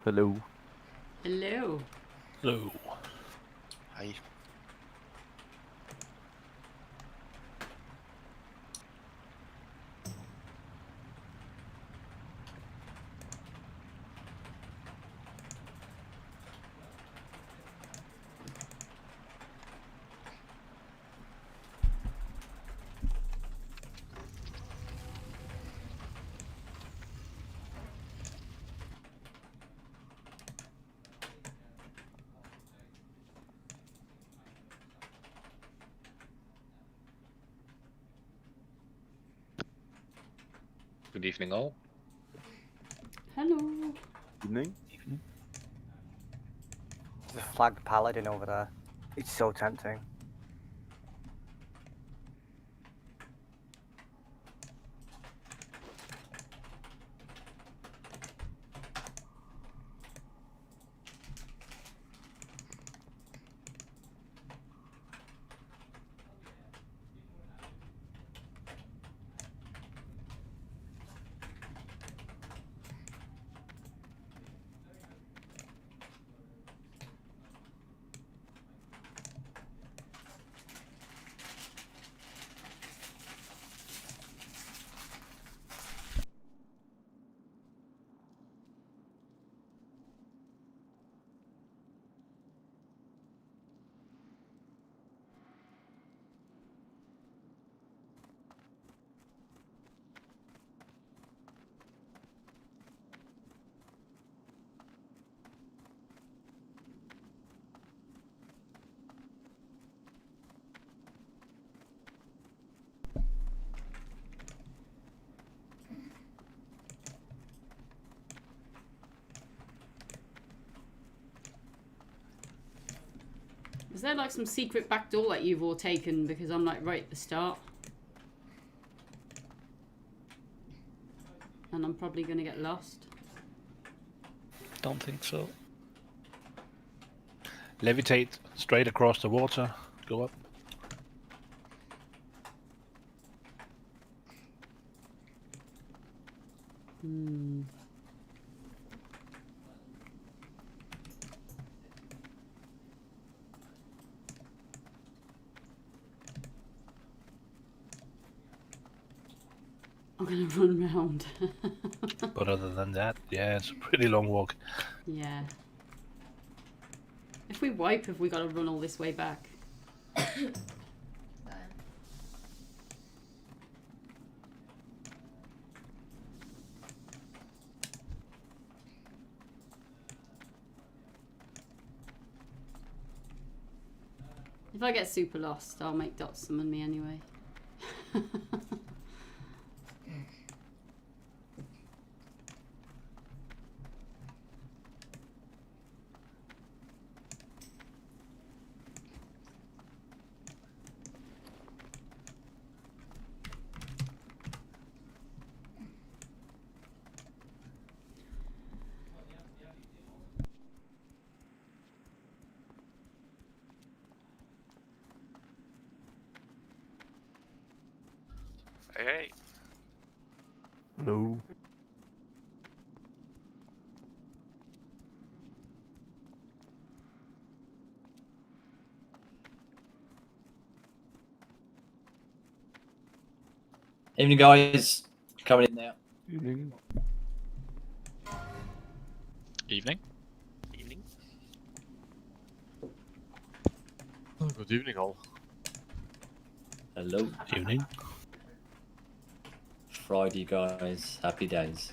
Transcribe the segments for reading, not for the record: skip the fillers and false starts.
Hello. Hello. Hello. Hi. Good evening, all. Hello. Evening. There's a flagged paladin over there. It's so tempting. Is there like some secret back door that you've all taken because I'm like right at the start? And I'm probably going to get lost. Don't think so. Levitate straight across the water. Go up. Hmm. I'm going to run round. But other than that, yeah, it's a pretty long walk. Yeah. If we wipe, have we got to run all this way back? If I get super lost, I'll make Dot summon me anyway. Hey. Hello. Evening, guys. Coming in now. Evening. Evening. Evening. Oh, good evening, all. Hello. Evening. Friday, guys. Happy days.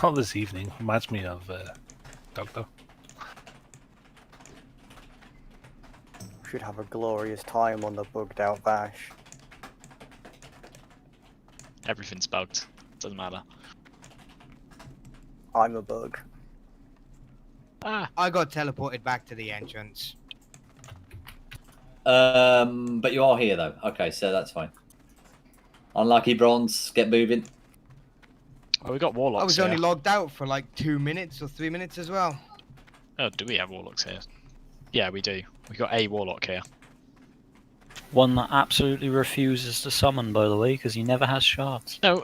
Oh, this evening reminds me of Doctor. Should have a glorious time on the bugged out bash. Everything's bugged. Doesn't matter. I'm a bug. Ah, I got teleported back to the entrance. But you are here, though. Okay, so that's fine. Unlucky bronze. Get moving. well, we got warlocks I was here. only logged out for like 2 minutes or 3 minutes as well. Oh, do we have warlocks here? Yeah, we do. We got a warlock here. One that absolutely refuses to summon, by the way, because he never has shards. No.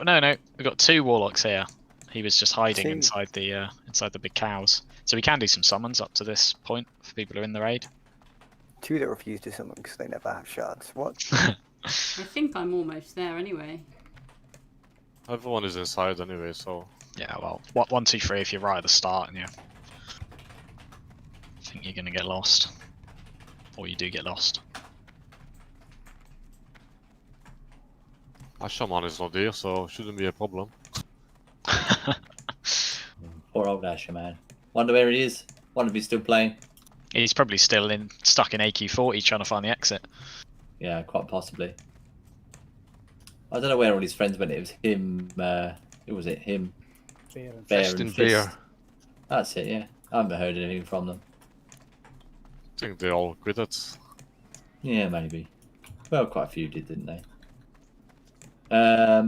We got two warlocks here. He was just hiding Two. inside the big cows. So we can do some summons up to this point for people who are in the raid. 2 that refuse to summon because they never have shards. What? I think I'm almost there anyway. Everyone is inside anyway, so. Yeah, well, 1, 2, 3 if you're right at the start and you think you're gonna get lost. Or you do get lost. My shaman is not here, so shouldn't be a problem. Poor old Asher, man. Wonder where he is. Wonder if he's still playing. He's probably still stuck in AQ40 trying to find the exit. Yeah, quite possibly. I don't know where all his friends went. It was him. Who was it? Him. Bear and Fist. That's it. Yeah, I haven't heard anything from them. I think they all quit it. Yeah, maybe. Well, quite a few did, didn't they? I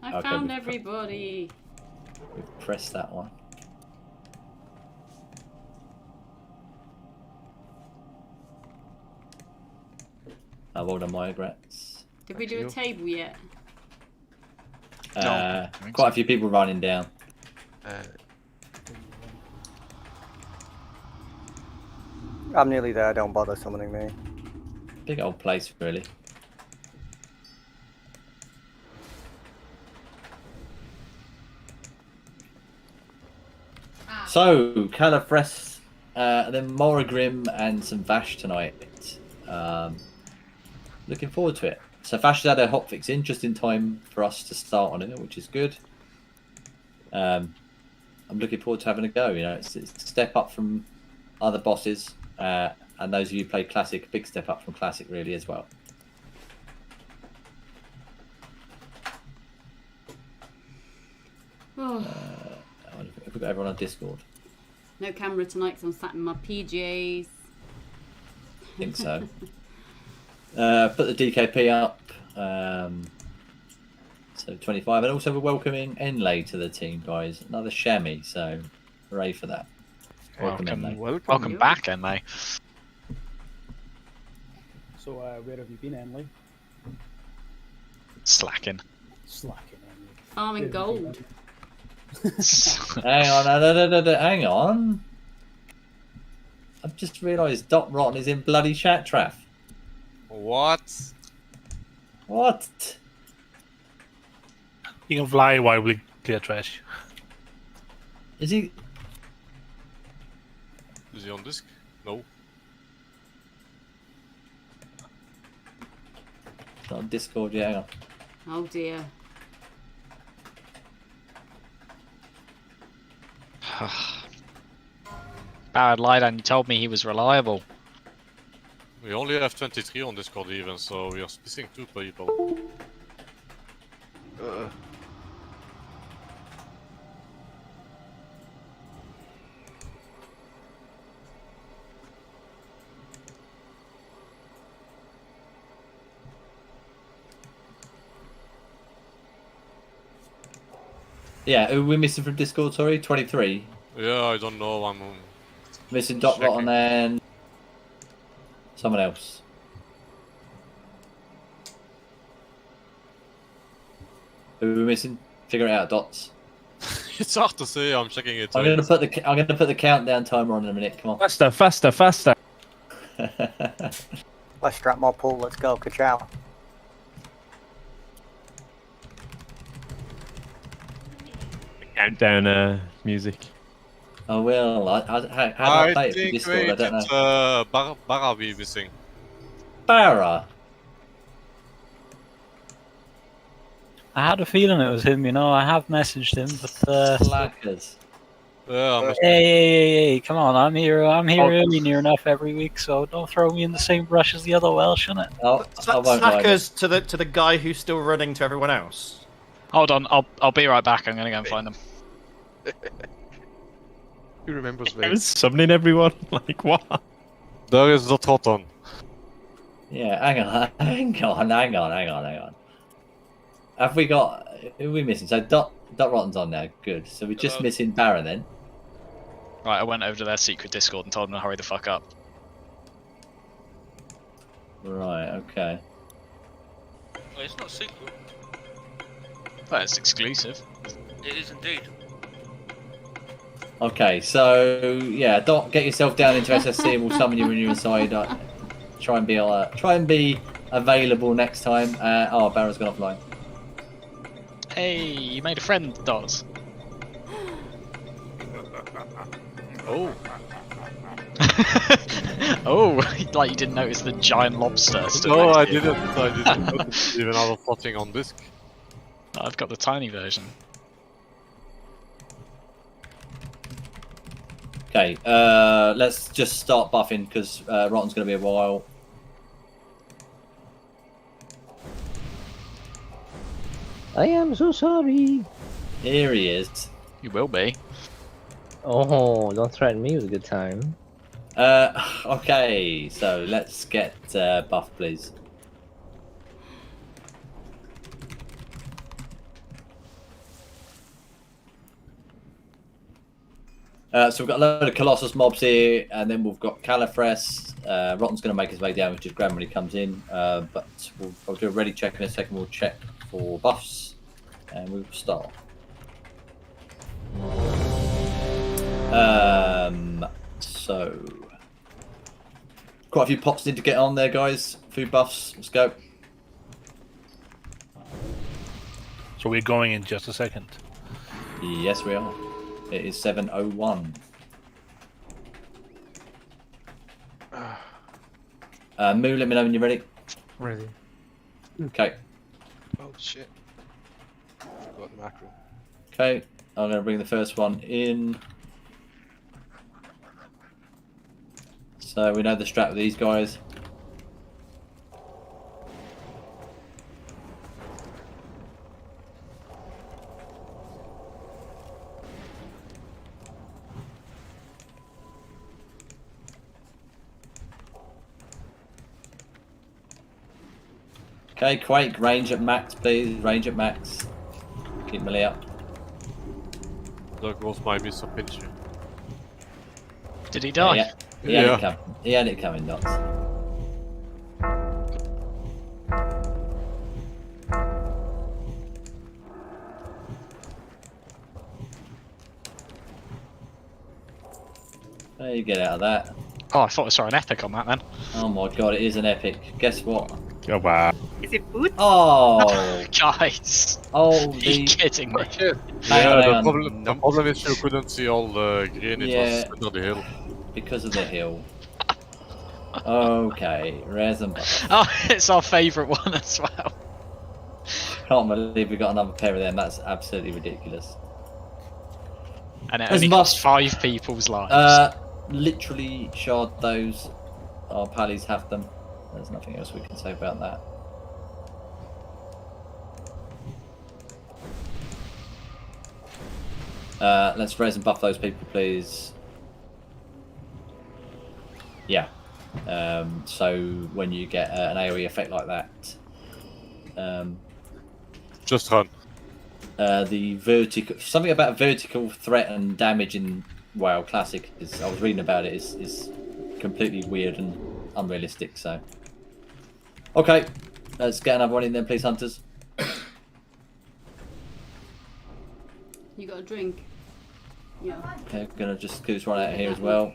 Okay, found we've- everybody. We've pressed that one. Well done, my regrets. Did we do a table yet? Quite a few people running down. I'm nearly there, don't bother summoning me. Big old place, really. So, Calafres, then Moragrim and some Vash tonight. Looking forward to it. So Vash has had a hotfix in just in time for us to start on it, which is good. I'm looking forward to having a go. You know, it's a step up from other bosses, and those of you who play Classic, a big step up from Classic really as well. Oh, Have we got everyone on Discord? no camera tonight because I'm sat in my PJs. I think so. Put the DKP up. So 25, and also we're welcoming Enlay to the team, guys. Another chamois, so hooray for that. Welcome, Enlay. Welcome back, Enlay. So, where have you been, Emily? Slacking. Slacking, Emily. Farming gold. Hang on, no, hang on. I've just realised Dot Rotten is in bloody Shatraff. What? What? You can fly while we clear trash. Is he? Is he on disc? No. Not on Discord, yeah, hang on. Oh dear. Barrett lied and you told me he was reliable. We only have 23 on Discord even, so we are missing 2 people. Yeah, who are we missing from Discord, sorry? 23? Yeah, I don't know, I'm Missing Dot checking. Rotten and someone else. Who are we missing? Figure it out, Dots. It's hard to say, I'm checking it. I'm gonna put the countdown timer on in a minute. Come on. Faster, faster, faster. Let's strap my pull, let's go, ka-chow. Countdown music. Oh well, how do I play it for think Discord? I don't know. Barra we missing. I Barra. had a feeling it was him, you know. I have messaged him, but Slackers. Yeah, hey, come on! I'm here early near enough every week, so don't throw me in the same brush as the other Welsh, innit? Oh, I won't mind Slackers to the guy who's still running to everyone else. Hold on, I'll be right back. I'm gonna go and find them. Who remembers I me? was summoning everyone. Like what? there is the Rotten. Yeah, hang on. Have we got? Who are we missing? So Dot Rotten's on now. Good. So we're just missing Barra then. Right, I went over to their secret Discord and told them to hurry the fuck up. Right. Okay. Well, it's not secret. But it's exclusive. It is indeed. Okay, so yeah, don't get yourself down into SSC and we'll summon you when you're inside. Try and be available next time. Oh, Barrow's gone offline. Hey, you made a friend, Dots. Oh. Oh, like you didn't notice the giant lobster. stood No, next I to you. didn't notice even I was plotting on disc. I've got the tiny version. Okay, let's just start buffing because Rotten's going to be a while. I am so sorry. Here he is. You will be. Oh, don't threaten me with a good time. Okay, so let's get buff, please. So we've got a load of Colossus mobs here, and then we've got Califres. Rotten's going to make his way down, which is grand when he comes in. But we'll do a ready check in a second. We'll check for buffs, and we'll start. So quite a few pops need to get on there, guys. A few buffs. Let's go. So we're going in just a second. Yes, we are. It is 7:01. Moo, let me know when you're ready. Ready. Okay. Oh shit. Forgot the macro. Okay. I'm going to bring the first one in. So we know the strat with these guys. Okay, Quake, range at max, please. Range at max. Keep melee up. There goes my Mr. Pincher. Did he die? Yeah. He had it coming, Dots. There you get out of that. Oh, I thought I saw an epic on that then. Oh my god, it is an epic. Guess what? Oh wow. Is it food? Oh! Guys. Oh, Are you kidding me? Yeah, the problem is you couldn't see all the green, it Yeah. was under the hill. Because of the hill. Okay, rares and buffs. Oh, it's our favourite one as well. Can't believe we got another pair of them. That's absolutely ridiculous. And it As only much- cost 5 people's lives. Literally shard those. Our pallies have them. There's nothing else we can say about that. Let's raise and buff those people, please. Yeah. So when you get an AoE effect like that, just run. The vertical, something about vertical threat and damage in WoW Classic is, I was reading about it, is completely weird and unrealistic. So, okay, let's get another one in there, please, hunters. You got a drink? Yeah. Okay, gonna just do this one out here as well.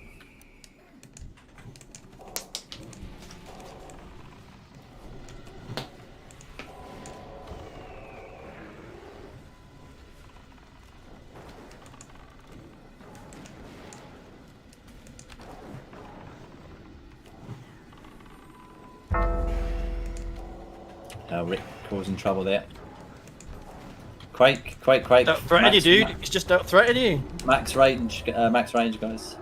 Rick causing trouble there. Quake. Don't threaten Max- you, dude. It's just don't threaten you. Max range, guys.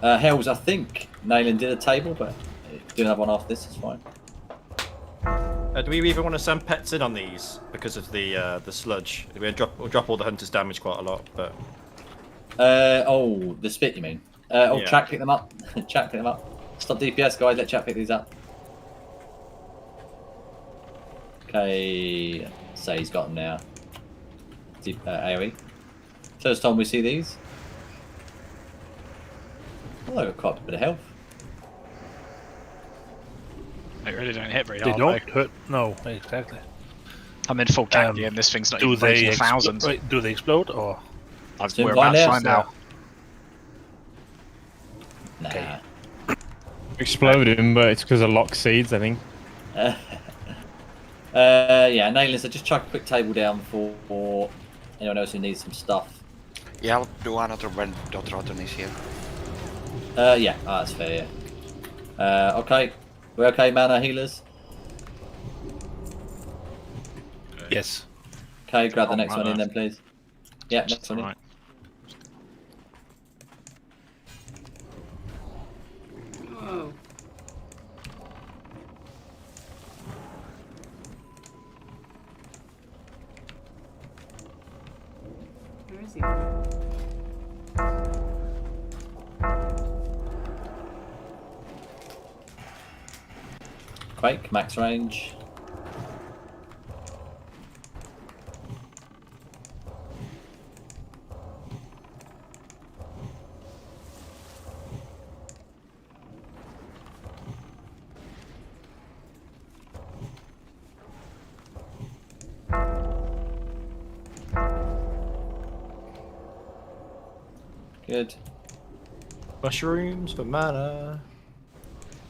Hells, I think Nayland did a table, but do another one after this. It's fine. Do we even want to send pets in on these because of the sludge? We'll drop all the hunters' damage quite a lot, but. Oh, the spit, you mean? Yeah. Chat pick them up. Chat pick them up. Stop DPS, guys. Let chat pick these up. Okay, say he's got them now. AoE. First time we see these. Oh, they've got quite a bit of health. They really don't hit very They hard. don't though. hurt. No, exactly. I'm in full khaki and this thing's not Do even breaking they thousands. Wait, do they explode or? Soon We're about to find find out. out. Nah. Exploding, but it's because of lock seeds, I think. Yeah, Nailing said just chuck a quick table down for anyone else who needs some stuff. Yeah, I'll do another when Dot Rotten is here. Yeah, that's fair. Yeah. Okay, we're okay, mana healers. Yes. Okay, grab the Oh, next one in mana. then, please. Yeah, next one in. Right. Whoa. Where is he? Quake, max range. Good. Mushrooms for mana.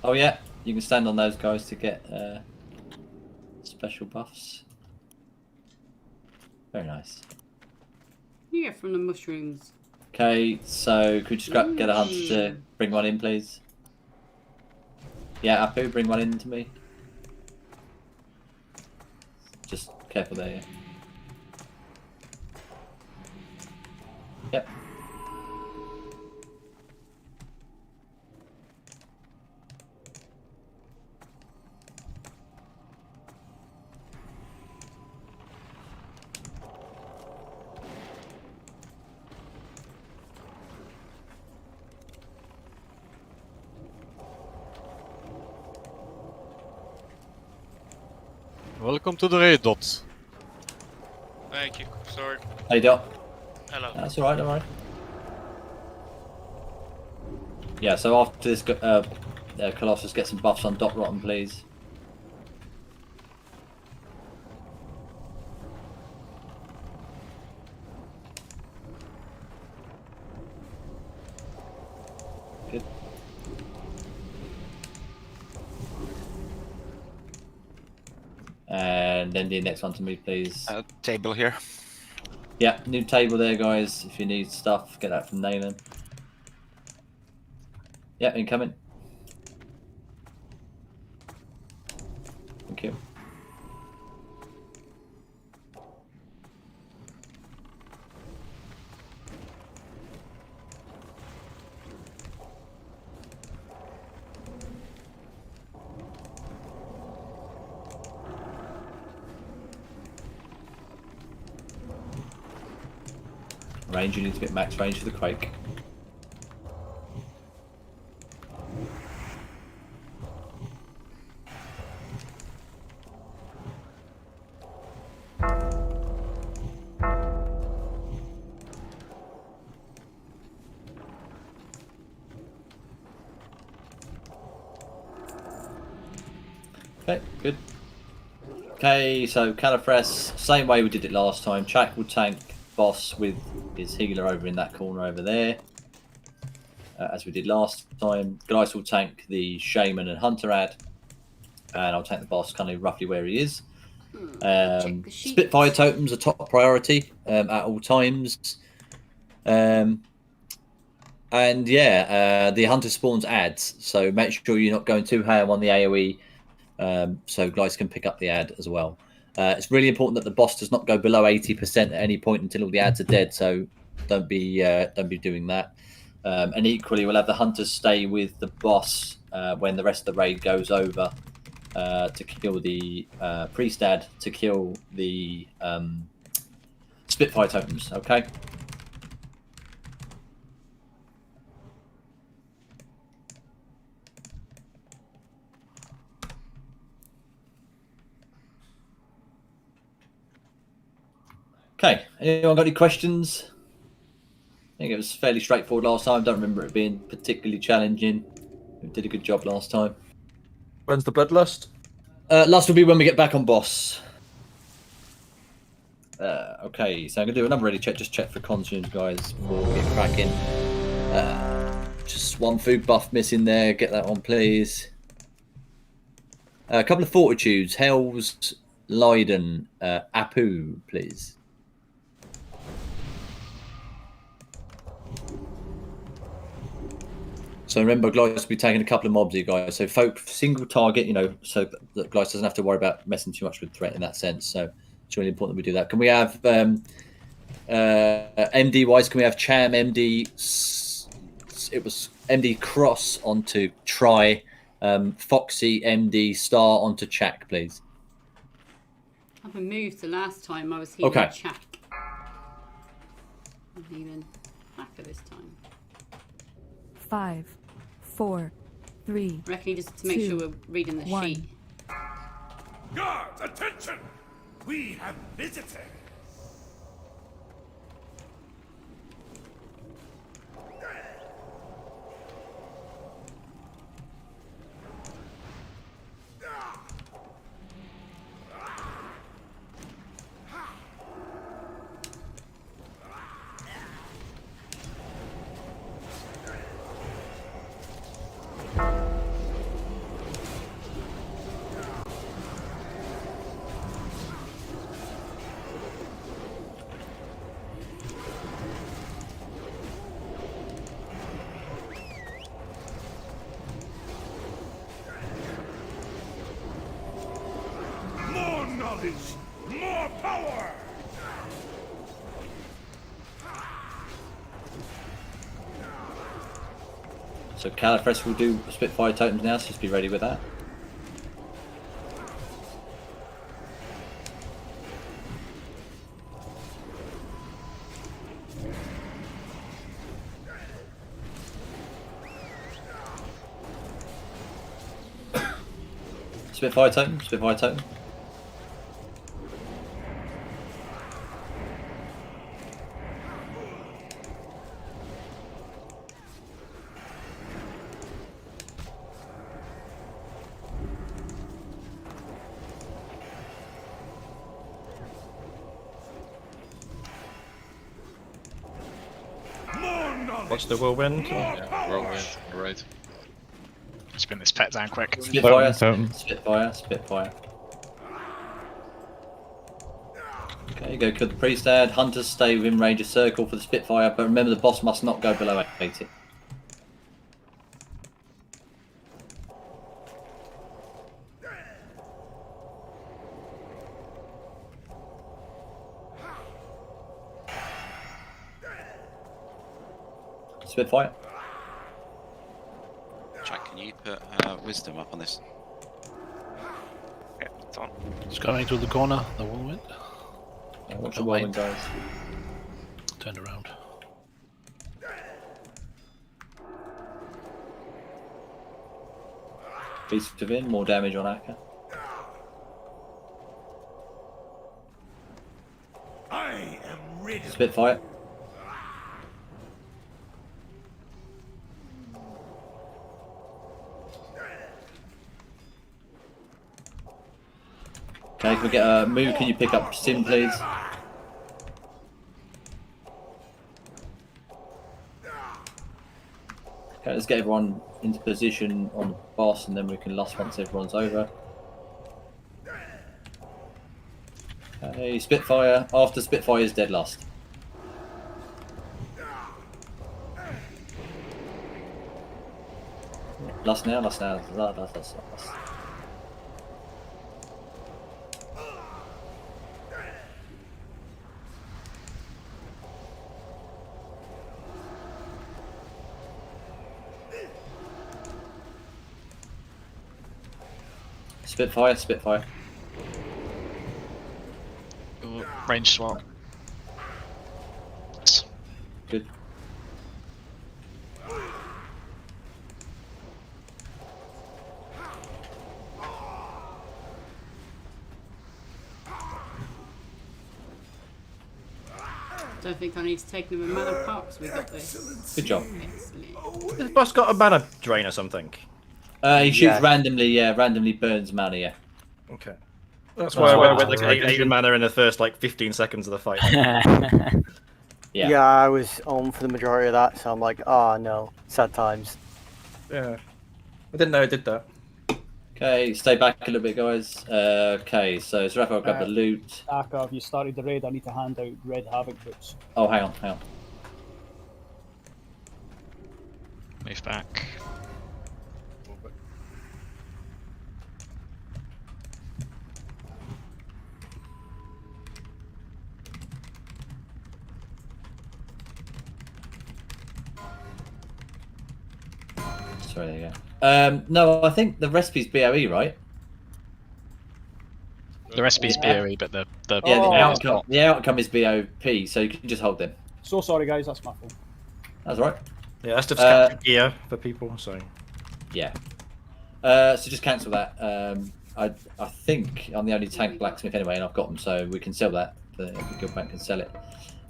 Oh yeah, you can stand on those guys to get special buffs. Very nice. You get from the mushrooms. Okay, so could you get a hunter to bring one in, please? Yeah, Apu, bring one in to me. Just careful there. Yeah. Yep. Welcome to the raid, Dot. Thank you. Sorry. Hey, Doc. Hello. That's alright, don't worry. Yeah, so after this, Colossus, get some buffs on Dot Rotten, please. Good. And then the next one to me, please. Table here. Yeah, new table there, guys. If you need stuff, get that from Nayland. Yeah, incoming. Thank you. Range, you need to get max range for the Quake. Okay, good. Okay, so Califres, same way we did it last time. Chak will tank boss with his healer over in that corner over there, as we did last time. Glyce will tank the shaman and hunter ad, and I'll tank the boss kind of roughly where he is. Spitfire totems are top priority at all times. And yeah, the hunter spawns ads, so make sure you're not going too ham on the AoE, so Glyce can pick up the ad as well. It's really important that the boss does not go below 80% at any point until all the ads are dead, so don't be doing that. And equally, we'll have the hunters stay with the boss when the rest of the raid goes over to kill the priest ad, to kill the Spitfire totems, okay? Okay, anyone got any questions? I think it was fairly straightforward last time. Don't remember it being particularly challenging. We did a good job last time. When's the bloodlust? Last will be when we get back on boss. Okay, so I'm gonna do another ready check. Just check for consumes, guys, before we get cracking. Just one food buff missing there. Get that one, please. A couple of fortitudes. Hells, Leiden, Apu, please. So remember, Glyce will be taking a couple of mobs here, guys. So single target, so that Glyce doesn't have to worry about messing too much with threat in that sense. So it's really important that we do that. Can we have MD wise? Can we have Cham MD? It was MD Cross onto Try, Foxy MD Star onto Chak, please. I've been moved to last time I was healing Chak. I'm healing Hacker this time. 5, 4, 3. I reckon just to make sure we're reading the sheet. Guards, attention! We have visitors! More power! So Califrest will do Spitfire totems now, so just be ready with that. Spitfire totem, Spitfire totem. What's the whirlwind? Yeah, whirlwind, right. Spin this pet down quick. Spitfire, Spitfire. Okay, go kill the priest ad. Hunters stay within range of circle for the Spitfire, but remember the boss must not go below 80. Spitfire. Jack, can you put wisdom up on this? Yeah, it's on. It's going to the corner, the whirlwind. Watch the whirlwind, guys. Turned around. Beast within, more damage on Akka. I am ready. Spitfire. Okay, can we get a move? Can you pick up Sim, please? Okay, let's get everyone into position on the boss, and then we can lust once everyone's over. Okay, Spitfire. After Spitfire is dead last. Last now. Last. Spitfire. Ooh, range swap. Good. Don't think I need to take them a mana pops. We got this. Good job. Excellent. This boss got a mana drain or something. He shoots randomly. Yeah, randomly burns mana. Yeah. Okay. That's why I went with like 8 mana in the first like 15 seconds of the fight. Yeah, I was on for the majority of that, so I'm like, oh no, sad times. Yeah. I didn't know I did that. Okay, stay back a little bit, guys. Okay, so Raphael grab the loot. Aka, have you started the raid? I need to hand out red Havoc boots. Oh, hang on. Move back. Sorry, there you go. No, I think the recipe's BOE, right? The recipe's BOE, but the outcome is BOP, so you can just hold them. So sorry, guys, that's my fault. That's right. Yeah, that's just captured gear for people, so. Yeah. So just cancel that. I think I'm the only tank blacksmith anyway, and I've got them, so we can sell that. The Guildbank can sell it.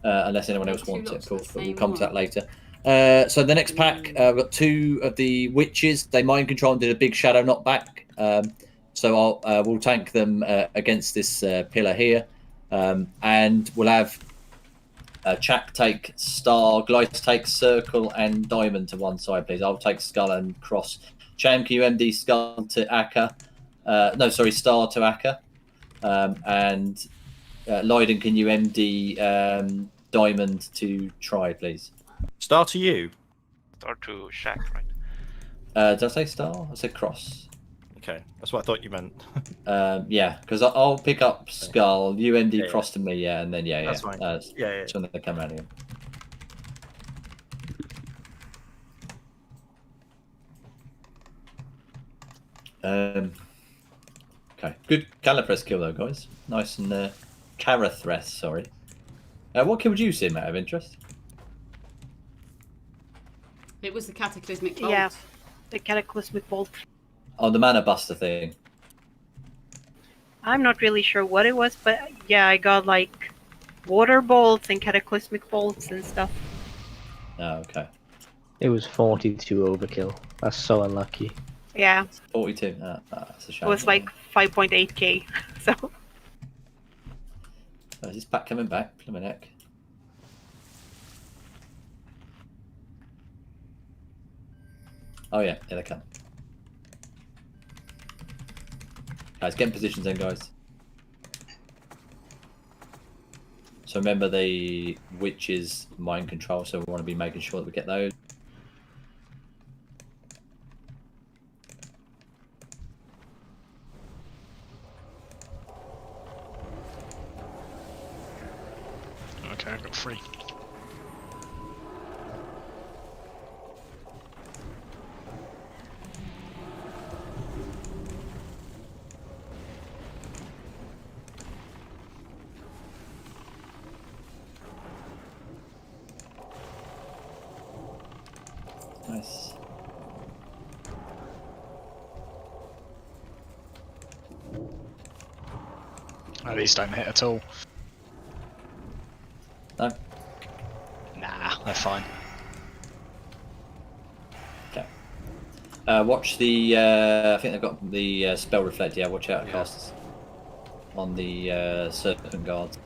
Unless anyone else wants it, of course, but we'll come to that later. So the next pack, we've got 2 of the witches. They mind control and did a big shadow knockback. So we'll tank them against this pillar here. And we'll have Chak take Star, Glyce take Circle and Diamond to one side, please. I'll take Skull and Cross. Cham, can you MD Skull to Akka? No, sorry, Star to Akka. And Lydon, can you MD Diamond to Try, please? Star to you. Star to Shack, right? Did I say Star? I said Cross. Okay, that's what I thought you meant. Yeah, because I'll pick up Skull, you MD Cross to me, and then That's fine. Yeah. So they come around here. Okay, good Calapress kill though, guys. Nice and Carathres, sorry. What kill would you see, out of interest? It was the Cataclysmic Bolt. Yeah, the Cataclysmic Bolt. Oh, the Mana Buster thing. I'm not really sure what it was, but yeah, I got like water bolts and cataclysmic bolts and stuff. Oh, okay. It was 42 overkill. That's so unlucky. Yeah. 42. That's a It shame. was like 5.8k. So. Oh, is this pack coming back? Blimey neck. Oh yeah, here they come. Guys, get in positions then, guys. So remember the witches mind control, so we want to be making sure that we get those. Okay, I've got 3. Nice. Oh, these don't hit at all. No? Nah, they're fine. Okay. Watch the, I think they've got the spell reflect, yeah, watch out casts on the Serpent Guards.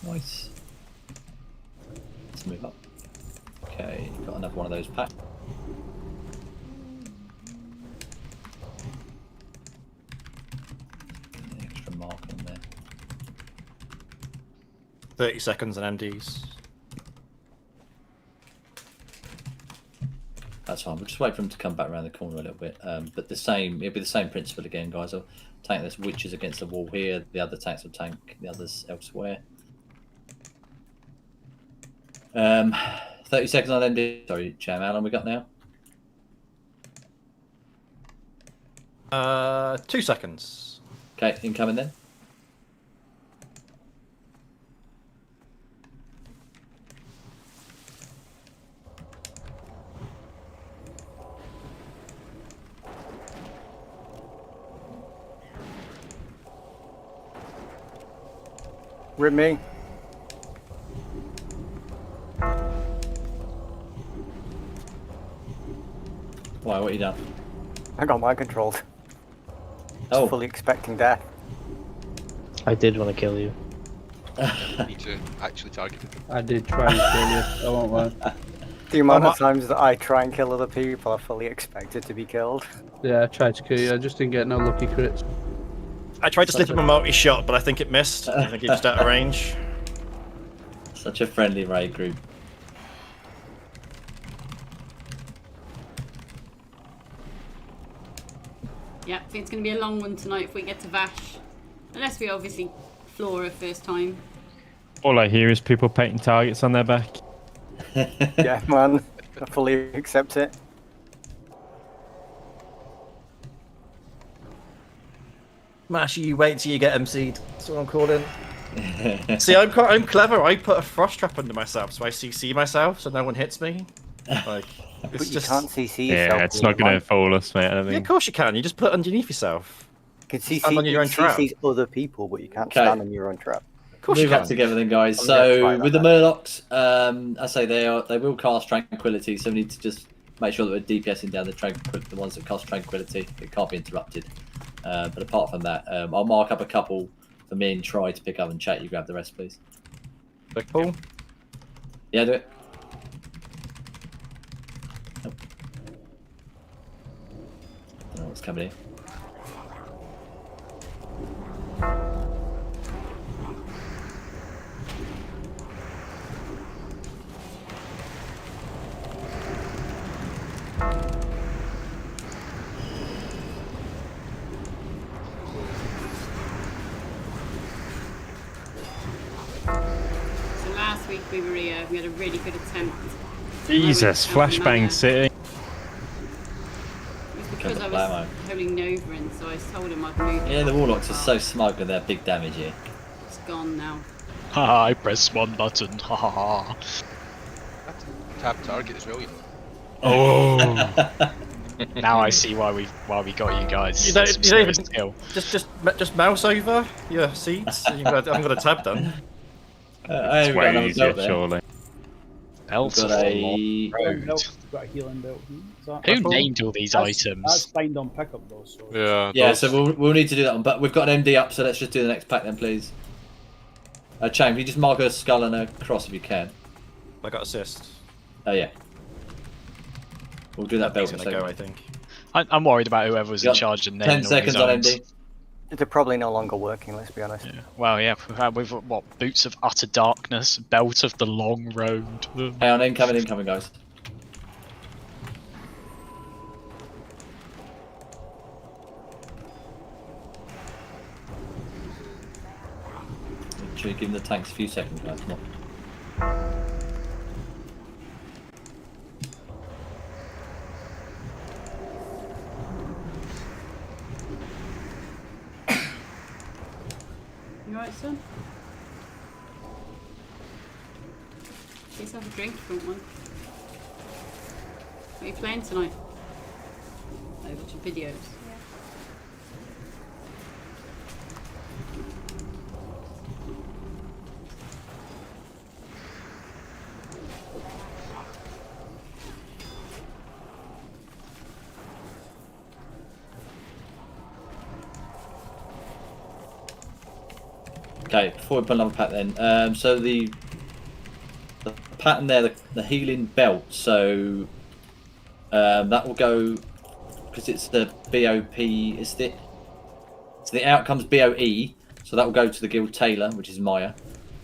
Nice. Let's move up. Okay, got another one of those packs. Extra mark on there. 30 seconds and MDs. That's fine. We'll just wait for them to come back around the corner a little bit. But it'll be the same principle again, guys. I'll tank this witches against the wall here. The other tanks will tank the others elsewhere. 30 seconds on MD. Sorry, Cham, how long we got now? 2 seconds. Okay, incoming then. Rip me. Why? What you done? I got mind controlled. Oh. Fully expecting death. I did want to kill you. Me too. Actually targeted him. I did try and kill you. I won't lie. The amount of times that I try and kill other people, I fully expected to be killed. Yeah, I tried to kill you. I just didn't get no lucky crits. I tried to slip him a multi-shot, but I think it missed. I think he was out of range. Such a friendly raid group. Yeah, I think it's going to be a long one tonight if we get to Vash. Unless we obviously Flora first time. All I hear is people painting targets on their back. Yeah, man. I fully accept it. Mash, you wait till you get MC'd. That's what I'm calling. See, I'm clever. I put a frost trap under myself, so I CC myself, so no one hits me. Like, it's But you just... can't CC yourself. Yeah, it's not going to fool us, mate. I don't Yeah, think. of course you can. You just put it underneath yourself. You can Stand on your own trap. CC's other people, but you can't Okay. stand on your own trap. Of course Move you up can. together then, guys. I'm gonna try So that with the then. Murlocs, I say they will cast Tranquility, so we need to just make sure that we're DPSing down the ones that cast Tranquility. It can't be interrupted. But apart from that, I'll mark up a couple for me and try to pick up and chat. You grab the rest, please. Big Paul? Yeah, do it. Oh. Don't know what's coming in. So last week we were here, we had a really good attempt. Jesus, flashbang city. It was because I was holding Nova in, so I told him I'd move. Yeah, the Warlocks are so smug with their big damage here. It's gone now. Haha, I pressed one button. Ha ha ha. Tab target as well, you know. Oh. Now I see why we got you guys. You don't Some even serious skill. just mouse over your seats. And I haven't got a tab done. I've got another belt there. surely. Belts Got of a- the road. Got a healing belt. Who named all these That's items? bind on pickup though. So Yeah. Yeah, those- so we'll need to do that one, but we've got an MD up, so let's just do the next pack then, please. Chang, can you just mark a skull and a cross if you can? I got assist. Oh yeah. We'll do that belt He's in a gonna go, I second. think. I'm worried about whoever was in Got charge of naming 10 all these seconds on items. MD. They're probably no longer working, let's be honest. Well, yeah, we've what? Boots of utter darkness, belt of the long road. Hang on, incoming, guys. Should we give the tanks a few seconds, guys? Come on. You alright, son? Get yourself a drink if you want one. What are you playing tonight? Oh, watching videos. Okay, before we put another pack then, so the pattern there, the healing belt, so that will go, because it's the BOP, so the outcome's BOE, so that will go to the Guild Tailor, which is Maya,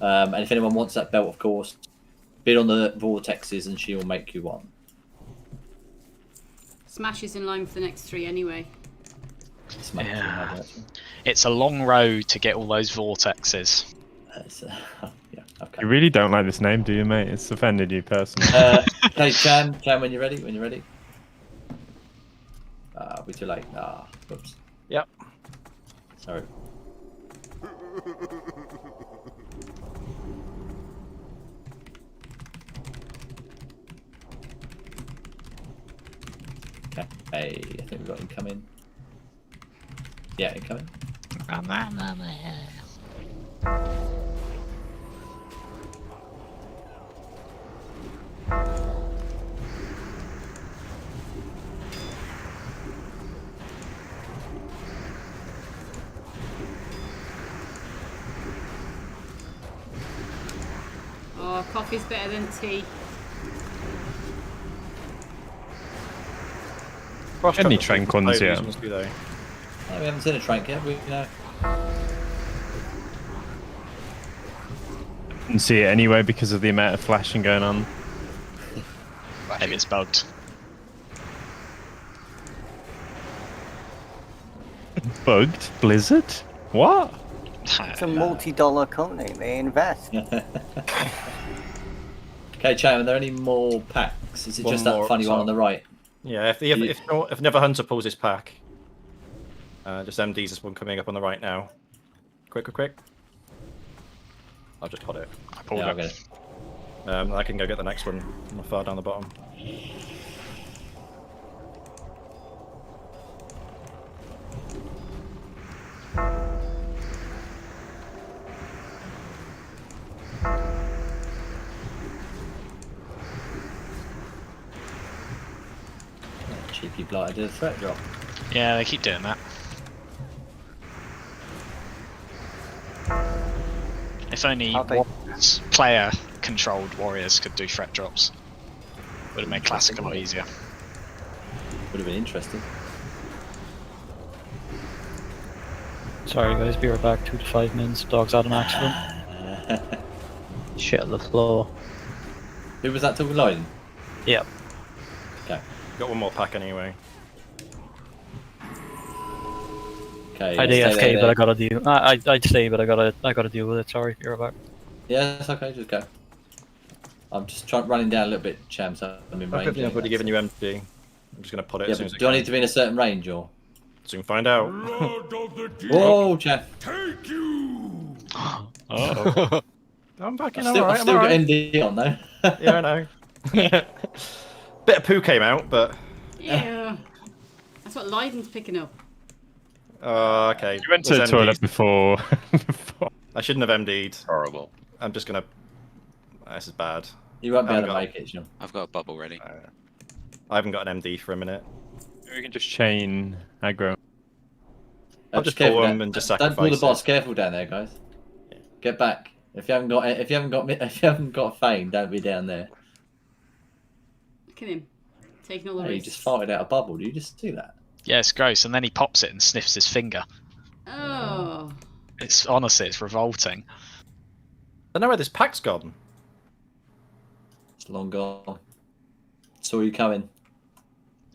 and if anyone wants that belt, of course, bid on the vortexes and she will make you one. Smash is in line for the next 3 anyway. Yeah. It's a long road to get all those vortexes. Yeah, okay. You really don't like this name, do you, mate? It's offended you personally. Okay, Chan, when you're ready, we're too late. Whoops. Yep. Sorry. Okay, I think we've got incoming. Yeah, incoming. Coffee's better than tea. Any trank ones yet? We haven't seen a trank yet. We know. Couldn't see it anyway because of the amount of flashing going on. Maybe it's bugged. Bugged? Blizzard? What? It's a multi-dollar company. They invest. Okay, chat. Are there any more packs? Is it One just that more, funny one so- on the right? Yeah, if Never Hunter pulls his pack, just MD's this one coming up on the right now. Quick. I'll just hold it. I pulled Yeah, it. I'll get it. I can go get the next one far down the bottom. Cheeky blighter did a threat drop. Yeah, they keep doing that. If only player-controlled warriors could do threat drops, would have made Classic a lot easier. Would have been interesting. Sorry guys, be right back. 2 to 5 minutes. Dog's had an accident. Shit on the floor. Who was that talking line? Yep. Okay. Got one more pack anyway. Okay. I'd AFK, but I gotta deal. I'd stay, but I gotta deal with it. Sorry, you're back. Yeah, that's okay. Just go. I'm just running down a little bit, Cham. So I'm in range. I've already given you MD. I'm just gonna put it. Yeah, as soon but as do I need to be in a certain range or? Soon find out. Whoa, Cham. Take you. Oh. I'm back in. I've still, alright, I've still I'm got alright. MD on though. Yeah, I know. Bit of poo came out, but. Yeah. That's what Leiden's picking up. Okay. You went to the toilet before. I shouldn't have MD'd. Horrible. I'm just gonna. This is bad. You won't be able I've to got- make it, Sean. I've got a bubble ready. I haven't got an MD for a minute. We can just chain aggro. I'll just careful pull them down- and just Don't pull the sacrifice boss. it. Careful down there, guys. Get back. If you haven't got Fane, don't be down there. Look at him. Taking all the Oh, you risks. just farted out a bubble. Do you just do that? Yeah, it's gross, and then he pops it and sniffs his finger. Oh. It's honestly, it's revolting. I don't know where this pack's gone. It's long gone. Saw you coming.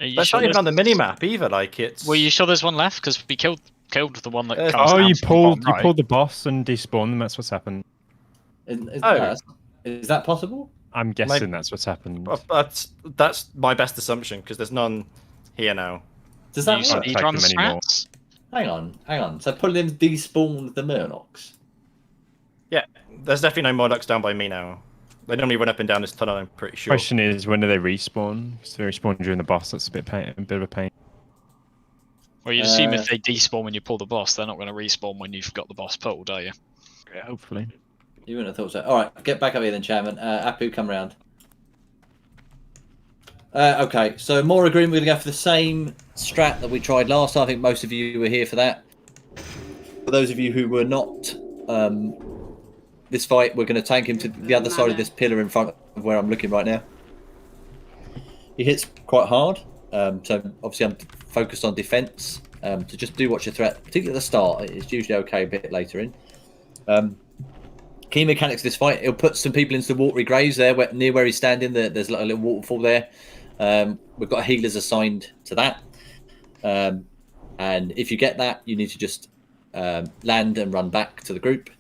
Are you That's sure not even there's- on the mini map either. Like it's. Were you sure there's one left? Because we killed the one that. comes Oh, down you from the pulled bottom right. the boss and despawned them. That's what's happened. Is that possible? I'm guessing that's what's happened. That's my best assumption because there's none here now. Does that You work? can't track them anymore. Hang on. So pulling them despawned the Murlocs. Yeah, there's definitely no Murlocs down by me now. They normally run up and down this tunnel. I'm pretty sure. Question is, when do they respawn? So they respawn during the boss. That's a bit of a pain. Well, you assume if they despawn when you pull the boss, they're not going to respawn when you've got the boss pulled, are you? Yeah, hopefully. You wouldn't have thought so. All right, get back up here then, Chairman. Apu, come round. Okay, so more agreement. We're going to go for the same strat that we tried last time. I think most of you were here for that. For those of you who were not, this fight, we're going to tank him to the other side of this pillar in front of where I'm looking right now. He hits quite hard, so obviously I'm focused on defense. To just do watch your threat, particularly at the start. It's usually okay a bit later in. Key mechanics of this fight: he'll put some people into the watery graves there, near where he's standing. There's like a little waterfall there. We've got healers assigned to that, and if you get that, you need to just land and run back to the group.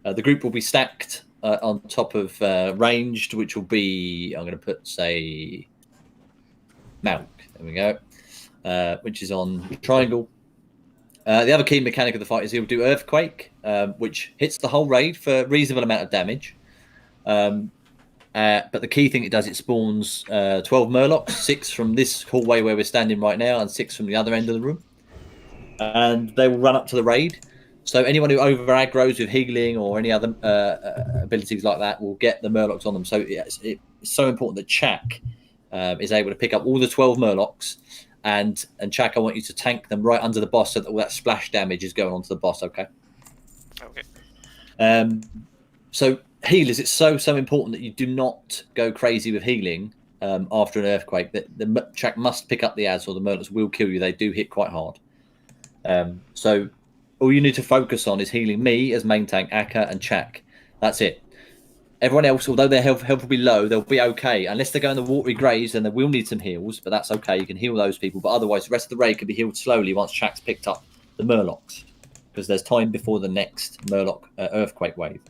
The group will be stacked on top of ranged, which will be, I'm going to put, say, Malk. There we go. Which is on triangle. The other key mechanic of the fight is he'll do Earthquake, which hits the whole raid for a reasonable amount of damage. But the key thing it does, it spawns 12 Murlocs, 6 from this hallway where we're standing right now, and 6 from the other end of the room. And they will run up to the raid. So anyone who over aggroes with healing or any other abilities like that will get the Murlocs on them. So it's so important that Chak is able to pick up all the 12 Murlocs. And Chak, I want you to tank them right under the boss so that all that splash damage is going onto the boss, okay? Okay. So healers, it's so important that you do not go crazy with healing after an earthquake. That the track must pick up the ads, or the murlocs will kill you. They do hit quite hard. So all you need to focus on is healing me as main tank, Akka, and Chak. That's it. Everyone else, although their health will be low, they'll be okay. Unless they go in the watery graves, then they will need some heals, but that's okay. You can heal those people. But otherwise, the rest of the raid can be healed slowly once Chak's picked up the murlocs, because there's time before the next murloc earthquake wave.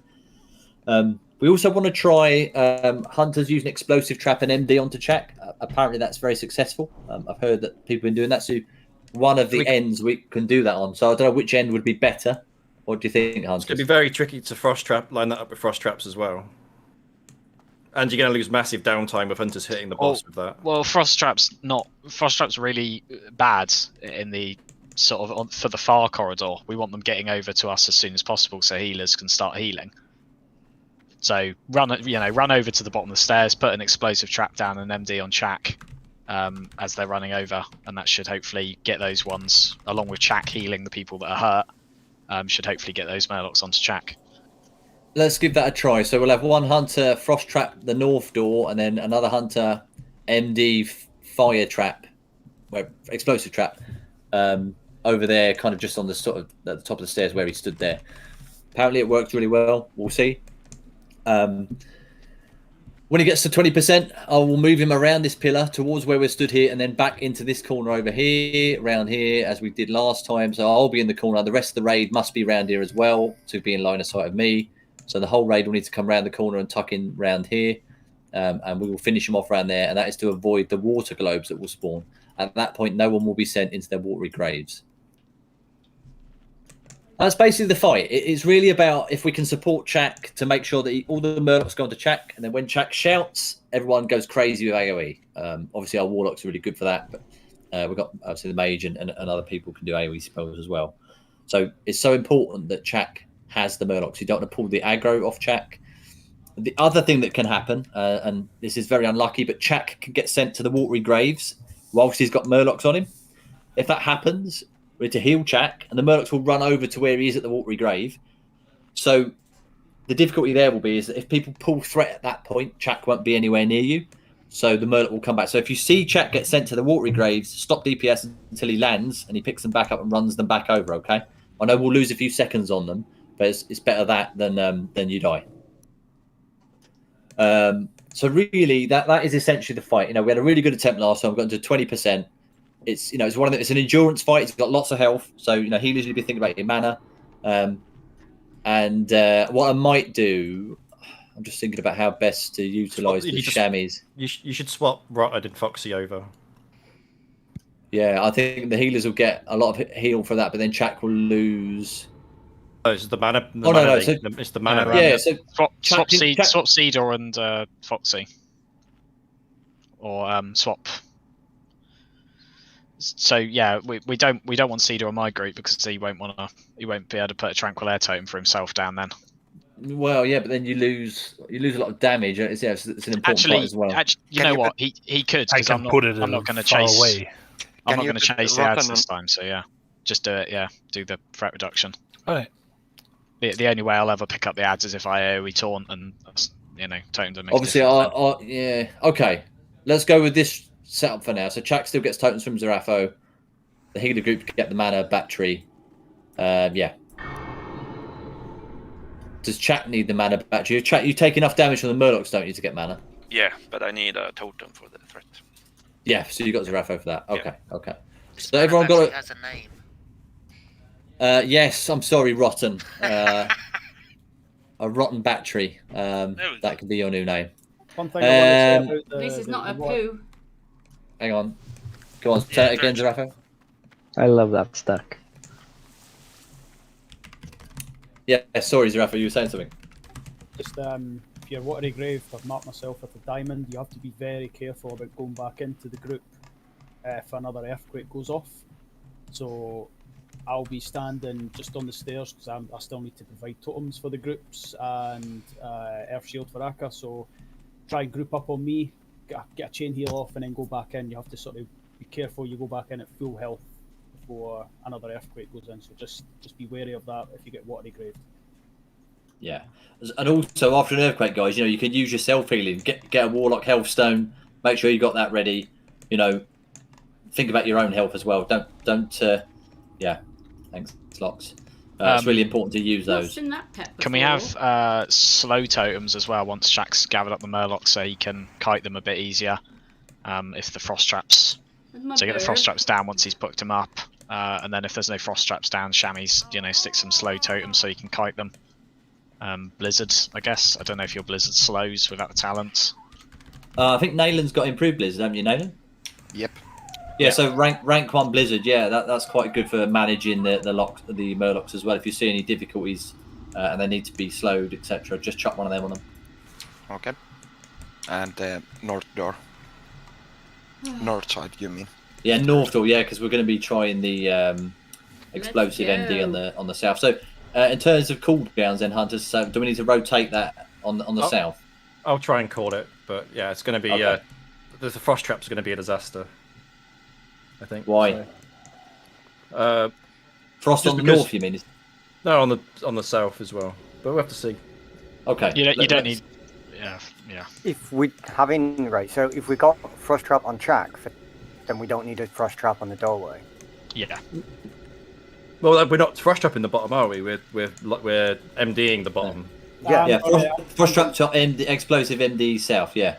We also want to try hunters using explosive trap and MD onto Chak. Apparently, that's very successful. I've heard that people have been doing that. So one of the ends we can do that on. So I don't know which end would be better. What do you think, Hunters? It's going to be very tricky to frost trap, line that up with frost traps as well. And you're going to lose massive downtime with Hunters hitting the boss with that. Well, frost traps really bad in the sort of for the far corridor. We want them getting over to us as soon as possible so healers can start healing. So run over to the bottom of the stairs, put an explosive trap down, and MD on Chak as they're running over, and that should hopefully get those ones, along with Chak healing the people that are hurt. Should hopefully get those murlocs onto Chak. Let's give that a try. So we'll have one hunter frost trap the north door, and then another hunter MD fire trap, explosive trap, over there, kind of just on the sort of at the top of the stairs where he stood there. Apparently, it worked really well. We'll see. When he gets to 20%, I will move him around this pillar towards where we're stood here, and then back into this corner over here, around here, as we did last time. So I'll be in the corner. The rest of the raid must be around here as well to be in line of sight of me. So the whole raid will need to come around the corner and tuck in round here, and we will finish them off around there. And that is to avoid the water globes that will spawn. At that point, no one will be sent into their watery graves. That's basically the fight. It's really about if we can support Chak to make sure that all the murlocs go onto Chak, and then when Chak shouts, everyone goes crazy with AoE. Obviously, our warlocks are really good for that, but we've got obviously the mage and other people can do AoE spells as well. So it's so important that Chak has the murlocs. You don't want to pull the aggro off Chak. The other thing that can happen, and this is very unlucky, but Chak can get sent to the watery graves whilst he's got murlocs on him. If that happens, we're to heal Chak, and the murlocs will run over to where he is at the watery grave. So the difficulty there will be is that if people pull threat at that point, Chak won't be anywhere near you. So the murloc will come back. So if you see Chak get sent to the watery graves, stop DPS until he lands, and he picks them back up and runs them back over. Okay, I know we'll lose a few seconds on them, but it's better that than you die. So really, that is essentially the fight. We had a really good attempt last time. We got to 20%. It's it's an endurance fight. It's got lots of health, so healers need to be thinking about your mana. And what I might do, I'm just thinking about how best to utilize the chamois. You should swap Rotted and Foxy over. Yeah, I think the healers will get a lot of heal for that, but then Chak will lose. Oh, it's the mana. It's the mana. Yeah, so swap Cedar and Foxy, or swap. So yeah, we don't want Cedar on my group because he won't be able to put a tranquil air totem for himself down then. Well, yeah, but then you lose a lot of damage. It's an important fight as well. You know what? He could. I can put it. I'm not going to chase. I'm not going to chase the ads this time. So yeah, just do it. Yeah, do the threat reduction. All right. The only way I'll ever pick up the ads is if I AoE taunt, and totem don't make obviously, yeah. Okay, let's go with this setup for now. So Chak still gets totems from Zarafo. The healer group get the mana battery. Yeah. Does Chak need the mana battery? You take enough damage from the murlocs, don't you, to get mana? Yeah, but I need a totem for the threat. Yeah, so you got Zarafo for that. Okay, okay. So everyone got has a name. Yes, I'm sorry, Rotten. A rotten battery. That could be your new name. One thing I want to say about At least it's not a poo. Hang on. Go on, say it again, Zarafo. I love that stack. Yeah, sorry, Zarafo, you were saying something. Just if you're watery grave, I've marked myself with a diamond. You have to be very careful about going back into the group if another earthquake goes off. So I'll be standing just on the stairs because I still need to provide totems for the groups and Earth Shield for Akka. So try and group up on me, get a chain heal off, and then go back in. You have to sort of be careful. You go back in at full health before another earthquake goes in. So just be wary of that if you get watery graved. Yeah. And also, after an earthquake, guys, you can use your self-healing. Get a Warlock health stone. Make sure you got that ready. Think about your own health as well. Don't. Yeah. Thanks, Locks. It's really important to use those. Seen that pet Can we before. have slow totems as well once Jack's gathered up the Murlocs so he can kite them a bit easier? If the frost traps. So get the frost traps down once he's booked them up, and then if there's no frost traps down, Shammy's stick some slow totems so you can kite them. Blizzard, I guess. I don't know if your Blizzard slows without the talent. I think Nalen's got improved Blizzard, haven't you, Nalen? Yep. Yeah, so rank 1 Blizzard, yeah, that's quite good for managing the Murlocs as well. If you see any difficulties and they need to be slowed, etc., just chuck one of them on them. Okay. And north door. North side, you mean? Yeah, north door, yeah, because we're going to be trying the explosive MD on the south. So, in terms of cooldowns, then Hunters, so do we need to rotate that on the south? I'll try and call it, but yeah, it's going to be. Okay. The frost trap's going to be a disaster. I think. Why? So. Frost on the north, you mean? No, on the south as well. But we'll have to see. Okay. You don't need. Yeah. If we so if we got frost trap on track, then we don't need a frost trap on the doorway. Yeah. Well, we're not frost trapping the bottom, are we? We're MDing the bottom. Yeah. Frost trap to MD, explosive MD south. Yeah.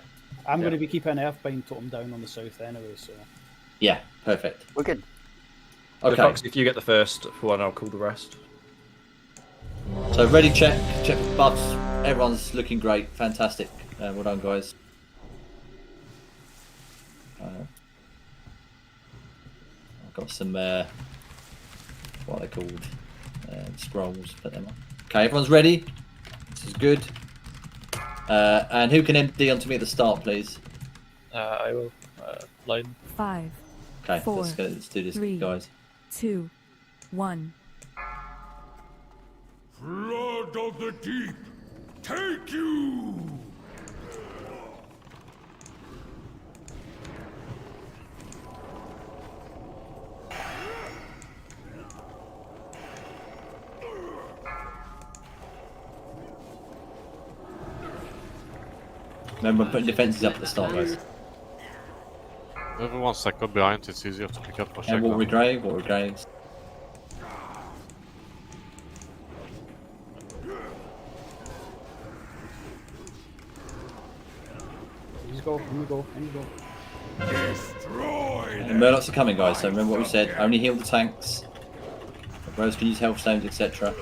I'm going to be keeping Earthbind totem down on the south anyway, so. Yeah, perfect. We're good. Okay. Okay. Fox, if you get the first one, I'll call the rest. So ready, check buffs. Everyone's looking great, fantastic. Well done, guys. I've got some what are they called? Scrolls. Put them on. Okay, everyone's ready. This is good. And who can MD onto me at the start, please? I will. Line. 5. Okay, 4, let's do this, 3, guys. 2, 1. Flood of the deep, take you! Remember, putting defenses up at the start, guys. Everyone's second behind, it's easier to pick up for And Water Graves. Let's go, in we go. Destroy The Murlocs are coming, guys, so remember what we said. Only heal the tanks. Rose can use health stones, etc.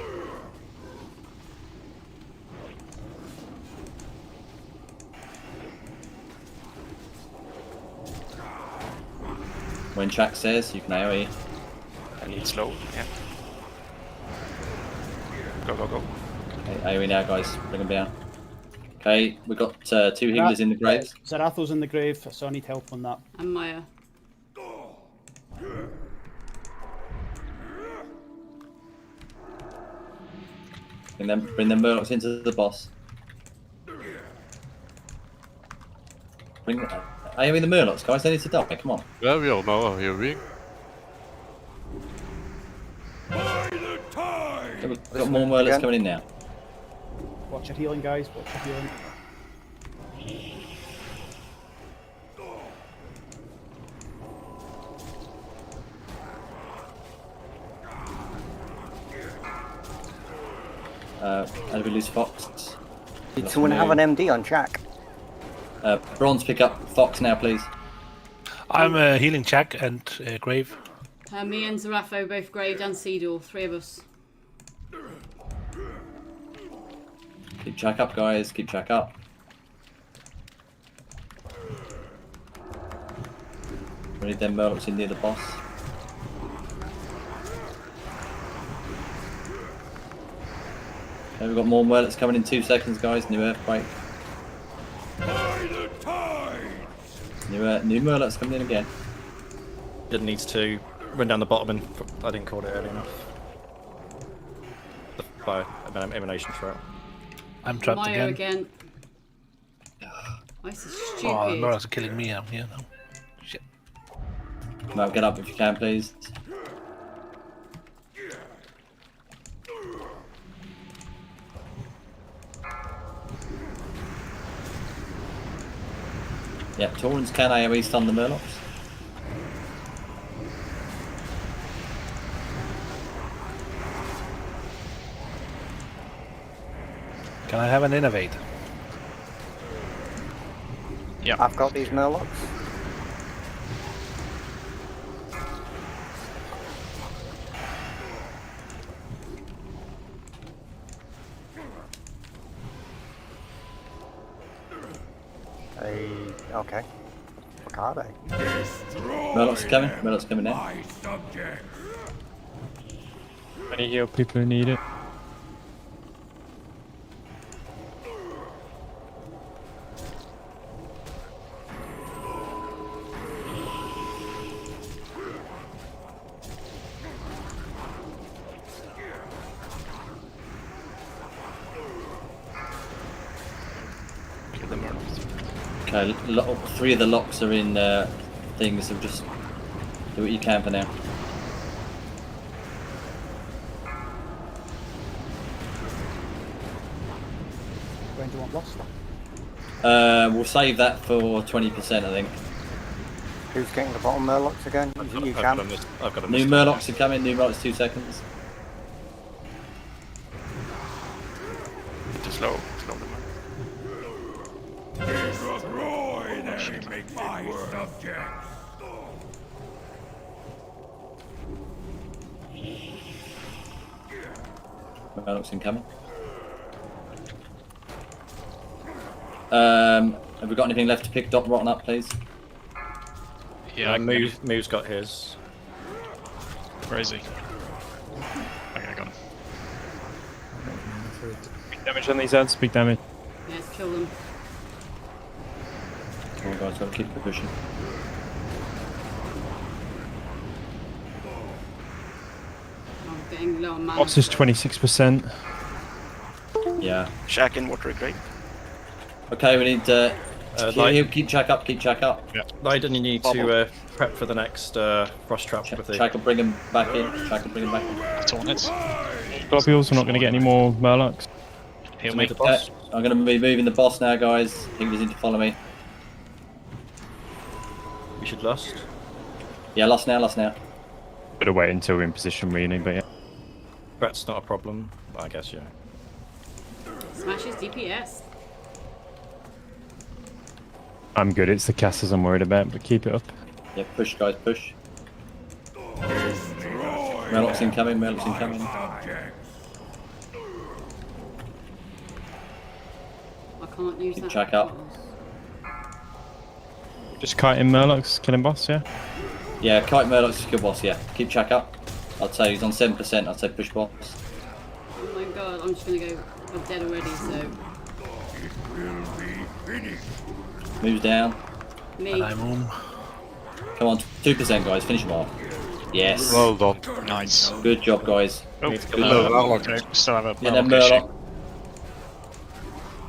When Jack says, you can AoE. I need slow, yeah. Go. Okay, AoE now, guys. Bring them down. Okay, we've got 2 healers in the graves. Zaratho's in the grave, so I need help on that. And Maya. Bring them Murlocs into the boss. Bring AoE the Murlocs, guys. They need to die. Come on. Yeah, we all know here we. We've got more Murlocs coming in now. Watch your healing, guys. Watch your healing. And we lose Fox. Did someone have an MD on track? Bronze, pick up Fox now, please. I'm healing Jack and Grave. Me and Zarafo both Grave and Seedor, 3 of us. Keep Jack up, guys. Keep Jack up. We need them Murlocs in near the boss. Okay, we've got more Murlocs coming in 2 seconds, guys. New earthquake. New Murlocs coming in again. Didn't need to run down the bottom, and I didn't call it early enough. The fire emanation threat. I'm trapped Maya again. This is stupid. Oh, the Mirage are killing me. I'm here now. Shit. Now get up if you can, please. Yep, Taurens can AoE stun the Murlocs. Can I have an innovate? Yeah. I've got these Murlocs. Okay. What are they? Murlocs coming. Murlocs coming now. Any heal people who need it. Okay, 3 of the locks are in things, so just do what you can for now. When do you want lost? We'll save that for 20%, I think. Who's getting the bottom Murlocs again? Is it you, Cam? I've got a New Murlocs are coming, new Murlocs 2 seconds. Too slow. Slow them. Destroy them, make my subjects. Murlocs incoming. Have we got anything left to pick Doc Rotten up, please? Yeah, Moo's got his. Where is he? Okay, I got him. Big damage on these ads, big damage. Yes, kill them. Come on, guys, gotta keep pushing. I'm getting low on mana. Boss is 26%. Yeah. Shack in water great. Okay, we need keep Jack up, keep Jack up. Yeah. Lyden, you need to prep for the next frost trap with the. Jack will bring him back in. Jack will bring him back in. Tornets. Globules, we're not going to get any more Murlocs. Heal So me. the boss. I'm going to be moving the boss now, guys. He needs to follow me. We should lust. Yeah, lost now, lost now. Better wait until we're in position, really, but yeah. Brett's not a problem, I guess, yeah. Smash his DPS. I'm good, it's the casters I'm worried about, but keep it up. Yeah, push, guys, push. Murlocs incoming, Murlocs incoming. I can't use that. Jack up. Just kiting Murlocs, killing boss, yeah? Yeah, kite Murloc's kill boss, yeah. Keep Jack up. I'd say he's on 7%, I'd say push boss. Oh my god, I'm just gonna go. I'm dead already, so. Moves down. Me. Come on, 2% guys, finish him off. Yes. Well done. Nice. Good job, guys. Oh, Good Murloc. job. Okay, still have a Yeah, then Murloc issue. Murloc.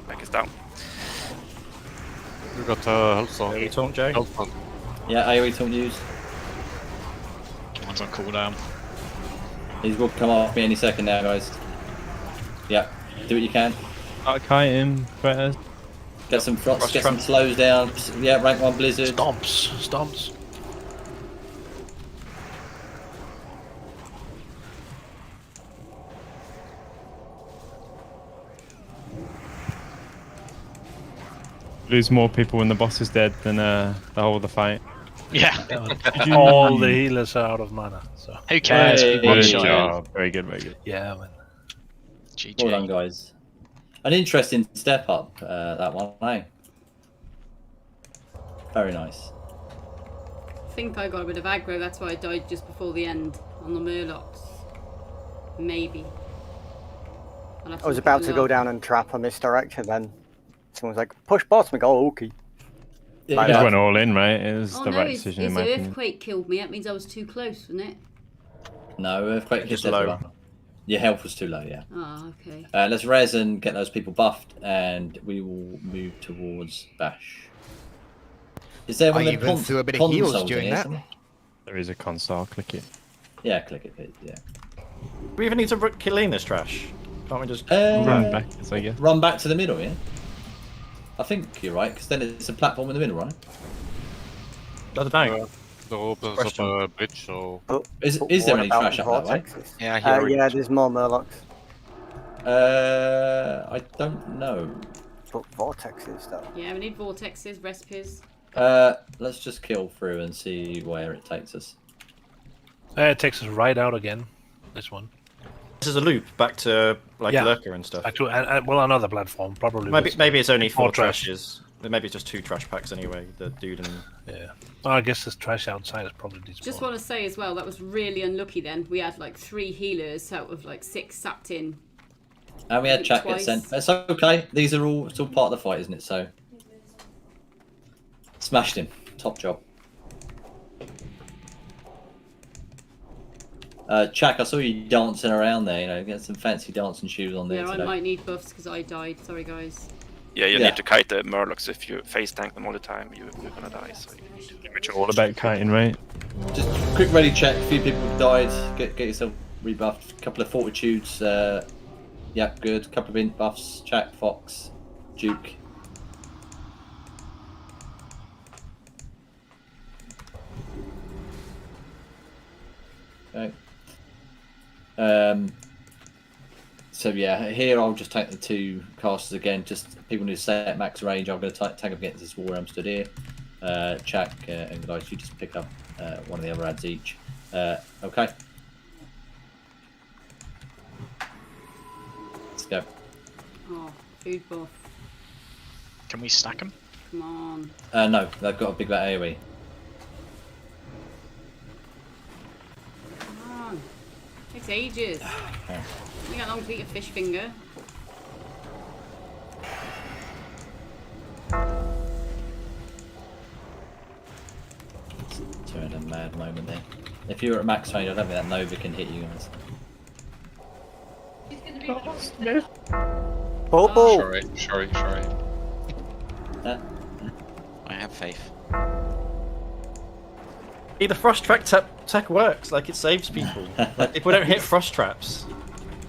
Back is down. You got health on. AoE taunt, Jay? Health on. Yeah, AoE taunt used. One's on cooldown. He's will come off me any second now, guys. Yeah, do what you can. Kite him, better. Get some frost, get some slows down. Yeah, rank 1 blizzard. Stomps. Lose more people when the boss is dead than the whole of the fight. Yeah. All the healers are out of mana. So. Who cares? Hey, One Good shot. job. Very good, very good. Yeah, man. GG. Well done, guys. An interesting step up, that one, eh? Very nice. I think I got a bit of aggro, that's why I died just before the end on the Murlocs. Maybe. I was about to go down and trap on this direction, then someone's like, push boss, and we go, oh, okay. You just went all in, right? It was Oh the no, right his decision in my opinion. earthquake killed me. That means I was too close, wasn't it? No, earthquake Just hit low. everyone. Your health was too low, yeah. Oh, okay. Let's res and get those people buffed, and we will move towards Bash. Is there one I of the even threw a bit of heals during that. There is a console, click it. Yeah, click it, please. Yeah. We even need to kill in this trash. Can't we just Run back, I guess. Run back to the middle, yeah? I think you're right, because then it's a platform in the middle, right? I don't know. There opens up a bridge, so... Is But there what any about trash up that way? vortexes? Yeah, there's more Murlocs. I don't know. But vortexes, though. Yeah, we need vortexes, respies. Let's just kill through and see where it takes us. It takes us right out again. This one. This is a loop back to like Yeah. Lurker and stuff. Back to, well, another platform, probably. Maybe it's only 4 More trash. trashes. Maybe it's just 2 trash packs anyway. The dude and Yeah. Well, I guess this trash outside is probably despawned. Just want to say as well, that was really unlucky then. We had like 3 healers out of like 6 sapped in. And we had chat get Twice. sent. That's okay. These are all still part of the fight, isn't it? So smashed him. Top job. Chak, I saw you dancing around there. You know, get some fancy dancing shoes on there Yeah, today. I might need buffs because I died. Sorry, guys. Yeah, you Yeah. need to kite the Murlocs. If you face tank them all the time, you're gonna die. So you need to It's all about kiting, right? Just quick ready check. A few people have died. Get yourself rebuffed. A couple of fortitudes. Yeah, good. A couple of int buffs. Chak, Fox, Duke. Okay. So yeah, here I'll just take the 2 casters again. Just people need to stay at max range. I'm going to tag up against this war. I'm stood here. Chak and guys, you just pick up one of the other ads each. Okay. Let's go. Oh, food buff. Can we stack them? Come on. No, they've got a big bat AoE. Come on. Takes ages. Okay. You got long to eat a fish finger. Turn a mad moment there. If you were at max range, I don't think that Nova can hit you guys. Bobo! Sorry. I have faith. the frost track tech works. Like it saves people. Like people don't hit frost traps.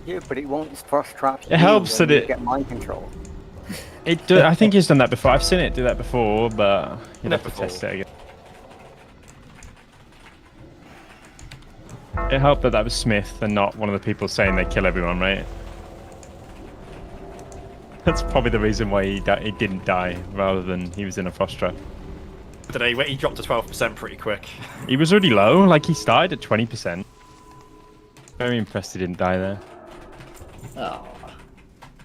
Yeah, but it won't frost trap. It helps that you it- get mind control. I think he's done that before. I've seen it do that before, but you'd have to Before. test it again. It helped that was Smith and not one of the people saying they kill everyone, right? That's probably the reason why he didn't die, rather than he was in a frost trap. Today, he dropped to 12% pretty quick. He was already low, like he started at 20%. Very impressed he didn't die there. Oh,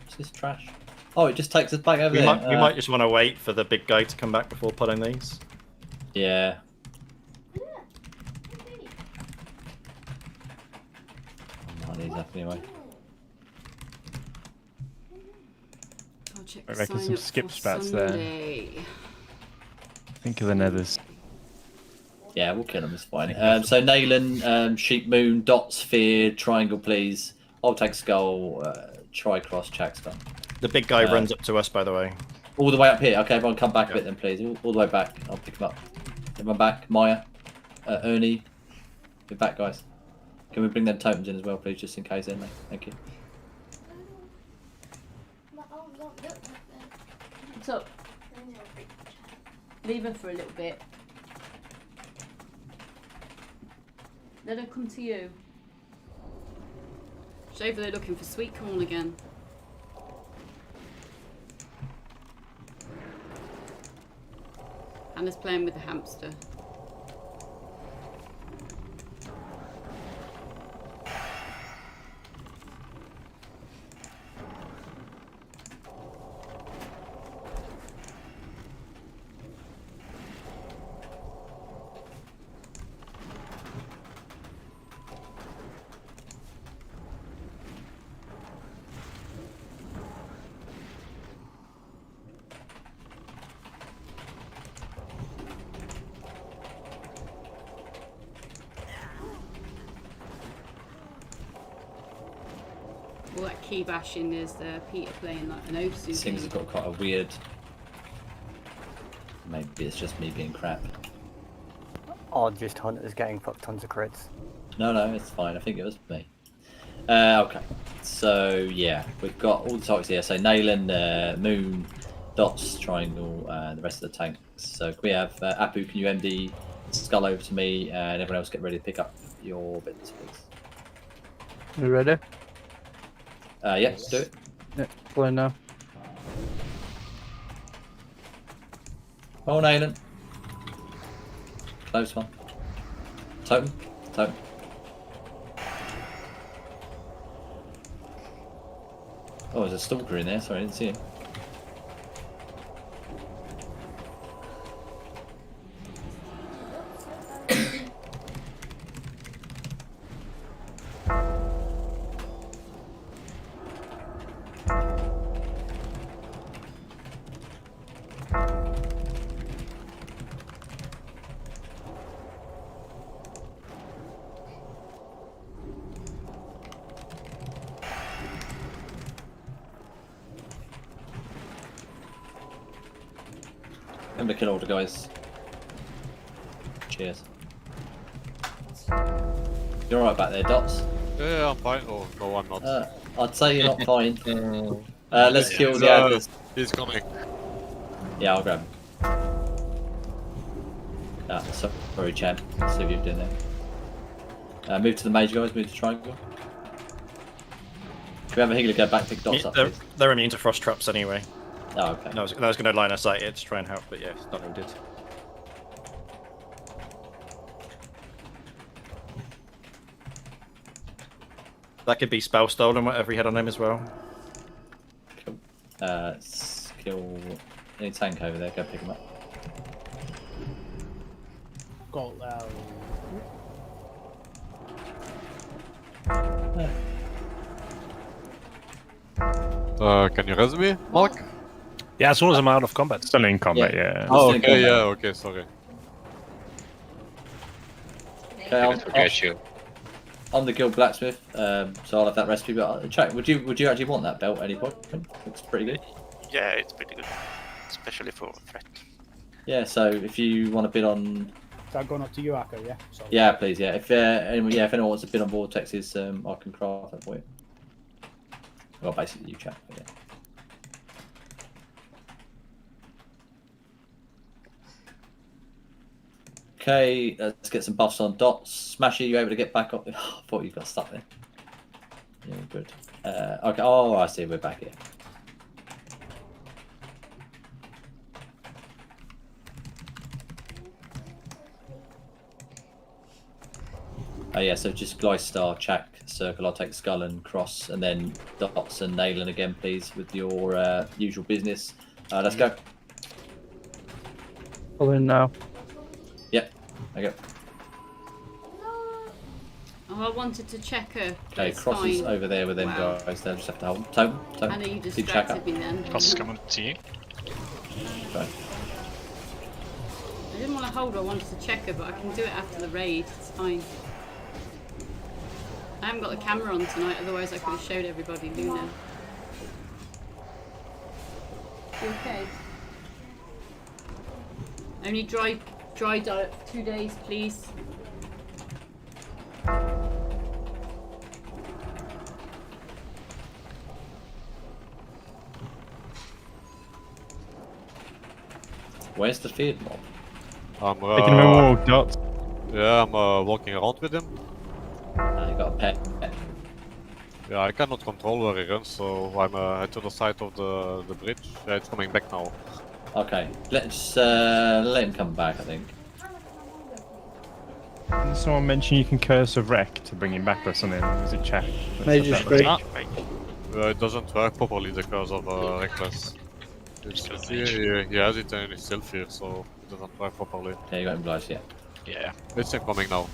is this trash? Oh, it just takes us back over We there. might just want to wait for the big guy to come back before pulling these. Yeah. Not these up anyway. I'll check I the reckon sign some up skip for spats there. Sunday. Think of the nethers. Yeah, we'll kill them, it's fine. So Naylan, Sheep Moon, Dot Sphere, Triangle please. I'll take Skull, Tri-Cross, Chak Skull. The big guy runs up to us, by the way. All the way up here. Okay, everyone come back a bit then, please. All the way back. I'll pick him up. Everyone back. Maya, Ernie, get back, guys. Can we bring them totems in as well, please, just in case, then, mate? Thank you. What's up? Leave her for a little bit. Let her come to you. She's over there looking for sweet corn again. Anna's playing with the hamster. All that key bashing, there's Peter playing like an Osu Seems game. it's got quite a weird... Maybe it's just me being crap. Or just hunters getting fucked tons of crits. No, it's fine. I think it was me. Okay, so yeah, we've got all the topics here. So Naylan, Moon, Dots, Triangle, and the rest of the tanks. So can we have Apu, can you MD Skull over to me, and everyone else get ready to pick up your bits, please. You ready? Yeah, let's do it. Yeah, going now. Oh, Nayland. Close one. Totem. Totem. Oh, there's a stalker in there. Sorry, I didn't see him. Remember to kill all the guys. Cheers. You're alright back there, Dots? Yeah, I'm fine. Oh, no, I'm not. I'd say you're not fine. Let's kill the others. He's coming. Yeah, I'll grab him. Sorry, champ. Let's see what you're doing there. Move to the mage, guys. Move to triangle. Can we have a healer go back, pick Dots up, please? They're immune to frost traps anyway. Oh, okay. No, I was going to line of sight it to try and help, but yeah, it's not needed. That could be spell stolen, whatever he had on him as well. Cool. Skill any tank over there, go pick him up. Got Can you res me, Mark? Yeah, as soon as I'm out of combat. Still in combat, yeah. Oh, okay, yeah, okay, sorry. Okay, I'm the guild blacksmith, so I'll have that recipe. But check. Would you actually want that belt at any point? Looks pretty good. Yeah, it's pretty good, especially for threat. Yeah. So if you want to bid on, is that going up to you, Akka? Yeah. Sorry. Yeah, please. Yeah. If anyone wants to bid on vortexes, I can craft that for you. Well, basically you chat. But yeah. Okay, let's get some buffs on Dots. Smashy, you able to get back up? Oh, I thought you got stuck there. Yeah, good. Okay, oh, I see, we're back here. Oh yeah, so just Glystar, Chak, Circle, I'll take Skull and Cross, and then Dots and Nayland again, please, with your usual business. Let's go. Pull in now. Yep, okay. Oh, I wanted to check her. Okay, Cross is over there with them guys. They'll just have to hold. Totem. I know you distracted me then. Cross is coming to you. Okay. I didn't want to hold her, I wanted to check her, but I can do it after the raid. It's fine. I haven't got the camera on tonight, otherwise I could have showed everybody Luna. You okay? Only dry diet 2 days, please. Where's the field mob? I'm Taking them all, Dots. Yeah, I'm walking around with him. You got a pet. Yeah, I cannot control where he runs, so I'm to the side of the bridge. Yeah, it's coming back now. Okay, let's let him come back, I think. Did someone mention you can curse a wreck to bring him back or something? Was it Chak? Major straight. It doesn't work properly because of Reckless. He has it and it's still fear, so it doesn't work properly. Yeah, you got him blind, yeah. Yeah. It's incoming now.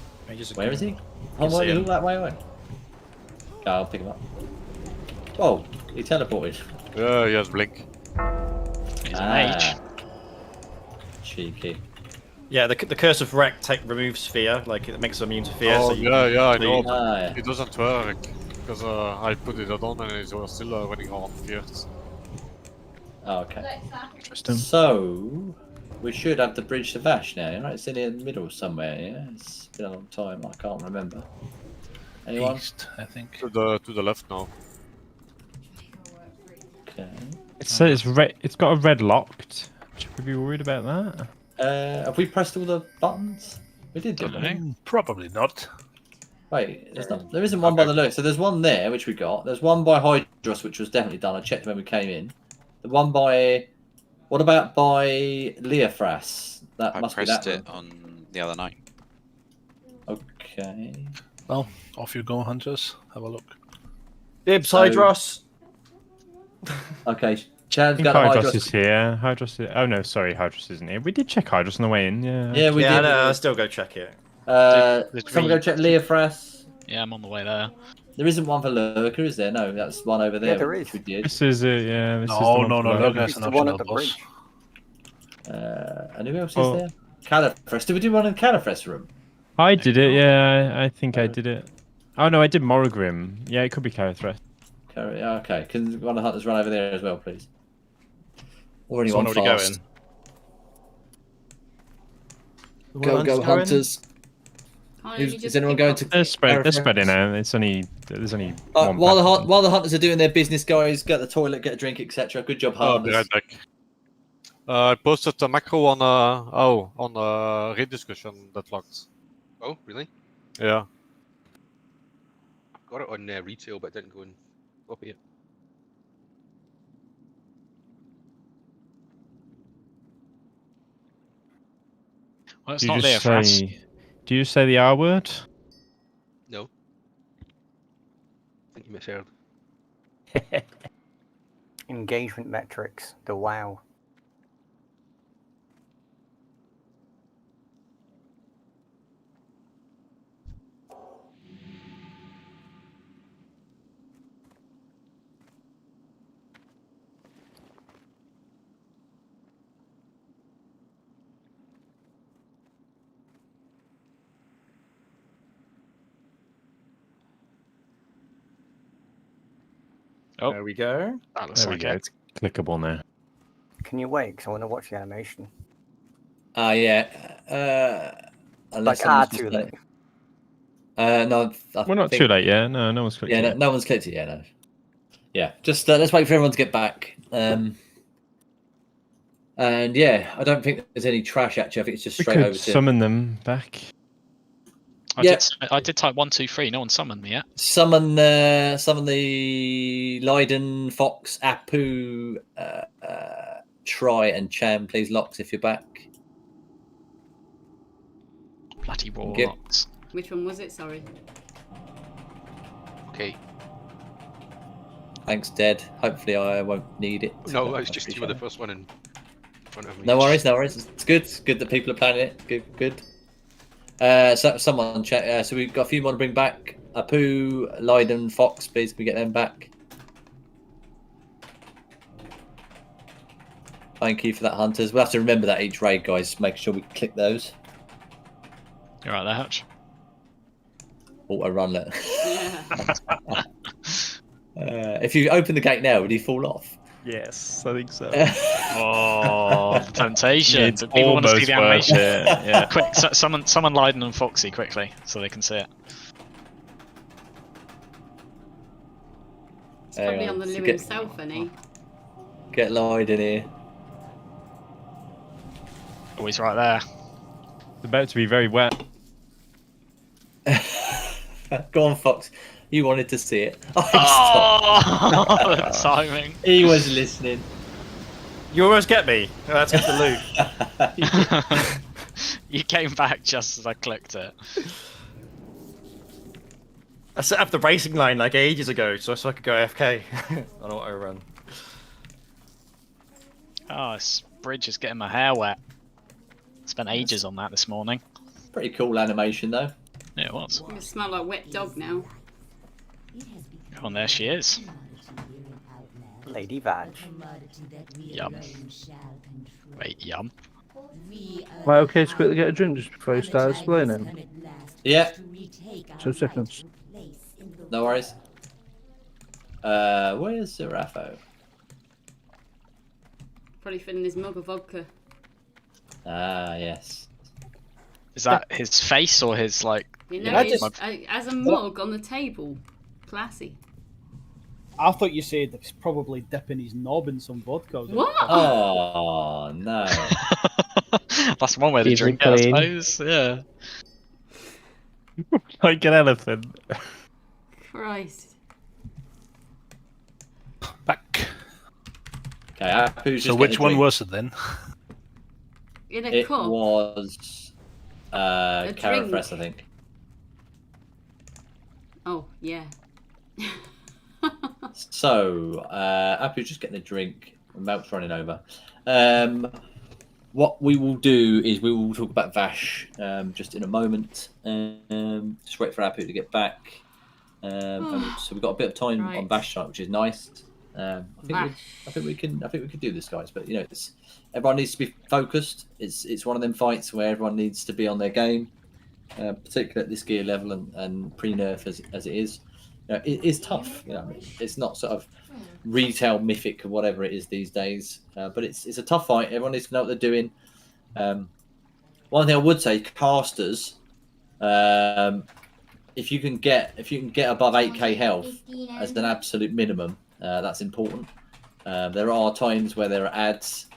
Where is he? Oh, why you look that way away? Okay, I'll pick him up. Whoa, he teleported. Yeah, he has blink. He's a mage. Cheeky. Yeah, the curse of wreck removes fear, like it makes him immune to fear. Oh, so you yeah, I know, bleed. but it doesn't work. Because I put it on and he's still running around fears. Oh, okay. Interesting. So, we should have the bridge to Vash now, right? It's in the middle somewhere, yeah? It's been a long time, I can't remember. Anyone? East, I think. To the left now. Okay. it's red. It's got a red locked. Should we be worried about that? Have we pressed all the buttons? We did, didn't we? Probably not. Wait, there isn't one by the look. So there's one there, which we got. There's one by Hydros, which was definitely done. I checked when we came in. The one by... What about by Leofras? That must be that I pressed it on the other night. Okay. Well, off you go, hunters. Have a look. Dibs, Hydros. Okay, I Chad's think got Hydros Hydros. is here. Hydros is... Oh no, sorry, Hydros isn't here. We did check Hydros on the way in. Yeah. Yeah, we did. No, I'll still go check it. Someone go check Leofras. Yeah, I'm on the way there. There isn't one for Lurker, is there? No, that's one over there. Yeah, there which is. we did. This is it. Yeah. This is the No, one no, for no. Lurker. Look, that's It's an the one optional at the boss. bridge. And who else is there? Califres. Did we do one in the Califres room? I did it. Yeah, I think I did it. Oh no, I did Moragrim. Yeah, it could be Carathres. Okay, can one of the hunters run over there as well, please? Or anyone Someone already fast? going? Go, hunters. Is anyone going to? They're spreading out. There's only one. While the hunters are doing their business, guys, get the toilet, get a drink, etc. Good job, I'll be hunters. right back. I posted a macro on a raid discussion that locked. Oh, really? Yeah. Got it on retail, but didn't go and copy it. Well, it's Do not you there just for us. say? Do you say the R word? No. I think you misheard. Engagement metrics. The wow. Oh, there we go. That looks There we like go. it. It's clickable now. Can you wait? Because I want to watch the animation. Yeah. Unless Like, ah, someone's too just late. No, We're not too late yet. No, no one's clicked Yeah, yet. no one's clicked it yet. No. Yeah, just let's wait for everyone to get back. And yeah, I don't think there's any trash actually. I think it's just We straight could over to summon them back. I did type 1, 2, 3. No one summoned me yet. summon the Leiden, Fox, Apu, Try, and Cham. Please, Locks, if you're back. Bloody Thank you. warlocks. Which one was it? Sorry. Okay. Thanks, Dead. Hopefully, I won't need it. No, but it's I just you appreciate were the it. first one in front of me. No worries, no worries. It's good. It's good that people are planning it. Good. So someone check. So we've got a few more to bring back. Apu, Leiden, Fox. Please, can we get them back? Thank you for that, hunters. We'll have to remember that each raid, guys. Make sure we click those. You're right there, Hutch. Auto run let. Yeah. If you open the gate now, would he fall off? Yes, I think so. Oh, temptation. It's People want to see the almost animation. worth it, yeah. Quick, summon Leiden and Foxy quickly so they can see it. It's probably Hang on the so loo get- himself, isn't he? Get Lloyd in here. Always right there. It's about to be very wet. Go on, Fox. You wanted to see it. Oh, the timing. He was listening. You almost get me. Oh, let's get the loot. You came back just as I clicked it. I set up the racing line like ages ago, so I could go AFK on auto run. Oh, this bridge is getting my hair wet. Spent ages on that this morning. Pretty cool animation, though. Yeah, it was. You smell like wet dog now. Oh, and there she is. Lady Vag. Yum. Wait, yum. Am I okay to quickly get a drink just before you start explaining? Yeah. 2 seconds. No worries. Where's Serapho? Probably filling his mug of vodka. Ah, yes. Is that his face or his, like... You Yeah, know, I it's, just- as a mug on the table. Classy. I thought you said he's probably dipping his knob in some vodka. What? Oh no! That's one way to Keep drink it it, I clean. suppose. Yeah. Like an elephant. Christ. Back. Okay, Apu's So just which getting a one drink. was it then? In a It cup. was A Carrot drink. Press, I think. Oh, yeah. So, Apu's just getting a drink. Mount's running over. What we will do is we will talk about Vash just in a moment. Just wait for Apu to get back. So we've got a bit of time on Vash tonight, which is nice. I think we can do this, guys. But everyone needs to be focused. It's one of them fights where everyone needs to be on their game, particularly at this gear level and pre-nerf as it is. It is tough. It's not sort of retail mythic or whatever it is these days, but it's a tough fight. Everyone needs to know what they're doing. One thing I would say, casters, if you can get above 8k health as an absolute minimum, that's important. There are times where there are ads,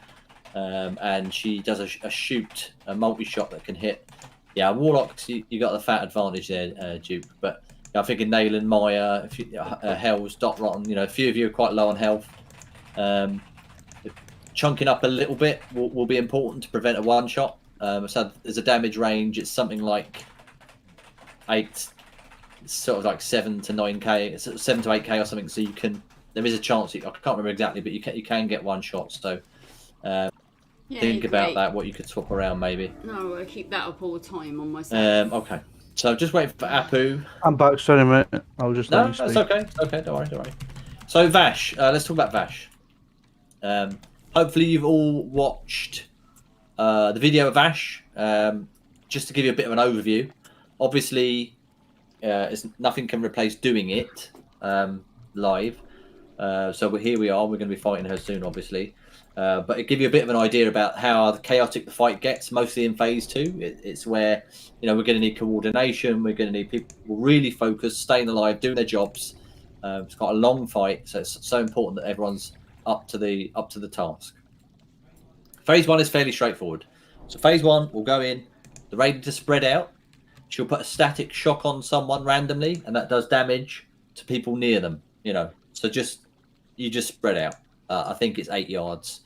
and she does a multi-shot that can hit. Yeah, Warlocks, you got the fat advantage there, Duke. But I'm thinking Nayland, Maya, Hells, Dot Rotten. A few of you are quite low on health. Chunking up a little bit will be important to prevent a one-shot. So there's a damage range. It's something like 7 to 9k, 7 to 8k or something. So there is a chance. I can't remember exactly, but you can get one shot. So think about that. What you could swap around maybe. No, I keep that up all the time on myself. Okay. So just waiting for Apu. I'm back. Sorry, mate. I'll just. No, let you that's speak. okay. It's okay. Don't worry. So Vash, let's talk about Vash. Hopefully you've all watched the video of Vash. Just to give you a bit of an overview. Obviously, nothing can replace doing it live. So here we are. We're going to be fighting her soon, obviously. But it gives you a bit of an idea about how chaotic the fight gets, mostly in phase 2. It's where we're going to need coordination. We're going to need people really focused, staying alive, doing their jobs. It's quite a long fight, so it's so important that everyone's up to the task. Phase 1 is fairly straightforward. So phase 1 will go in, the raid to spread out. She'll put a static shock on someone randomly, and that does damage to people near them. So you just spread out. I think it's 8 yards.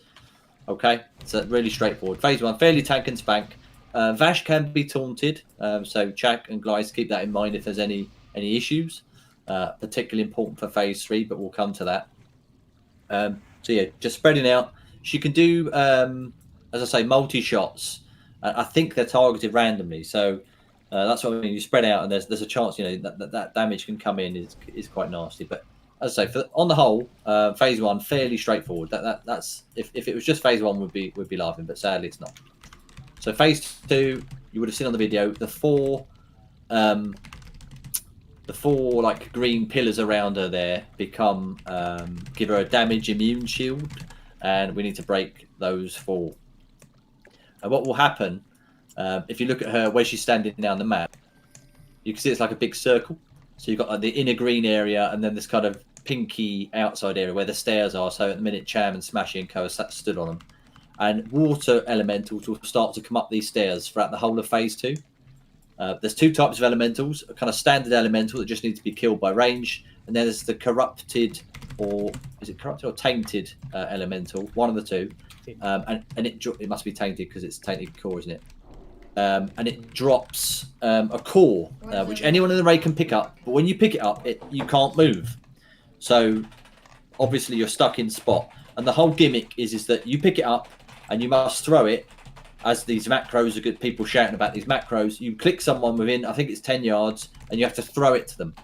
Okay, so really straightforward. Phase 1, fairly tank and spank. Vash can be taunted, so Chak and Glyce, keep that in mind if there's any issues. Particularly important for phase 3, but we'll come to that. So yeah, just spreading out. She can do, as I say, multi-shots. I think they're targeted randomly, so that's what I mean. You spread out, and there's a chance that damage can come in is quite nasty. But as I say, on the whole, phase 1 fairly straightforward. That's if it was just phase 1, would be laughing, but sadly it's not. So phase 2, you would have seen on the video the four like green pillars around her there become give her a damage immune shield, and we need to break those 4. And what will happen if you look at her where she's standing now on the map, you can see it's like a big circle. So you've got like the inner green area, and then this kind of pinky outside area where the stairs are. So at the minute, Cham and Smashy and Co are stood on them, and water elementals will start to come up these stairs throughout the whole of phase 2. There's 2 types of elementals: a kind of standard elemental that just needs to be killed by range, and then there's the corrupted, or is it corrupted or tainted elemental? One of the 2, and it must be tainted because it's tainted core, isn't it? And it drops a core, which anyone in the raid can pick up. But when you pick it up, you can't move. So obviously you're stuck in spot. And the whole gimmick is that you pick it up and you must throw it. As these macros are good, people shouting about these macros. You click someone within, I think it's 10 yards, and you have to throw it to them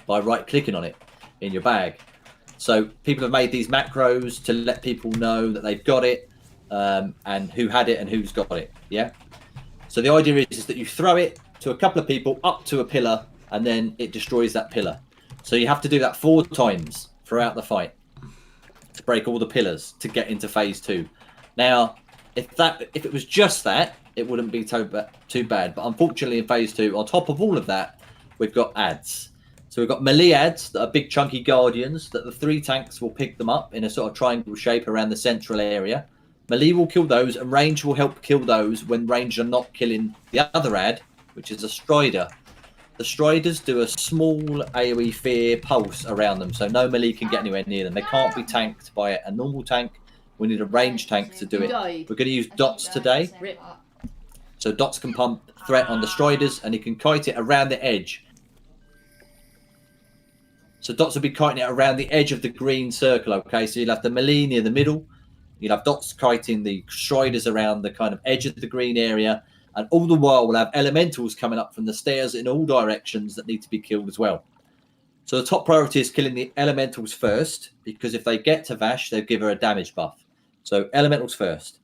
by right-clicking on it in your bag. So people have made these macros to let people know that they've got it, and who had it and who's got it. Yeah. So the idea is that you throw it to a couple of people up to a pillar, and then it destroys that pillar. So you have to do that 4 times throughout the fight to break all the pillars to get into phase 2. Now, if it was just that, it wouldn't be too bad. But unfortunately, in phase 2, on top of all of that, we've got ads. So we've got melee ads that are big chunky guardians that the 3 tanks will pick them up in a sort of triangle shape around the central area. Melee will kill those, and range will help kill those when range are not killing the other ad, which is a strider. The striders do a small AoE fear pulse around them, so no melee can get anywhere near them. They can't be tanked by a normal tank. We need a range tank to do it. We're going to use dots today. So dots can pump threat on the striders, and he can kite it around the edge. So dots will be kiting it around the edge of the green circle, okay? So you'll have the melee near the middle. You'll have dots kiting the striders around the kind of edge of the green area. And all the while, we'll have elementals coming up from the stairs in all directions that need to be killed as well. So the top priority is killing the elementals first, because if they get to Vash, they'll give her a damage buff. So elementals first.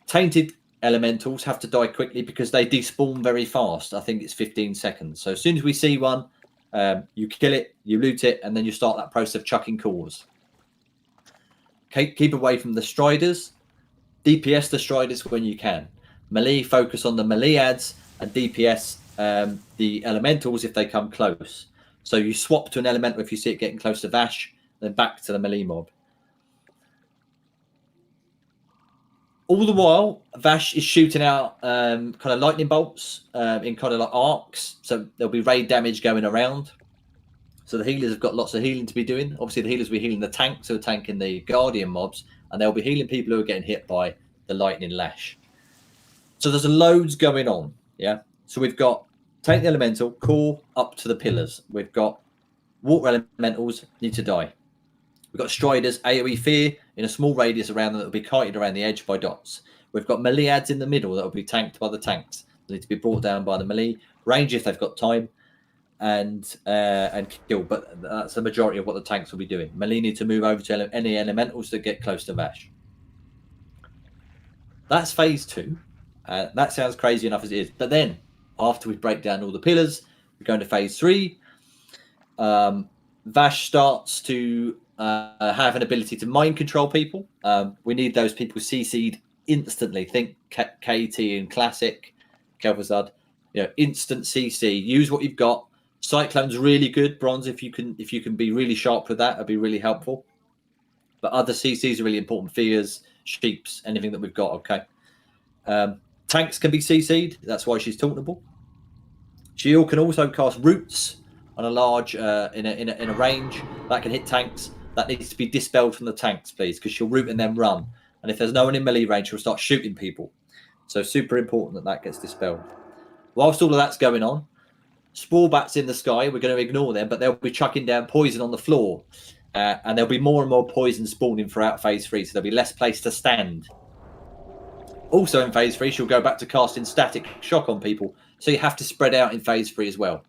Tainted elementals have to die quickly because they despawn very fast. I think it's 15 seconds. So as soon as we see one, you kill it, you loot it, and then you start that process of chucking cores. Keep away from the striders. DPS the striders when you can. Melee, focus on the melee ads, and DPS the elementals if they come close. So you swap to an elemental if you see it getting close to Vash, then back to the melee mob. All the while, Vash is shooting out kind of lightning bolts in kind of like arcs. So there'll be raid damage going around. So the healers have got lots of healing to be doing. Obviously, the healers will be healing the tanks who are tanking the guardian mobs, and they'll be healing people who are getting hit by the lightning lash. So there's loads going on, yeah? So we've got tank the elemental, core up to the pillars. We've got water elementals need to die. We've got striders, AoE fear in a small radius around them that will be kited around the edge by dots. We've got melee ads in the middle that will be tanked by the tanks. They need to be brought down by the melee. Range if they've got time, and kill. But that's the majority of what the tanks will be doing. Melee need to move over to any elementals that get close to Vash. That's phase 2. That sounds crazy enough as it is. But then, after we break down all the pillars, we go into phase 3. Vash starts to have an ability to mind control people. We need those people CC'd instantly. Think KT and Classic, Kel'Thuzad. Instant CC. Use what you've got. Cyclone's really good. Bronze, if you can be really sharp with that, it'd be really helpful. But other CCs are really important. Fears, sheeps, anything that we've got. Okay. Tanks can be CC'd. That's why she's tauntable. She can also cast roots on a large in a range that can hit tanks. That needs to be dispelled from the tanks, please, because she'll root and then run. And if there's no one in melee range, she'll start shooting people. So super important that gets dispelled. Whilst all of that's going on, spore bats in the sky, we're going to ignore them, but they'll be chucking down poison on the floor. And there'll be more and more poison spawning throughout phase 3, so there'll be less place to stand. Also in phase 3, she'll go back to casting static shock on people. So you have to spread out in phase 3 as well.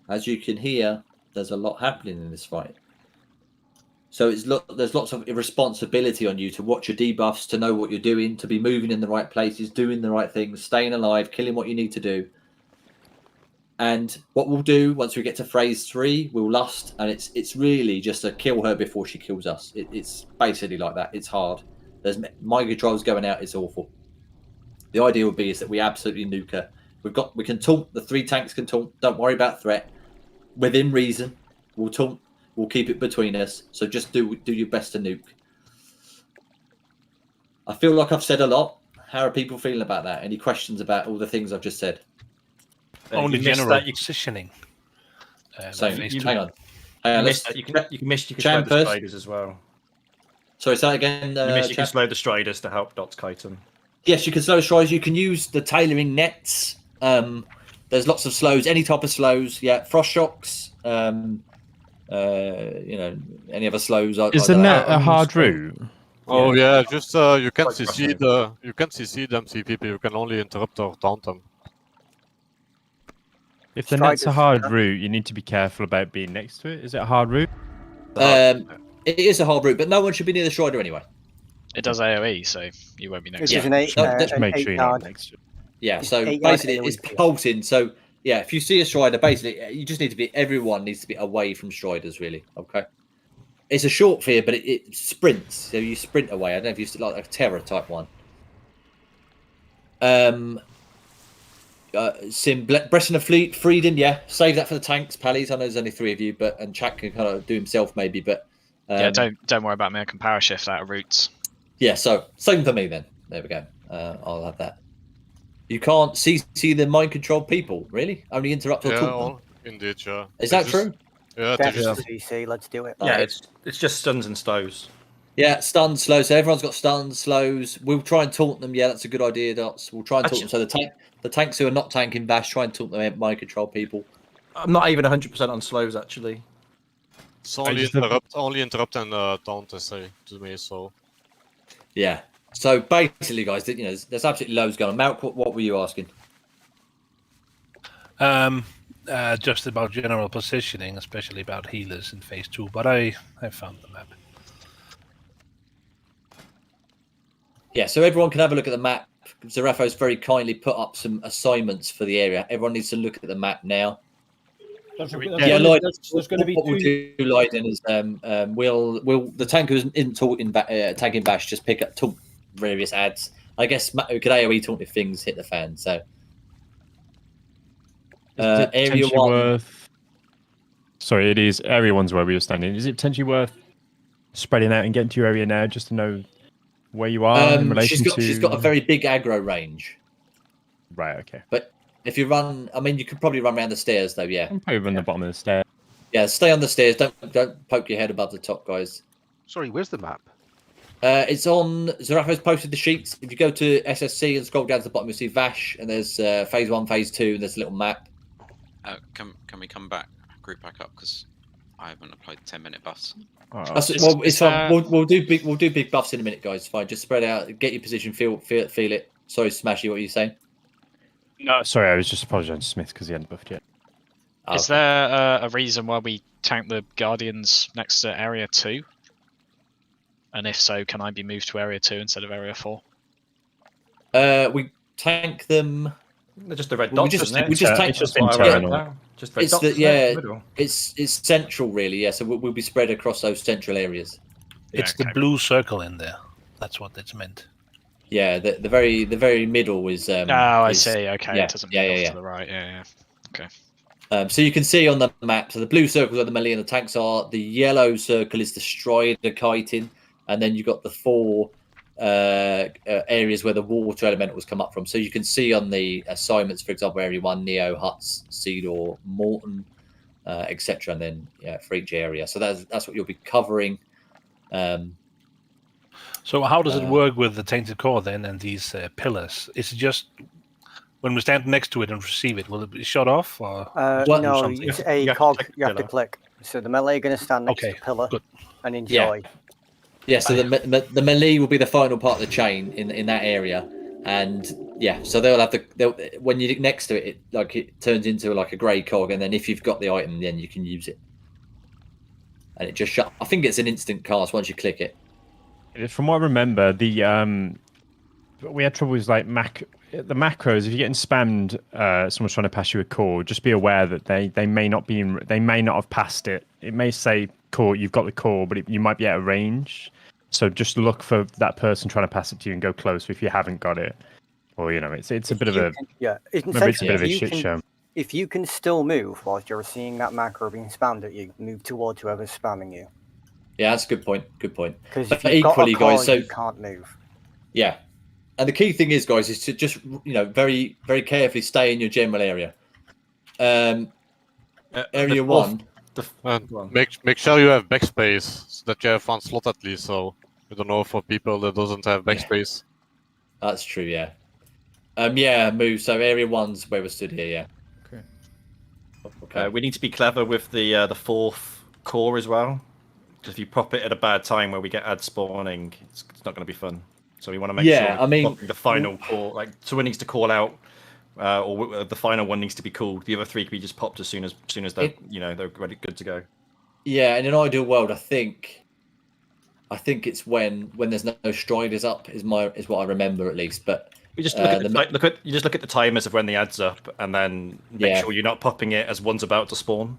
As you can hear, there's a lot happening in this fight. So there's lots of responsibility on you to watch your debuffs, to know what you're doing, to be moving in the right places, doing the right things, staying alive, killing what you need to do. And what we'll do once we get to phase 3, we'll lust, and it's really just to kill her before she kills us. It's basically like that. It's hard. There's mind controls going out. It's awful. The idea would be is that we absolutely nuke her. We can taunt. The 3 tanks can taunt. Don't worry about threat. Within reason, we'll taunt. We'll keep it between us. So just do your best to nuke. I feel like I've said a lot. How are people feeling about that? Any questions about all the things I've just said? Only general positioning. So hang on. You can slow the striders as well. Sorry, say that again. You can slow the striders to help dots kite them. Yes, you can slow striders. You can use the tailoring nets. There's lots of slows, any type of slows. Yeah, frost shocks. Any other slows? Is the net a hard route? Oh yeah, just you can CC them, CPP. You can only interrupt or taunt them. If the net's a hard route, you need to be careful about being next to it. Is it a hard route? It is a hard route, but no one should be near the strider anyway. It does AoE, so you won't be next to it. Just make sure you're not next to it. Yeah, so basically it's pulsing. So yeah, if you see a strider, basically you just need to be. Everyone needs to be away from striders, really. Okay. It's a short fear, but it sprints. So you sprint away. I don't know if you like a terror type one. Sim, Bresson of Frieden, yeah. Save that for the tanks, Pallies. I know there's only 3 of you, and Chat can kind of do himself maybe, but yeah, don't worry about making power shift out of routes. Yeah, so same for me then. There we go. I'll have that. You can't see the mind control people, really? Only interrupt or talk them? Indeed, yeah. Is that true? Yeah, TBC, let's do it. Yeah, it's just stuns and slows. Yeah, stuns, slows. So everyone's got stuns, slows. We'll try and taunt them. Yeah, that's a good idea, Dots. We'll try and taunt them. So the tanks who are not tanking Bash, try and taunt them mind control people. I'm not even 100% on slows, actually. It's only interrupt and taunt, I say, to me, so... Yeah. So basically, guys, there's absolutely loads going on. Malk, what were you asking? Just about general positioning, especially about healers in phase 2. But I found the map. Yeah, so everyone can have a look at the map. Zarafo's very kindly put up some assignments for the area. Everyone needs to look at the map now. There's going to be what we'll do, Leiden, is we'll the tank who isn't tagging Bash just talk various ads. I guess could AOE taunt if things hit the fan. So area 1. Sorry, it is area 1's where we were standing. Is it potentially worth spreading out and getting to your area now just to know where you are in relation to? She's got a very big aggro range. Right. Okay. But if you run, I mean, you could probably run around the stairs, though. Yeah. I'm probably on the bottom of the stairs. Yeah, stay on the stairs. Don't poke your head above the top, guys. Sorry, where's the map? It's on. Zarafo's posted the sheets. If you go to SSC and scroll down to the bottom, you'll see Vash, and there's phase 1, phase 2, and there's a little map. Can we come back, group back up, because I haven't applied 10-minute buffs. It's fine. We'll do big buffs in a minute, guys. It's fine. Just spread out, get your position, feel it. Sorry, Smashy, what are you saying? No, sorry, I was just apologising to Smith because he hadn't buffed yet. Is there a reason why we tank the Guardians next to Area 2? And if so, can I be moved to Area 2 instead of Area 4? We tank them. They're just the red dots. We just tank just internal. Just red dots. It's central, really. Yeah, so we'll be spread across those central areas. It's the blue circle in there. That's what it's meant. Yeah, the very middle is. I see. Okay, yeah, it doesn't move off to the right. Yeah. Okay. So you can see on the map. So the blue circles are the melee and the tanks are. The yellow circle is the strider kiting, and then you've got the 4 areas where the water elementals come up from. So you can see on the assignments, for example, Area 1, Neo, Huts, Cedar, Morton, etc. And then for each area. So that's what you'll be covering. So how does it work with the tainted core then and these pillars? Is it just when we stand next to it and receive it, will it be shut off? Or no, it's a cog you have to click. So the melee are going to stand next to the pillar and enjoy. Yeah, so the melee will be the final part of the chain in that area, and so they'll have when you're next to it, it turns into like a grey cog, and then if you've got the item, then you can use it, and it just I think it's an instant cast once you click it. From what I remember, we had trouble with the macros. If you're getting spammed, someone's trying to pass you a core. Just be aware that they may not have passed it. It may say core, you've got the core, but you might be out of range. So just look for that person trying to pass it to you and go closer if you haven't got it. Or it's a bit of a it's a bit of a shit show. If you can still move whilst you're seeing that macro being spammed at you, move towards whoever's spamming you. Yeah, that's a good point. Good point. Because if you've got a car, you can't move. Yeah, and the key thing is, guys, is to just very, very carefully stay in your general area. Area 1. Make sure you have backspace so that you have one slot at least. So I don't know for people that doesn't have backspace. That's true. Yeah. Move. So area 1's where we stood here. Yeah. Okay. We need to be clever with the 4th core as well. Because if you pop it at a bad time where we get ad spawning, it's not going to be fun. So we want to make sure the final core, someone needs to call out, or the final one needs to be called. The other 3 can be just popped as soon as they're they're ready, good to go. Yeah, in an ideal world, I think it's when there's no striders up is what I remember at least. But you just look at the timers of when the ad's up, and then make sure you're not popping it as one's about to spawn.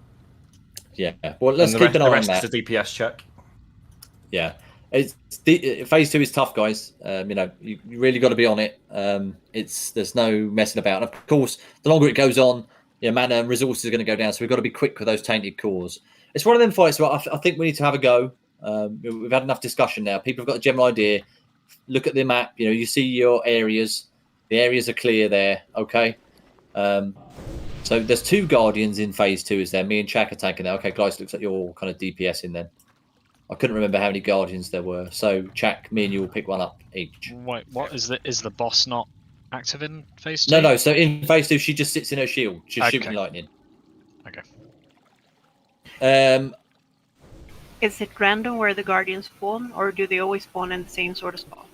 Yeah, well, let's keep an eye on that. The rest is a DPS check. Yeah, Phase 2 is tough, guys. You know, you really got to be on it. There's no messing about. And of course, the longer it goes on, mana and resources are going to go down. So we've got to be quick with those tainted cores. It's one of them fights where I think we need to have a go. We've had enough discussion now. People have got a general idea. Look at the map. You know, you see your areas. The areas are clear there. Okay. So there's 2 guardians in phase 2. Is there? Me and Chak are tanking there. Okay, guys, looks like you're all kind of DPS in then. I couldn't remember how many guardians there were. So Chak, me and you will pick one up each. Wait, what is the boss not active in phase 2? No. So in phase 2, she just sits in her shield. She's shooting lightning. Okay. Is it random where the guardians spawn, or do they always spawn in the same sort of spot?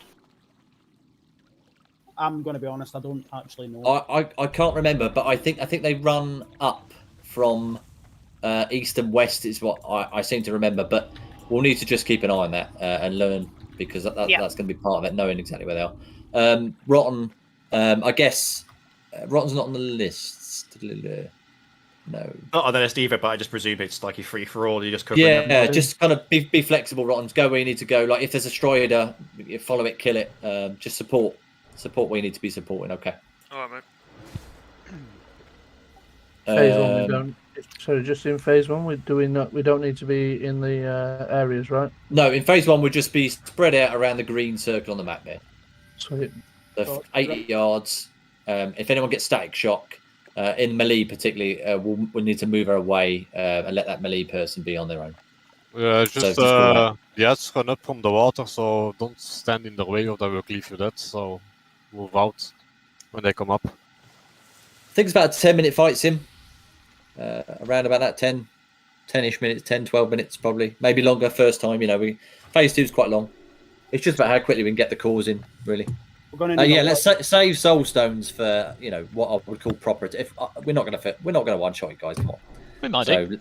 I'm going to be honest, I don't actually know. I can't remember, but I think they run up from east and west is what I seem to remember. But we'll need to just keep an eye on that and learn, because that's going to be part of it, knowing exactly where they are. Rotten, I guess Rotten's not on the list. No. Not on the list either, but I just presume it's like a free for all. You just cover just kind of be flexible, Rottens. Go where you need to go. Like if there's a Strider, you follow it, kill it. Just support where you need to be supporting. Okay. All right, mate. Phase 1, we don't. So just in phase 1, we don't need to be in the areas, right? No, in phase 1 we'll just be spread out around the green circle on the map there. Sweet. So 80 yards. If anyone gets static shock, in melee particularly, we'll need to move her away and let that melee person be on their own. The ads run up from the water, so don't stand in the way or they will leave you dead. So move out when they come up. I think it's about a 10-minute fight sim. Around about that 10-ish minutes, 10, 12 minutes probably. Maybe longer first time, phase 2 is quite long. It's just about how quickly we can get the cores in, really. We're going to let's save soul stones for what I would call proper. If we're not going to one shot it, guys. Come on. We might do.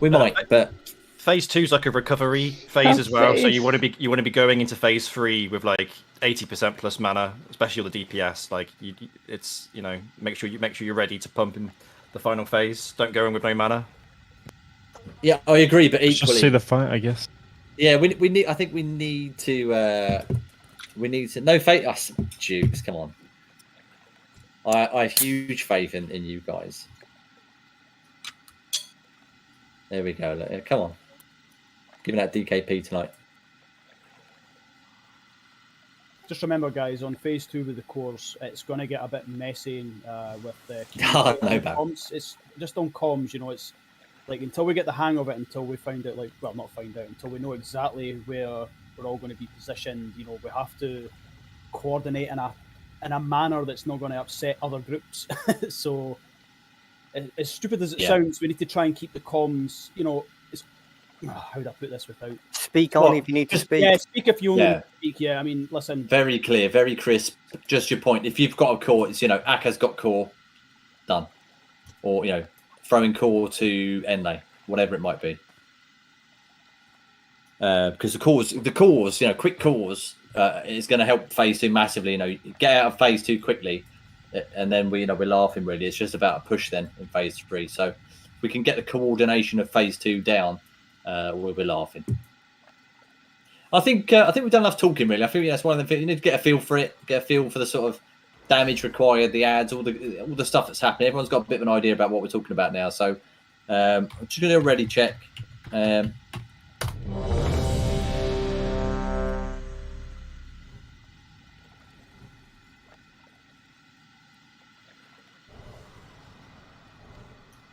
We might, but phase 2 is like a recovery phase as well. So you want to be going into phase 3 with like 80% plus mana, especially on the DPS. Like it's make sure you're ready to pump in the final phase. Don't go in with no mana. Yeah, I agree, but equally, just see the fight, I guess. Yeah, we need. I think we need to. No faith. Us, Dukes. Come on. I have huge faith in you guys. There we go. Look, come on. Giving that DKP tonight. Just remember, guys, on phase 2 with the cores, it's going to get a bit messy with the comms. It's just on comms, it's like until we get the hang of it, until we find out, until we know exactly where we're all going to be positioned. We have to coordinate in a manner that's not going to upset other groups. So, as stupid as it sounds, we need to try and keep the comms. How would I put this without speak only if you need to speak? Yeah, speak if you only need to speak. Yeah, I mean, listen. Very clear, very crisp. Just your point. If you've got a core, it's Aka's got core, done, or throwing core to Enlay, whatever it might be. Because the cores, quick cores is going to help phase 2 massively. Get out of phase 2 quickly, and then we're laughing. Really, it's just about a push then in phase 3. So if we can get the coordination of phase 2 down, we'll be laughing. I think we've done enough talking. Really, I think that's one of the things. You need to get a feel for it, get a feel for the sort of damage required, the ads, all the stuff that's happening. Everyone's got a bit of an idea about what we're talking about now. So I'm just going to ready check.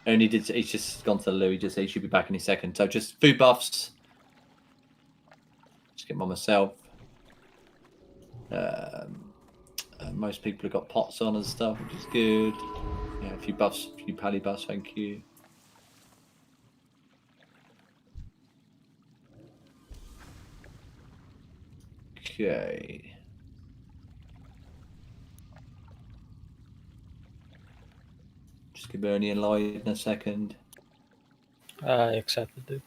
He's just gone to the loo. He just said he should be back in a second. So just food buffs. Just get them on myself. Most people have got pots on and stuff, which is good. Yeah, a few buffs, a few pally buffs. Thank you. Okay. Just give Bernie and Lloyd in a second. I accepted, dude.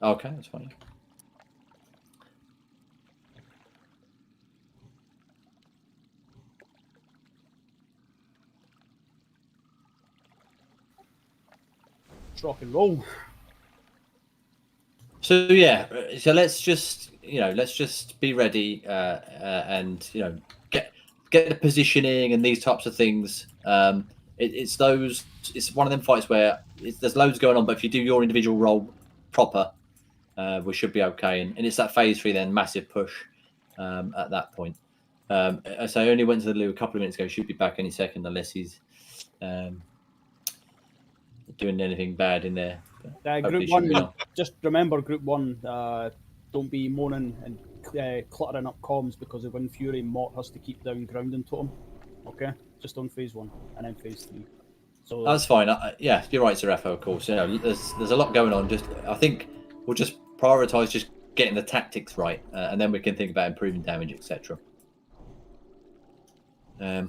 Okay, that's fine. Rock and roll. So yeah, so let's just be ready and get the positioning and these types of things. It's one of them fights where there's loads going on, but if you do your individual role proper, we should be okay. And it's that phase 3 then, massive push at that point. So I only went to the loo a couple of minutes ago. Should be back any second unless he's doing anything bad in there. Group 1, just remember Group 1, don't be moaning and cluttering up comms because of Wind Fury. Mort has to keep down grounding to him. Okay? Just on phase 1 and then phase 3. So that's fine. Yeah, you're right, Serapho, of course. There's a lot going on. I think we'll just prioritise just getting the tactics right, and then we can think about improving damage, etc. I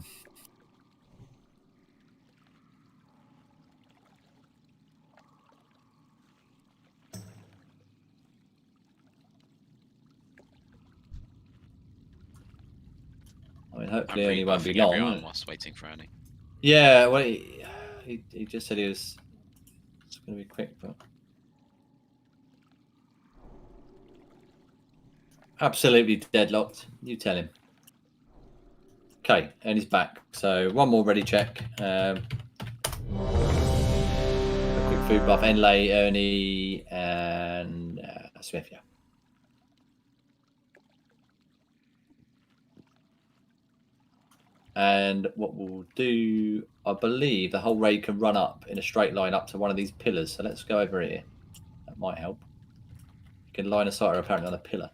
mean, hopefully only won't be long. Whilst waiting for Ernie. Yeah, well, he just said it's going to be quick, but absolutely deadlocked. You tell him. Okay, and he's back. So one more ready check. A quick food buff. Enlay, Ernie, and Smith. Yeah. And what we'll do, I believe the whole raid can run up in a straight line up to one of these pillars. So let's go over here. That might help. You can line of sight her apparently on a pillar.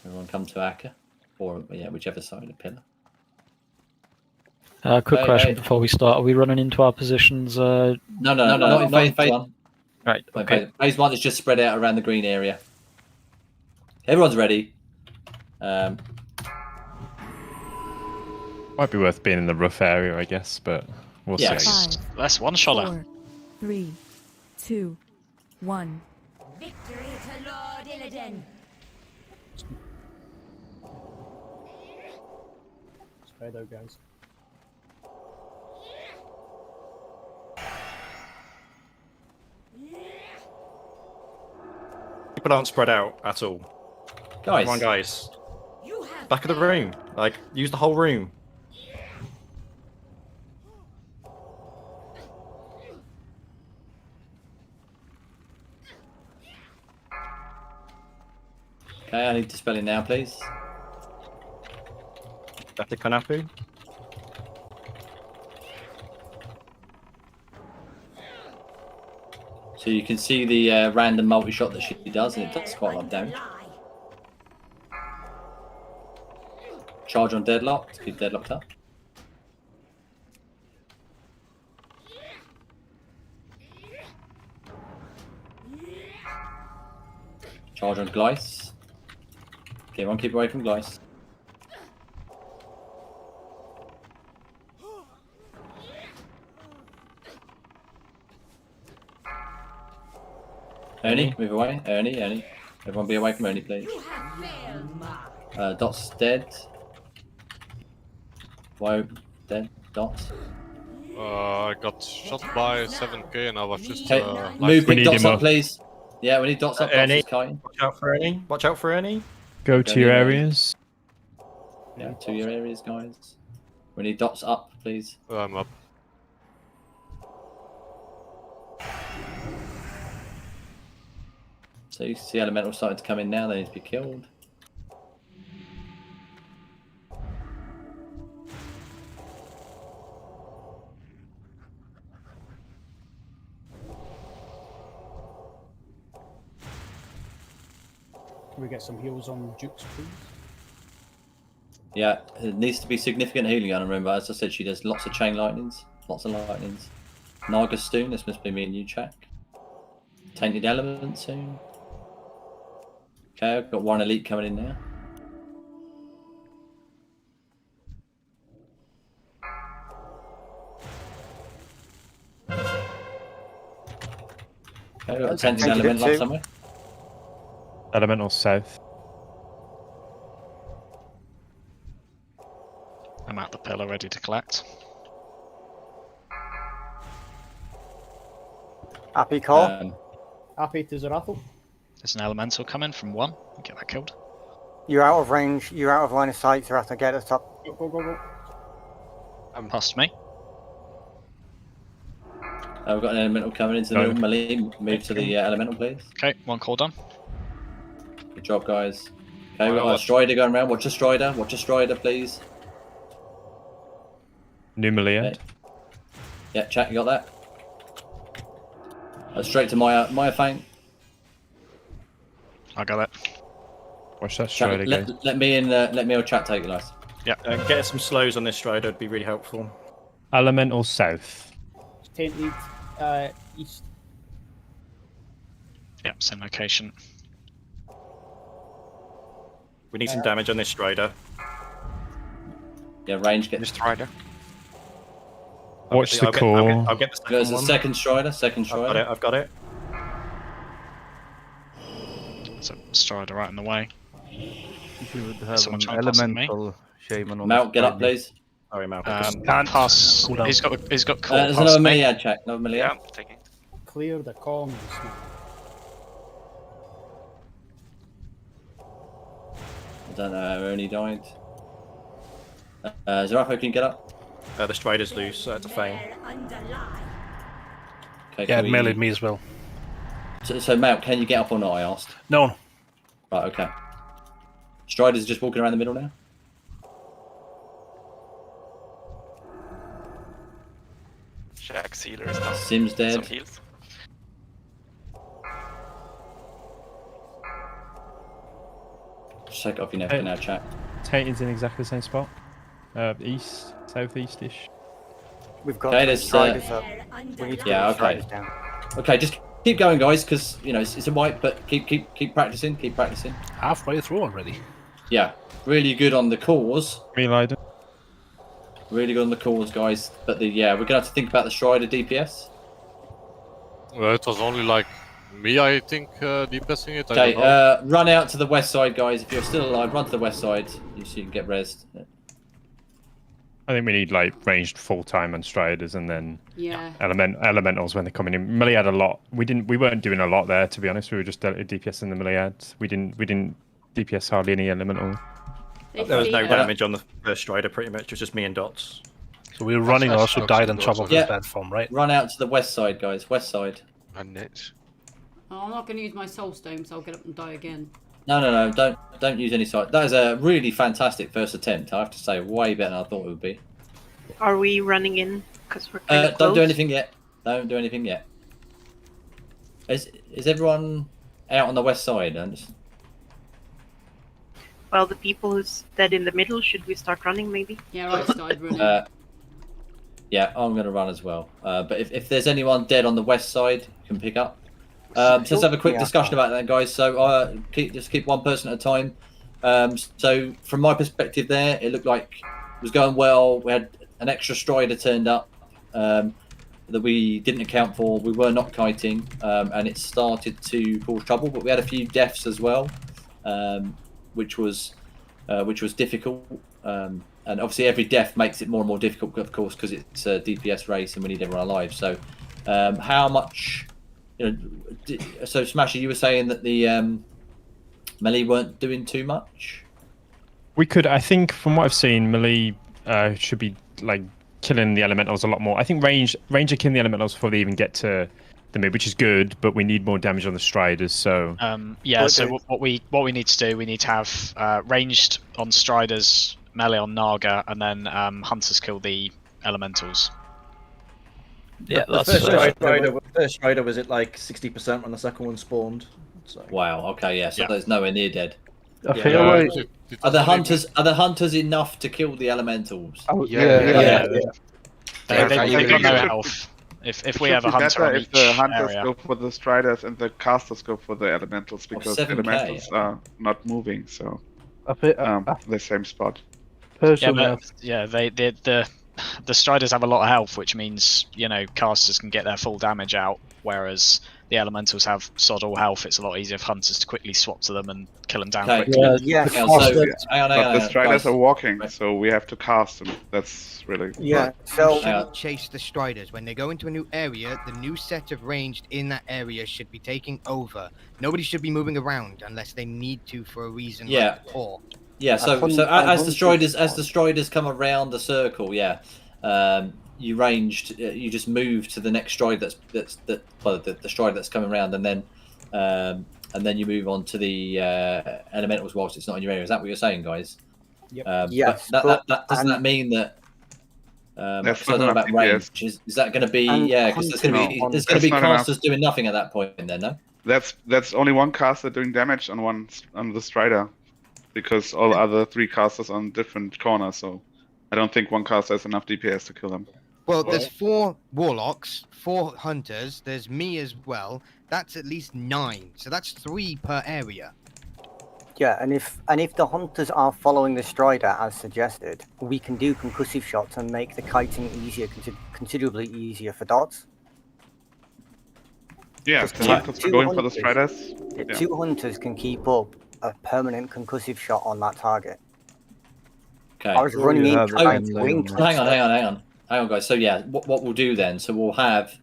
Everyone come to Akka. Or, yeah, whichever side of the pillar. Quick question before we start. Are we running into our positions? No, not in phase 1. Right, okay. Phase 1 is just spread out around the green area. Everyone's ready. Might be worth being in the rough area, I guess, but we'll see. That's one shot. 4, 3, 2, 1. Victory to Lord Illidan. Spread out, guys. People aren't spread out at all. Guys. Come on, guys. Back of the room. Like, use the whole room. Okay, I need to spell it now, please. Dr. Kanapu. So you can see the random multi-shot that she does, and it does quite a lot of damage. Charge on deadlock to keep deadlocked up. Charge on Glyce. Okay, everyone keep away from Glyce. Ernie, move away. Ernie. Everyone be away from Ernie, please. Dot's dead. Whoa, dead. Dot. I got shot by 7k and I was just... move big Dots up, please. Yeah, we need Dots up. Ernie, watch out for Ernie. Watch out for Ernie. Go to your areas. Yeah, to your areas, guys. We need Dots up, please. I'm up. So you can see elementals starting to come in now. They need to be killed. Can we get some heals on Jukes, please? Yeah, it needs to be significant healing. I remember, as I said, she does lots of chain lightnings. Lots of lightnings. Naga Stoon, this must be me and you, Chak. Tainted Element soon. Okay, I've got one elite coming in now. Okay, we've got a Tainted Element left somewhere. Elemental south. I'm at the pillar ready to collect. Happy call. Happy to Zerathel. There's an elemental coming from 1. Get that killed. You're out of range. You're out of line of sight, so I have to get us up. Go, go, go, go. Past me. We've got an elemental coming into the middle. Melee, move to the elemental, please. Okay, 1 call done. Good job, guys. Okay, we've got a Strider going around. Watch a Strider. Watch a Strider, please. New Meliad. Okay. Yeah, chat, you got that? Straight to Maya Fang. I got it. Watch that Strider go. Let me or chat take it, guys. Yeah. Get some slows on this Strider would be really helpful. Elemental south. Tainted east. Yep, same location. We need some damage on this Strider. Yeah, range, get this Strider. Watch the core. I'll get the second There's a one. second Strider. I've got it. There's a Strider right in the way. You would have Someone an trying to pass me. elemental shaman on Mount, the get up, Strider. please. Sorry, Mount. Pass. He's got core. There's Pass another me. Meliad check. Another Meliad. Yeah, I'm taking. Clear the comms. I don't know, I only died. Zerathel, can you get up? The Strider's loose, so it's a Fang. Okay, Yeah, can it we- meleeed me as well. So Mount, can you get up or not, I asked? No. Right, okay. Strider's just walking around the middle now? Jack Sealer is down. Sim's dead. Some heals. Just take it off your neck for now, chat. Tainted's in exactly the same spot. East, southeast-ish. We've got Okay, there's, Striders up. We need to yeah, put the okay. Striders down. Okay, just keep going, guys, because you know it's a wipe, but keep practicing, keep practicing. Halfway through already. Yeah, really good on the cores. Reloading. Really good on the cores, guys. But we're gonna have to think about the Strider DPS. Well, it was only like me, I think, DPSing it. I Okay, don't know. run out to the west side, guys. If you're still alive, run to the west side so you can get rezzed. I think we need like ranged full time on Striders and then Yeah. elementals when they're coming in. Meliad a lot. We weren't doing a lot there, to be honest. We were just DPS in the Meliad. We didn't DPS hardly any elemental. There was no damage on the first Strider, pretty much. It was just me and Dots. So we were running That's also died on top of the Yeah. platform, right? Run out to the west side, guys. West side. And net. Oh, I'm not going to use my soul stone, so I'll get up and die again. No. Don't use any side. That is a really fantastic first attempt. I have to say, way better than I thought it would be. Are we running in? Because we're kind of close. Don't do anything yet. Don't do anything yet. Is everyone out on the west side? Well, the people who's dead in the middle, should we start running maybe? Yeah, I started running. Yeah, I'm going to run as well. But if there's anyone dead on the west side, you can pick up. So let's have a quick discussion about that, guys. So just keep one person at a time. So from my perspective there, it looked like it was going well. We had an extra Strider turned up that we didn't account for. We were not kiting, and it started to cause trouble. But we had a few deaths as well, which was difficult. And obviously, every death makes it more and more difficult, of course, because it's a DPS race and we need everyone alive. So, how much? So Smasher, you were saying that the melee weren't doing too much. We could, I think, from what I've seen, melee should be like killing the elementals a lot more. I think range are killing the elementals before they even get to the mid, which is good, but we need more damage on the Striders. So yeah. So what we need to do, we need to have ranged on Striders, melee on Naga, and then hunters kill the elementals. Yeah, the first Strider was at like 60% when the second one spawned. So. Wow. Okay. Yeah. So there's nowhere near dead. I feel like Are the hunters enough to kill the elementals? Oh, They've got no should- health. If It we should have a be hunter better on if each the hunters area. go for the Striders and the casters go for the elementals because the 7K. elementals are not moving, so I feel, the same spot. personally, The Striders have a lot of health, which means casters can get their full damage out whereas the elementals have sod all health. It's a lot easier for hunters to quickly swap to them and kill them down Okay, quickly. yeah, But the Striders are walking, so we have to cast them. That's really... Yeah, You shouldn't chase the Striders. When they go into a new area, the new set of ranged in that area should be taking over. Nobody should be moving around unless they need to for a reason like core. Yeah, so as the Striders come around the circle, you ranged. You just move to the next stride the stride that's coming around, and then you move on to the elementals whilst it's not in your area. Is that what you're saying, guys? Yep. Yes. But doesn't that mean that? That's I don't know about range. Is that going to be? Because there's going to be casters doing nothing at that point. Then no. That's only one caster doing damage on the Strider, because all other 3 casters on different corners. So I don't think one caster has enough DPS to kill them. Well, there's 4 warlocks, 4 hunters. There's me as well. That's at least 9. So that's 3 per area. Yeah, and if the hunters are following the Strider as suggested, we can do concussive shots and make the kiting easier, considerably easier for dots. Yeah, the hunters are going for the Striders. Yeah, 2 hunters can keep up a permanent concussive shot on that target. Okay. I was running in trying to wing. Hang on, guys. So what we'll do then? So we'll have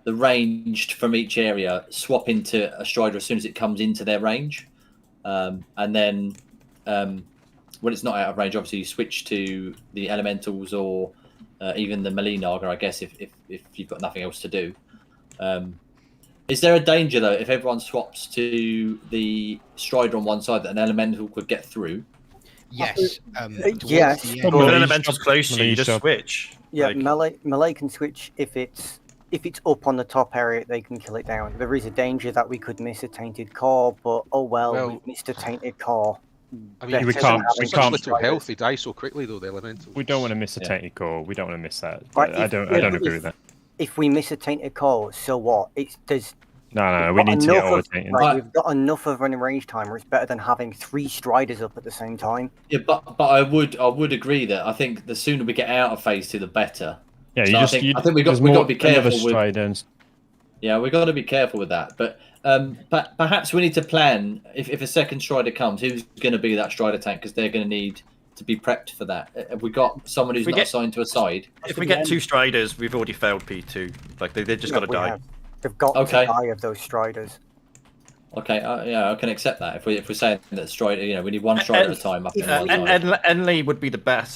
the ranged from each area swap into a Strider as soon as it comes into their range, and then when it's not out of range, obviously you switch to the elementals or even the melee Naga, I guess, if you've got nothing else to do. Is there a danger though if everyone swaps to the Strider on one side that an elemental could get through? Yes. Yes. If an elemental's close to you, just switch. Yeah, melee can switch if it's up on the top area. They can kill it down. There is a danger that we could miss a tainted core, but we missed a tainted core. I mean, we can't. Little health, they die so quickly though. The elementals. We don't want to miss a tainted core. We don't want to miss that. Right, I don't agree with that. If we miss a tainted core, so what? No. We need to get all the tainted. Right, we've got enough of an range timer. It's better than having 3 Striders up at the same time. Yeah, but I would agree that I think the sooner we get out of phase 2, the better. Yeah, so I think we've got to be careful with. Yeah, we've got to be careful with that. But perhaps we need to plan if a second Strider comes, who's going to be that Strider tank, because they're going to need to be prepped for that. Have we got someone who's not assigned to a side? If we get 2 Striders, we've already failed P2. Like they just got to die. They've got to die of those Striders. Okay, I can accept that. If we're saying that Strider, we need 1 Strider at a time. Enley would be the best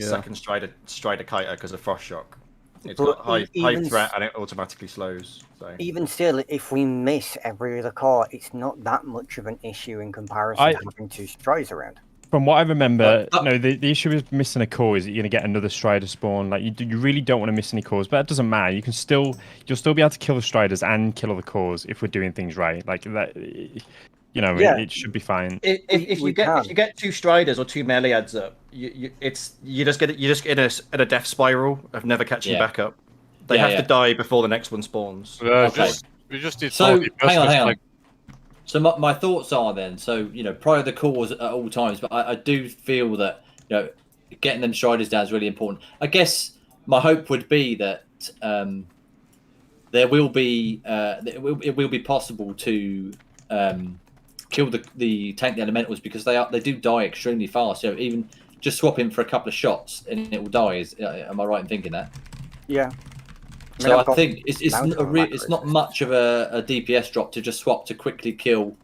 second Strider kiter because of Frost Shock. It's got high threat and it automatically slows. So. Even still, if we miss every other core, it's not that much of an issue in comparison to having 2 Striders around. From what I remember, the issue with missing a core is that you're going to get another Strider spawn. Like you really don't want to miss any cores, but that doesn't matter. You'll still be able to kill the Striders and kill all the cores if we're doing things right. Like that, it should be fine. If you get 2 Striders or 2 melee adds up, you just get in a death spiral of never catching back up. They have to die before the next one spawns. We just did. So hang on. So my thoughts are then, prior the cores at all times, but I do feel that, getting them Striders down is really important. I guess my hope would be that it will be possible to kill the tank the elementals, because they do die extremely fast. Even just swap him for a couple of shots and it will die. Am I right in thinking that? Yeah. So I think it's not much of a DPS drop to just swap to quickly kill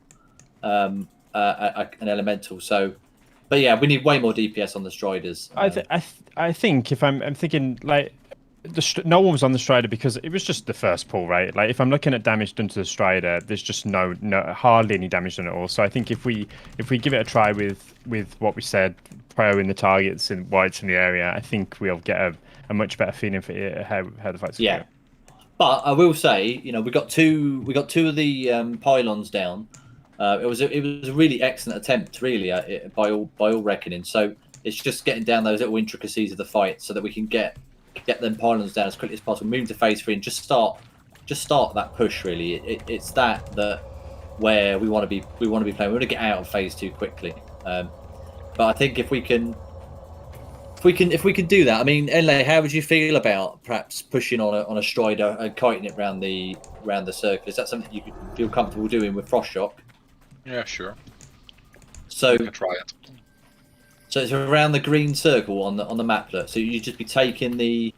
an elemental. So, but yeah, we need way more DPS on the Striders. I think if I'm thinking like no one was on the Strider because it was just the first pull, right? Like if I'm looking at damage done to the Strider, there's just no hardly any damage done at all. So I think if we give it a try with what we said, prioing the targets and whites in the area, I think we'll get a much better feeling for how the fight's going. Yeah, but I will say, we got two of the pylons down. It was a really excellent attempt, really, by all reckoning. So it's just getting down those little intricacies of the fight so that we can get them pylons down as quickly as possible, move to phase 3, and just start that push. Really, it's that where we want to be playing. We want to get out of phase 2 quickly. But I think if we can If we can do that, I mean, Enlay, how would you feel about perhaps pushing on a strider and kiting it round the circle? Is that something you could feel comfortable doing with Frost Shock? Yeah, sure. So we can try it. So it's around the green circle on the maplet. So you'd just be taking the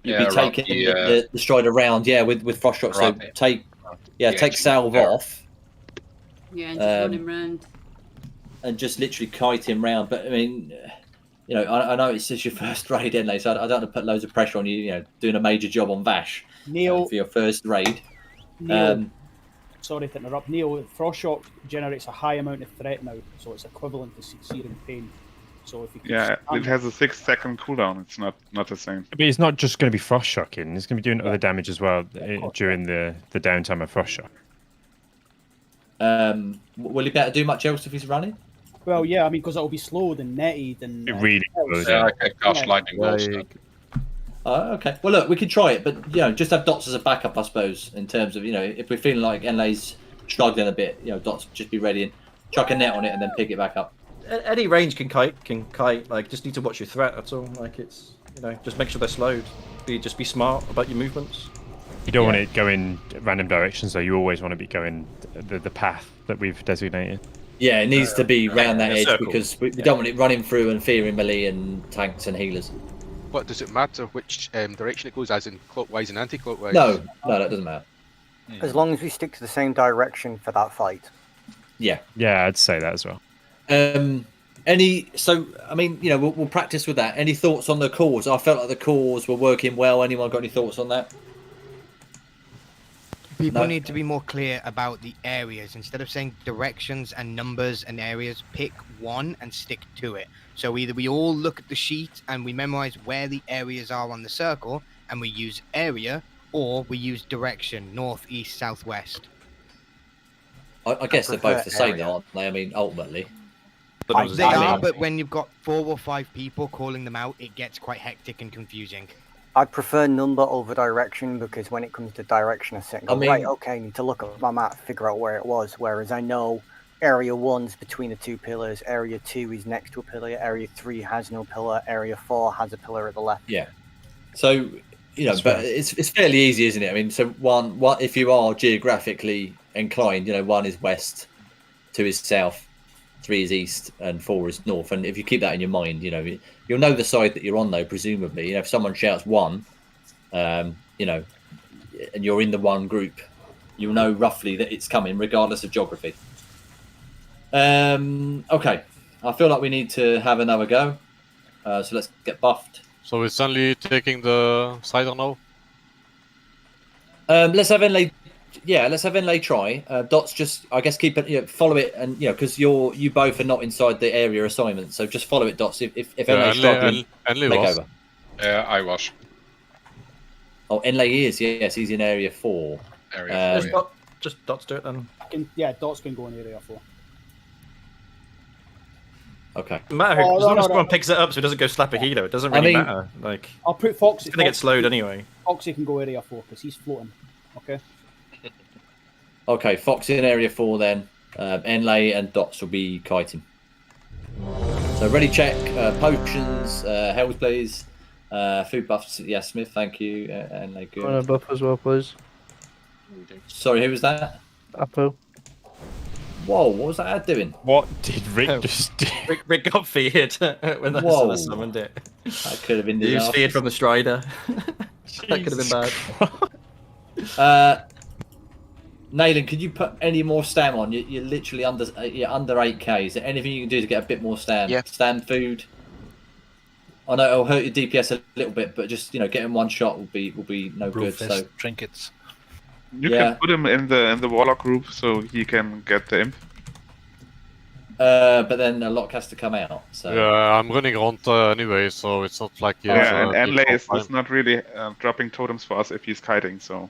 the strider around, with Frost Shock. So take salve off. Yeah, and just run him round. And just literally kite him round. But I mean, I know it's just your first raid, Enlay, so I don't want to put loads of pressure on you. Doing a major job on Vash, Neil, for your first raid. Neil, sorry to interrupt. Neil, Frost Shock generates a high amount of threat now, so it's equivalent to searing pain. So if you it has a 6-second cooldown. It's not the same. But it's not just going to be Frost Shocking. It's going to be doing other damage as well during the downtime of Frost Shock. Will he be able to do much else if he's running? Well, yeah, I mean, because it'll be slowed and netted and... It really will. Yeah, I cast lightning bolts. Okay. Well, look, we could try it, but just have Dots as a backup, I suppose. In terms of if we're feeling like Enlay's struggling a bit, Dots just be ready and chuck a net on it and then pick it back up. Any range can kite. Like, just need to watch your threat. That's all. Like, it's just make sure they're slowed. Just be smart about your movements. You don't want it going random directions, though. You always want to be going the path that we've designated. Yeah, it needs to be round that edge because we don't want it running through and fearing melee and tanks and healers. What does it matter which direction it goes, as in clockwise and anti-clockwise? No, that doesn't matter. As long as we stick to the same direction for that fight. Yeah, I'd say that as well. We'll practice with that. Any thoughts on the cores? I felt like the cores were working well. Anyone got any thoughts on that? People need to be more clear about the areas. Instead of saying directions and numbers and areas, pick one and stick to it. So either we all look at the sheet and we memorize where the areas are on the circle and we use area, or we use direction, north, east, southwest. I guess they're both the same, aren't they? I mean, ultimately. They are, but when you've got 4 or 5 people calling them out, it gets quite hectic and confusing. I'd prefer number over direction because when it comes to direction, I need to look at my map, figure out where it was. Whereas I know area 1's between the 2 pillars, area 2 is next to a pillar, area 3 has no pillar, area 4 has a pillar at the left. Yeah. So, but it's fairly easy, isn't it? I mean, so one if you are geographically inclined, 1 is west, 2 is south, 3 is east, and 4 is north. And if you keep that in your mind, you'll know the side that you're on, though, presumably. If someone shouts 1, and you're in the 1 group, you'll know roughly that it's coming, regardless of geography. Okay. I feel like we need to have another go. So let's get buffed. So it's only taking the cider now? Let's have Enlay. Yeah, let's have Enlay try. Dots, just I guess keep it, follow it, and because you both are not inside the area assignment, so just follow it, Dots. If Enlay's struggling, take over. Yeah, I was. Oh, Enlay is, yes, he's in area 4. Area 4. Just Dots do it then. Dots can go in area 4. Okay. Doesn't matter. As long as someone picks it up so it doesn't go slap a healer, it doesn't really matter. Like, I'll put Foxy. It's gonna get slowed anyway. Foxy can go area 4 because he's floating. Okay. Okay, Fox in area 4 then. Enlay and Dots will be kiting. So ready check, potions, health please. Food buffs, yes, Smith, thank you. Enlay, good. Want a buff as well, please? Sorry, who was that? Apo. Whoa, what was that ad doing? What did Rick just do? Rick got feared when the Summer summoned it. That could have been He was feared from the Strider. That could have been bad. Nayland, could you put any more stam on? You're literally under 8k. Is there anything you can do to get a bit more stam? Yeah. Stam food. I know it'll hurt your DPS a little bit, but just getting one shot will be no good. So trinkets. You can put him in the Warlock group so he can get the imp. But then a lot has to come out. So yeah, I'm running around anyway, so it's not like and Enlay is not really dropping totems for us if he's kiting. So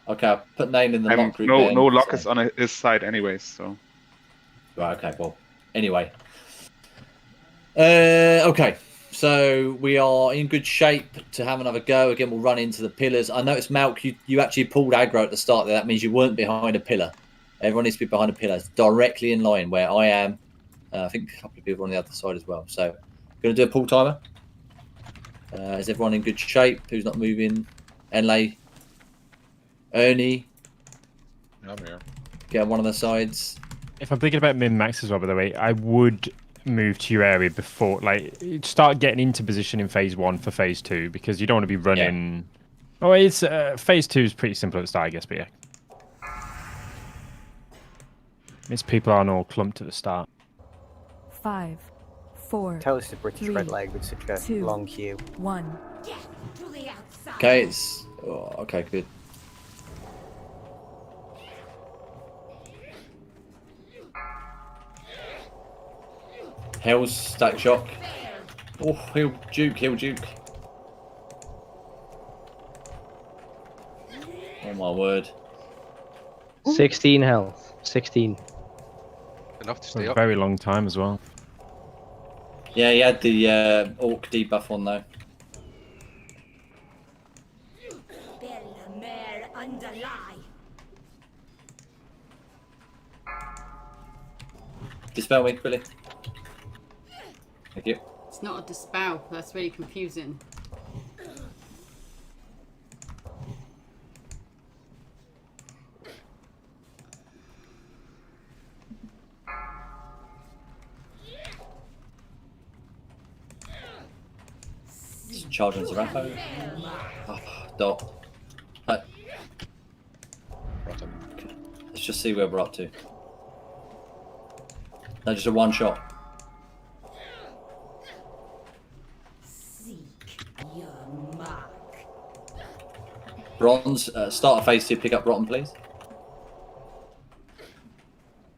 okay, I'll put name in the lock group. No lock is on his side anyways. So right, okay. Well, anyway, okay. So we are in good shape to have another go. Again, we'll run into the pillars. I noticed, Malk, you actually pulled aggro at the start there. That means you weren't behind a pillar. Everyone needs to be behind a pillar. It's directly in line where I am. I think a couple of people on the other side as well. So Gonna do a pull timer. Is everyone in good shape? Who's not moving? Enlay, Ernie. I'm here. Get on one of the sides. If I'm thinking about min-max as well, by the way, I would move to your area before, like, start getting into position in phase 1 for phase 2, because you don't want to be running. Yeah. Oh, it's phase 2 is pretty simple at the start, I guess, but yeah. It's people aren't all clumped at the start. 5, 4. Tell us the British 3, red leg with such a 2, long queue. 1. Okay, it's okay. Good. Hell's static shock. Oh, he'll juke. Oh my word. 16 health. 16. Enough to For stay a up. very long time as well. Yeah, he had the orc debuff on though. Dispel me, quickly. Thank you. It's not a dispel. That's really confusing. Charging Zarapo. Oh, dot. Let's just see where we're up to. No, just a one shot. Bronze, start a phase 2, pick up Rotten, please.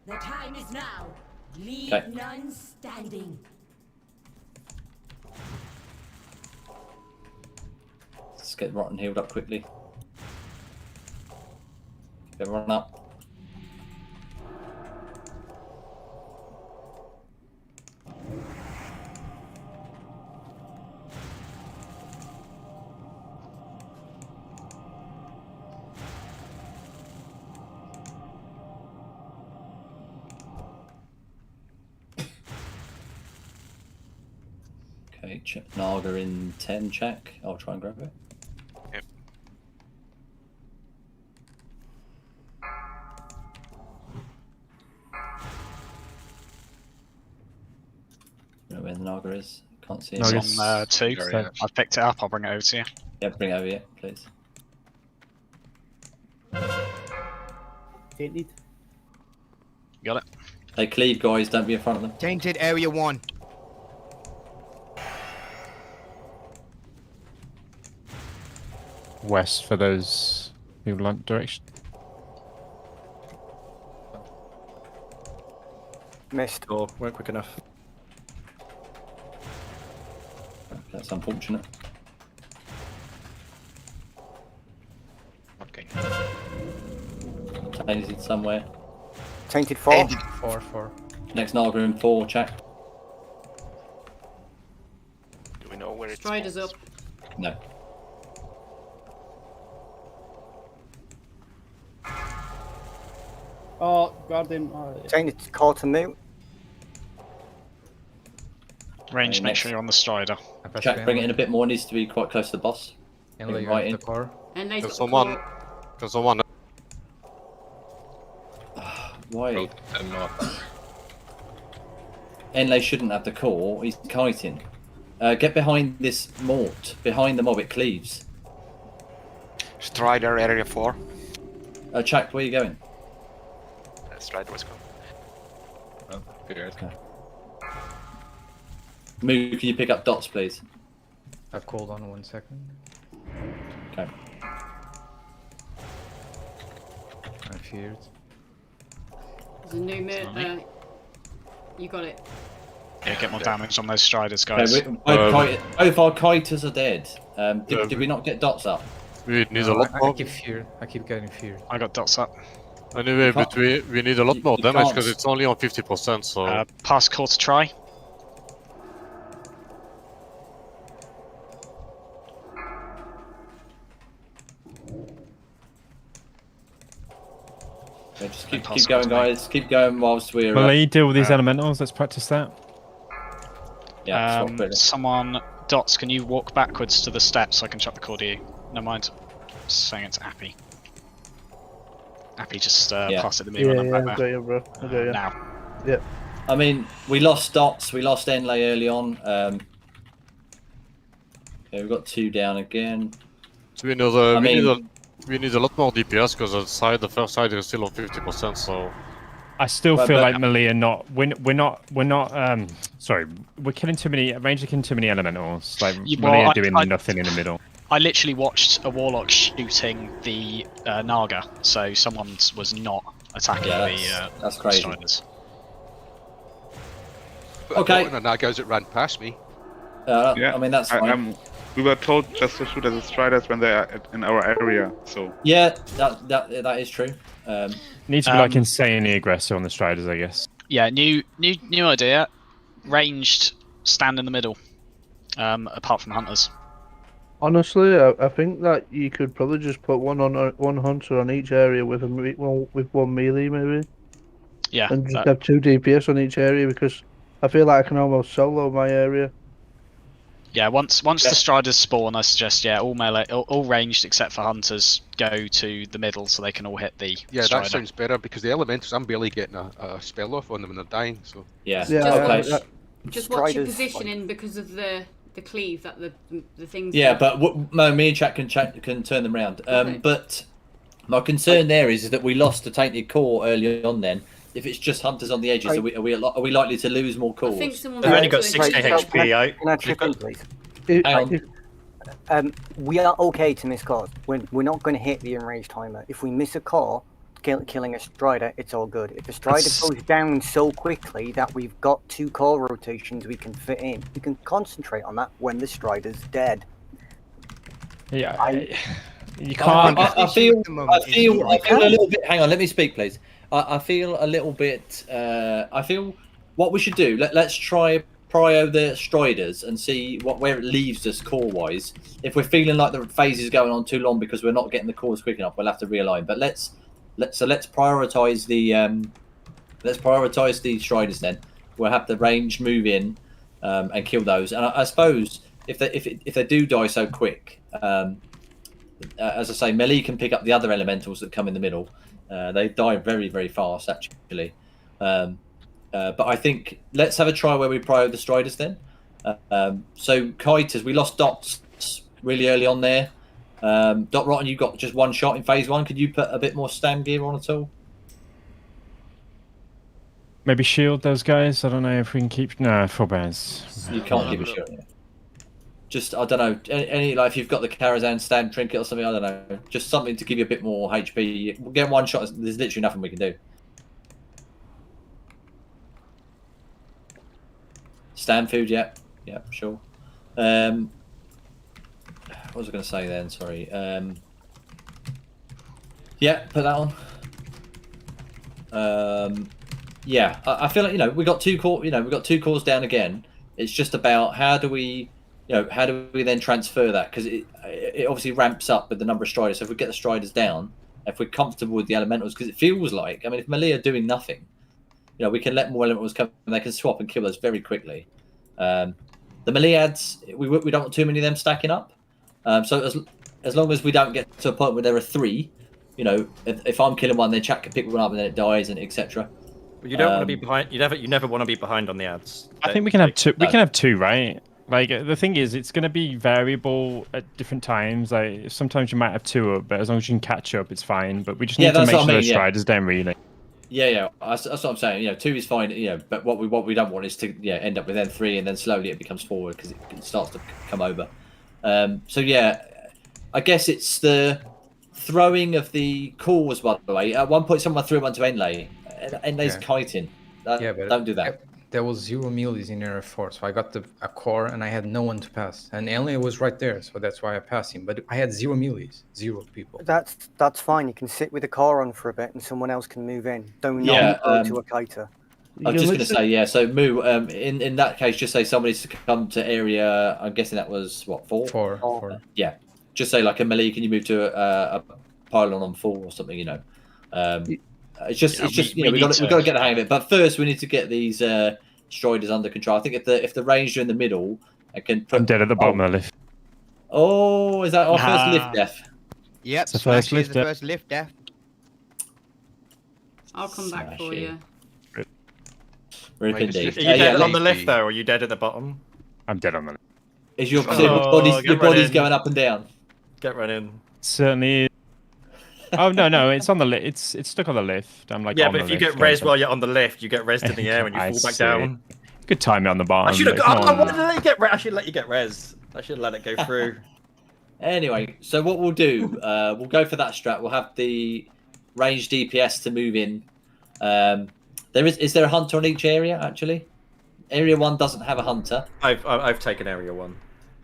The time is now. Leave Okay. none standing. Let's get Rotten healed up quickly. Get Rotten up. Okay, check Naga in 10 check. I'll try and grab it. Yep. Don't know where the Naga is. Can't see it. It's on 2. So I've picked it up. I'll bring it over to you. Yeah, bring it over here, please. Tainted. Got it. Hey, cleave, guys. Don't be in front of them. Tainted area 1. West for those who like direction. Missed. Or weren't quick enough. That's unfortunate. Okay. Tainted somewhere. Tainted 4. Tainted 4. Next Naga in 4, check. Do we know where it's Strider's up. No. Oh, Guardian. Tainted call to mute. Range, Okay, make next. sure you're on the strider. Check, bring it in a bit more. Needs to be quite close to the boss. And Bring lay it right the in. core. And they Can someone... Why? Enlay shouldn't have the core. He's kiting. Get behind this mort. Behind the mob, it cleaves. Strider area 4. Chuck, where are you going? Strider was gone. Oh, good. Okay. Moo, can you pick up dots, please? I've called on 1 second. Okay. I feared. There's a new you got it. Yeah, get more damage on those striders, guys. Okay, both our kiters are dead. Did we not get dots up? We need a lot I more. keep feared. I keep getting feared. I got dots up. Anyway, but we need a lot more you damage can't- because it's only on 50%. So Pass core to try. Okay, just keep going, guys. Keep going whilst we're. Well, you deal with these elementals. Let's practice that. Yeah, swap really. Someone, Dots, can you walk backwards to the steps so I can chuck the core to you? No mind. Saying it to Appy. Appy, just pass it to me when I'm back I got there. you, bro. I got you. Now. Yep. I mean, we lost Dots, we lost Enlay early on. Okay, we've got 2 down again. So we need a lot more DPS because the first side is still on 50%. So I still feel like melee are not. We're not. Sorry, we're killing too many. Rangers killing too many elementals. Like melee are doing nothing in the middle. I literally watched a warlock shooting the Naga, so someone was not attacking that's crazy. Striders. Okay. The Nagas that ran past me. I mean that's fine. We were told just to shoot at the Striders when they are in our area. So yeah, that is true. Need to be like insanely aggressive on the Striders, I guess. Yeah, new idea. Ranged, stand in the middle. Apart from hunters. Honestly, I think that you could probably just put one hunter on each area with one melee, maybe. Yeah. And just have 2 DPS on each area, because I feel like I can almost solo my area. Yeah, once the Striders spawn, I suggest all melee, all ranged except for hunters go to the middle so they can all hit the Strider. That sounds better, because the elementals, I'm barely getting a spell off on them when they're dying. So Just watch your positioning because of the cleave that the things. Yeah, but me and Chat can turn them round. Okay. But my concern there is that we lost the tainted core early on. Then, if it's just hunters on the edges, are we likely to lose more cores? I think someone We've only got 60 HP. Can I chip in, please? We are okay to miss cores. We're not going to hit the enraged timer. If we miss a core, killing a Strider, it's all good. If the Strider goes down so quickly that we've got 2 core rotations we can fit in, we can concentrate on that when the Strider's dead. Yeah, you can't. I feel a little bit. Hang on, let me speak, please. I feel a little bit. I feel what we should do. Let's try prio the Striders and see where it leaves us core wise. If we're feeling like the phase is going on too long because we're not getting the cores quick enough, we'll have to realign. But let's prioritize the Striders. Then we'll have the range move in and kill those. And I suppose if they do die so quick, as I say, melee can pick up the other elementals that come in the middle. They die very, very fast, actually. But I think let's have a try where we prio the Striders then. So Kiters, we lost Dots really early on there. Dot Rotten, you got just 1 shot in phase 1. Could you put a bit more stand gear on at all? Maybe shield those guys. I don't know if we can keep. No, forbearance. You can't give a shield. Yeah. Just I don't know. Any like if you've got the Karazhan stand trinket or something, I don't know. Just something to give you a bit more HP. We'll get 1 shot. There's literally nothing we can do. Stand food, yeah, sure. What was I going to say then? Sorry. Yeah, put that on. Yeah, I feel like we got 2 core. We got 2 cores down again. It's just about how do we then transfer that, because it obviously ramps up with the number of Striders. So if we get the Striders down, if we're comfortable with the elementals, because it feels like, I mean, if melee are doing nothing, we can let more elementals come and they can swap and kill us very quickly. The melee ads, we don't want too many of them stacking up. So as long as we don't get to a point where there are 3, if I'm killing one, then Chat can pick one up and then it dies and etc. But you don't want to be behind. You never want to be behind on the ads. I think we can have 2. We can have 2, right? Like the thing is, it's going to be variable at different times. Like sometimes you might have 2 up, but as long as you can catch up, it's fine. But we just need to make sure the Striders don't really. Yeah, that's what I'm saying. 2 is fine. But what we don't want is to end up with N3 and then slowly it becomes forward because it starts to come over. So yeah, I guess it's the throwing of the cores. By the way, at one point someone threw one to Enlay. Enlay's kiting. But don't do that. There was 0 melees in Area 4, so I got a core and I had no one to pass. And Enlay was right there, so that's why I passed him. But I had 0 melees, 0 people. That's fine. You can sit with the core on for a bit and someone else can move in. Don't go to a kiter. I was just going to say, so Moo, in that case, just say somebody's to come to area, I'm guessing that was, what, 4? 4. Yeah. Just say, like, a melee, can you move to a pylon on 4 or something, It's just, we've got to get the hang of it. But first, we need to get these destroyed is under control. I think if the ranger in the middle, I can put. I'm dead at the bottom of the lift. Oh, is that our first lift death? Yep, It's the Smash first is lift the death. first lift death. I'll come back for you. Rip Are you indeed. dead on the lift though, or are you dead at the bottom? I'm dead on the lift. Is your, Oh, your get body's running. going up and down? Get right in. Certainly is. Oh no, it's on the lift. It's stuck on the lift. I'm like, Yeah, on but the if you lift, get going res to- while you're on the lift, you get resed in the air and you I fall back see. down. Good time on the bottom. I should have. but it's not Why on- did I let you get? I should let you get res. I should let it go through. Anyway, so what we'll do, we'll go for that strat. We'll have the range DPS to move in. Is there a hunter on each area actually? Area 1 doesn't have a hunter. I've taken area 1.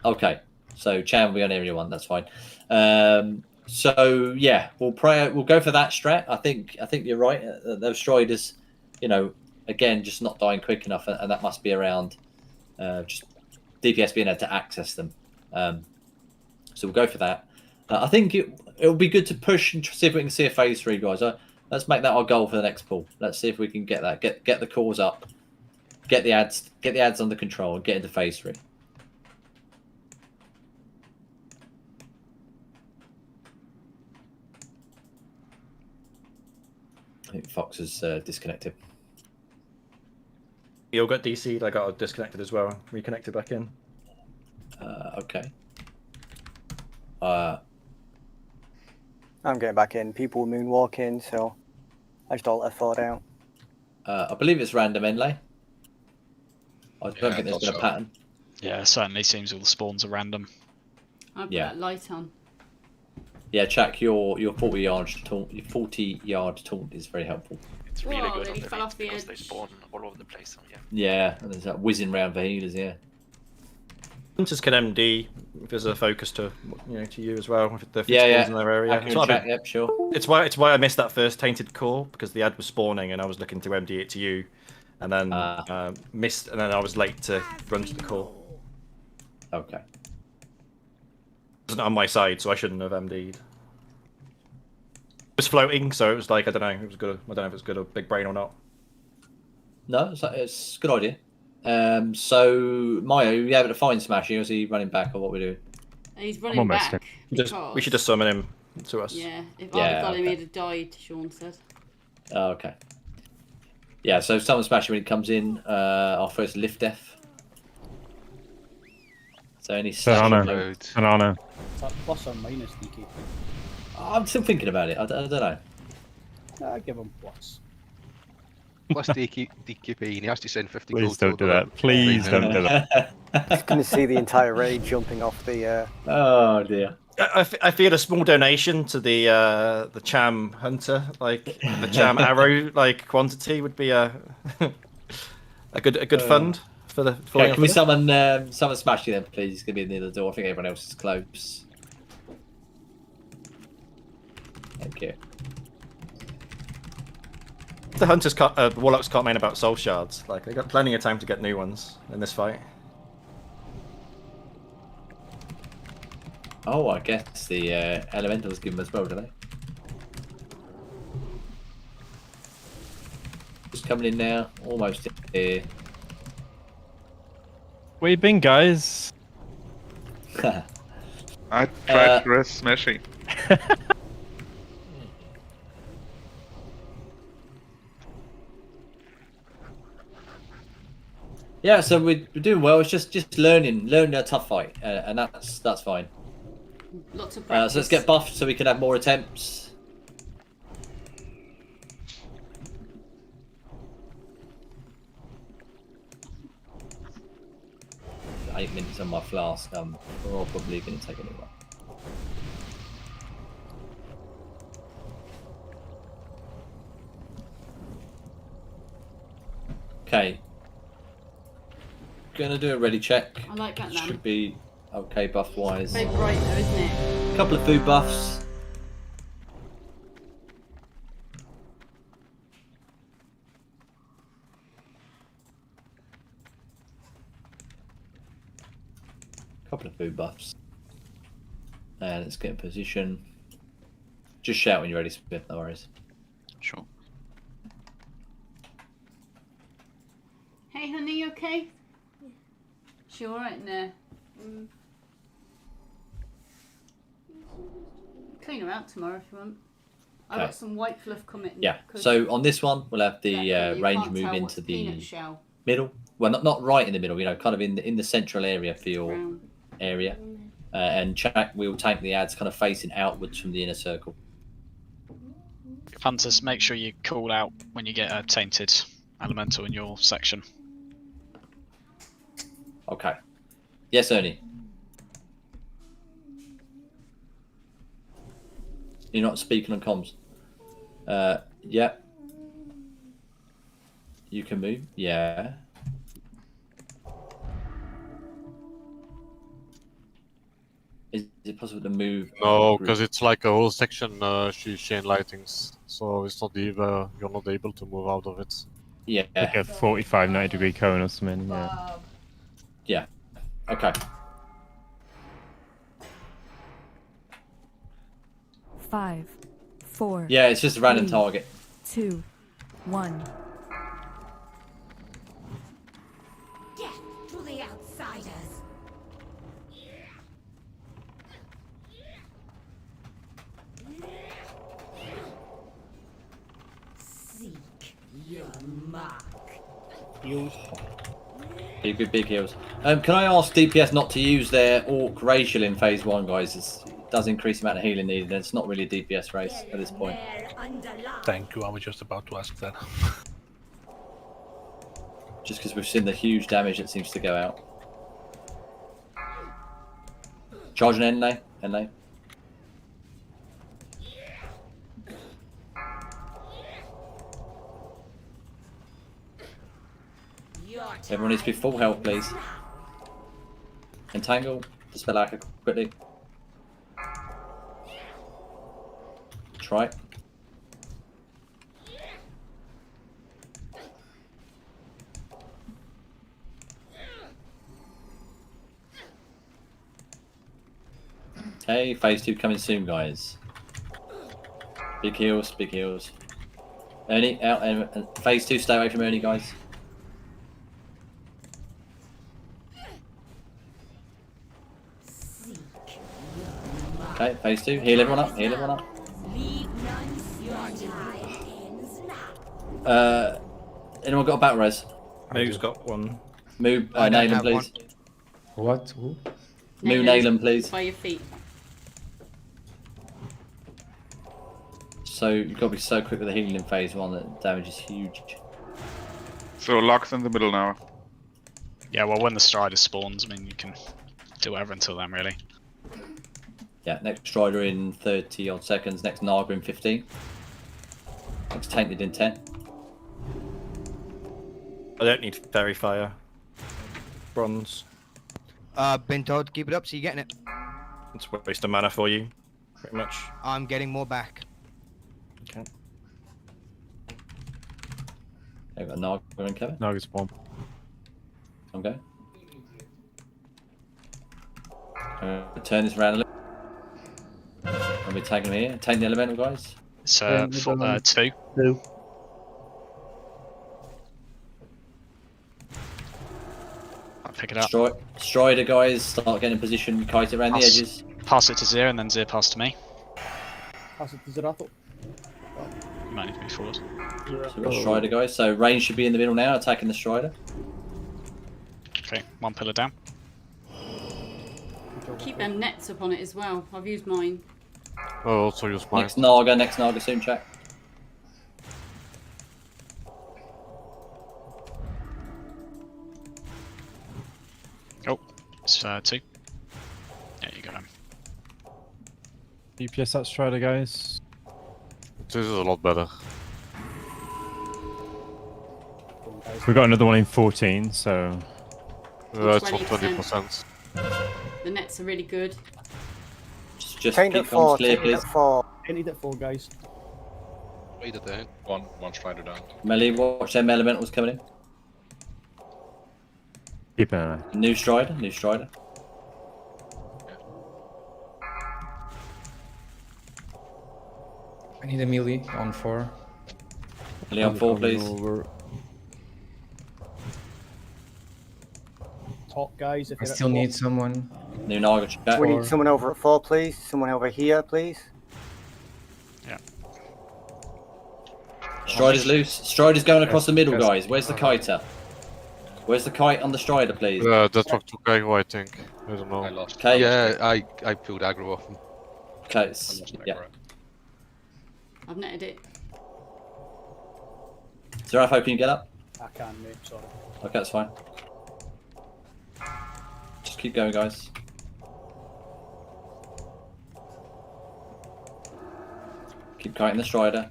Okay, so Chan will be on area 1. That's fine. So yeah, we'll go for that strat. I think you're right. Those Striders, again, just not dying quick enough, and that must be around just DPS being able to access them. So we'll go for that. I think it'll be good to push and see if we can see a phase 3, guys. Let's make that our goal for the next pool. Let's see if we can get that. Get the cores up. Get the ads under control and get into phase 3. I think Fox is disconnected. You all got DC'd. I got disconnected as well. Reconnected back in. Okay. I'm getting back in. People were moonwalking, so I just alt F4 out. I believe it's random inlay. I don't think there's been a pattern. Yeah, it certainly seems all the spawns are random. I'll put Yeah. that light on. Yeah, Chuck, your 40-yard taunt is very helpful. It's really Whoa, good they on the fell mid off the because they edge. spawn all over the place. So yeah. Yeah, and there's that whizzing round for healers. Yeah. Hunters can MD if there's a focus to you as well. If the Yeah, spawns in their area. Accurate track, yep, sure. It's why I missed that first tainted core because the ad was spawning and I was looking to MD it to you, and then missed, and then I was late to run to the core. Okay. It wasn't on my side, so I shouldn't have MD'd. It was floating, so it was like I don't know. It was good. I don't know if it's good or big brain or not. No, it's a good idea. So Mayo, you able to find Smashy, or is he running back, or what we do? He's running back. We should just summon him to us. Yeah, if I'd have got him, he'd have died, Sean said. Oh, okay. Yeah, so summon Smashy when he comes in. Our first lift death. So any Banana. Is that plus or minus DK? I'm still thinking about it. I don't know. I give him plus. Plus DKP, and he has to send 50 Please gold don't do total. that. Please don't do that. Just going to see the entire raid jumping off the. Oh dear. I feel a small donation to the Cham Hunter, like the Cham Arrow, like quantity would be a good fund for the. Okay, can we summon Smashy then, please? He's gonna be near the door. I think everyone else is close. Thank you. The Hunters Warlocks can't main about soul shards. Like they got plenty of time to get new ones in this fight. Oh, I guess the elementals give them as well, do they? Just coming in now, almost here. Where you been, guys? I tried to rest Smashy. Yeah, so we're doing well. It's just learning a tough fight, and that's fine. Lots of practice. So let's get buffed so we can have more attempts. Got 8 minutes on my flask. I'm probably going to take a little while. Okay. Gonna do a ready check. I like that now. Should be okay buff wise. Very bright though, isn't it? A couple of food buffs. Couple of food buffs. And let's get in position. Just shout when you're ready, Smith, no worries. Sure. Hey, Hey, honey, you okay? She alright in there? Clean her out tomorrow if you want. I've Okay. got some white fluff coming. Yeah. So on this one, we'll have the range move into the middle. Well, not right in the middle. You know, kind of in the central area for your area. And Jack will take the ads kind of facing outwards from the inner circle. Hunters, make sure you call out when you get a tainted elemental in your section. Okay. Yes, Ernie. You're not speaking on comms. Yeah. You can move. Yeah. Is it possible to move? No, because it's like a whole section chain lightings, so it's not even you're not able to move out of it. Yeah. Like a 45, 90-degree cone or something. Yeah. Yeah. Okay. 5, 4. Yeah, it's just a random 3, target. 2, 1. Death to the outsiders. Seek your mark. Heals. Big heals. Can I ask DPS not to use their Orc racial in phase 1, guys? It does increase the amount of healing needed, and it's not really a DPS race at this point. Thank you. I was just about to ask that. Just because we've seen the huge damage that seems to go out. Charging Enlay. Everyone needs to be full health, please. Entangle. Dispel Arca quickly. Try. Okay, phase 2 coming soon, guys. Big heals. Ernie, out, and phase 2, stay away from Ernie, guys. Okay, phase 2, heal everyone up, anyone got a battle res? Moo's got one. Moo, nail him, please. What? Who? Moo, nail him, please. By your feet. So you've got to be so quick with the healing in phase 1 that damage is huge. So Locke's in the middle now. Yeah, well, when the Strider spawns, I mean, you can do whatever until then, really. Yeah, next Strider in 30 odd seconds, next Naga in 15. Next Tainted in 10. I don't need Fairy Fire. Bronze. Been told to keep it up, so you're getting it. It's a waste of mana for you, pretty much. I'm getting more back. Okay. I've got Naga and Kevin. Naga spawn. Okay. Turn this around a little. I'll be taking him here. Take the elemental, guys. It's 2. 2. I'll pick it up. Strider, guys, start getting in position, kite it around the edges. Pass it to Zir, and then Zir pass to me. Pass it to Zerathel. You might need to move forward. So we've got Strider, guys. So range should be in the middle now, attacking the Strider. Okay, 1 pillar down. Keep them nets up on it as well. I've used mine. Oh, also use mine. Next Naga soon, chat. Oh, it's 2. Yeah, you got him. DPS that Strider, guys. This is a lot better. We've got another one in 14, so... That's on 20%. The nets are really good. Just keep comms clear, please. Painted at 4, guys. Wait at the end. One Strider down. Melee, watch them elementals coming in. Keep an eye. New Strider. I need a melee on 4. Melee on 4, please. top, guys. If I you're at still the need bottom. someone. New Naga chat. We need someone over at 4, please. Someone over here, please. Yeah. Strider's loose. Strider's going across the middle, guys. Where's the kiter? Where's the kite on the Strider, please? That talked to Geigo, I think. I don't know. I lost. Okay. Yeah, I pulled aggro off him. Okay. Yeah. I've netted it. Serapho, can you get up? I can, mate. Sorry. Okay, that's fine. Just keep going, guys. Keep kiting the Strider.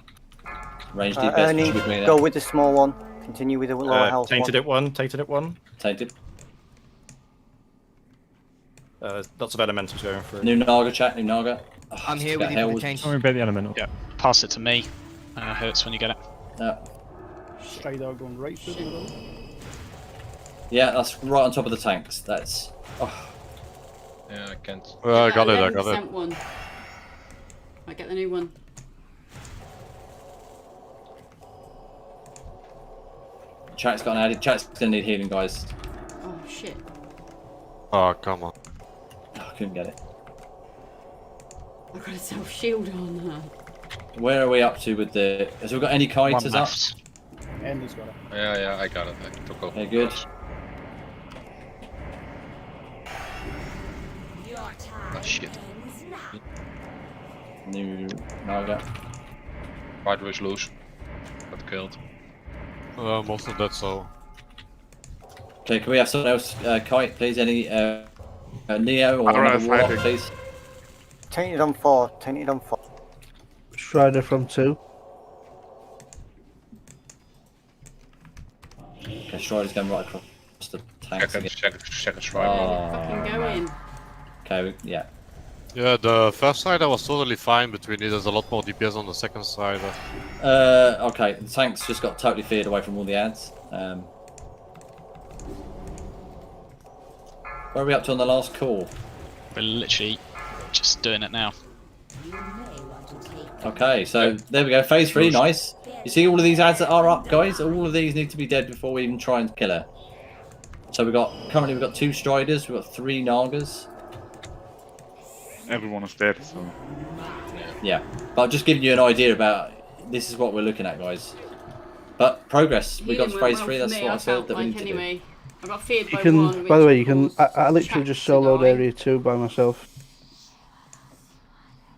Range DPS. Ernie, should be clear go now. with the small one. Continue with the lower health Tainted one. it one. Tainted it one. Tainted. Lots of elementals going through. New Naga chat. New Naga. Oh, I'm here with you for the change. Don't worry about the elemental. Yeah, pass it to me. Hurts when you get it. Strider going right through the middle. Yeah, that's right on top of the tanks. That's. Oh. Yeah, I can't. I got it. I 11% got it. one. I get the new one. Chat's got an added. Chat's gonna need healing, guys. Oh shit. Oh, come on. Oh, I couldn't get it. I've got a self shield on her. Where are we up to with the? Has we got any kiters up? Andy's got it. Yeah, I got it. I took off. Okay, good. Oh shit. New Naga. Right was loose. Got killed. Most of that, so. Okay, can we have someone else kite, please? Any Neo or Alright, another Warlock, fighting. please? Tainted on 4. Tainted on 4. Strider from 2. Okay, Strider's going right across the tanks. Second Strider. Fucking go in. Okay, yeah. Yeah, the first side I was totally fine between it. There's a lot more DPS on the second side. Okay, the tanks just got totally feared away from all the ads. Where are we up to on the last call? We're literally just doing it now. Okay, so there we go. Phase 3, nice. You see all of these ads that are up, guys? All of these need to be dead before we even try and kill her. So currently we've got 2 Striders, we've got 3 Nagas. Everyone is dead, so. Yeah, but I'm just giving you an idea about this is what we're looking at, guys. But progress, we got to phase 3. That's what I said that we need to do. I got feared You by can, one. by the way, you can. I literally just soloed area 2 by myself.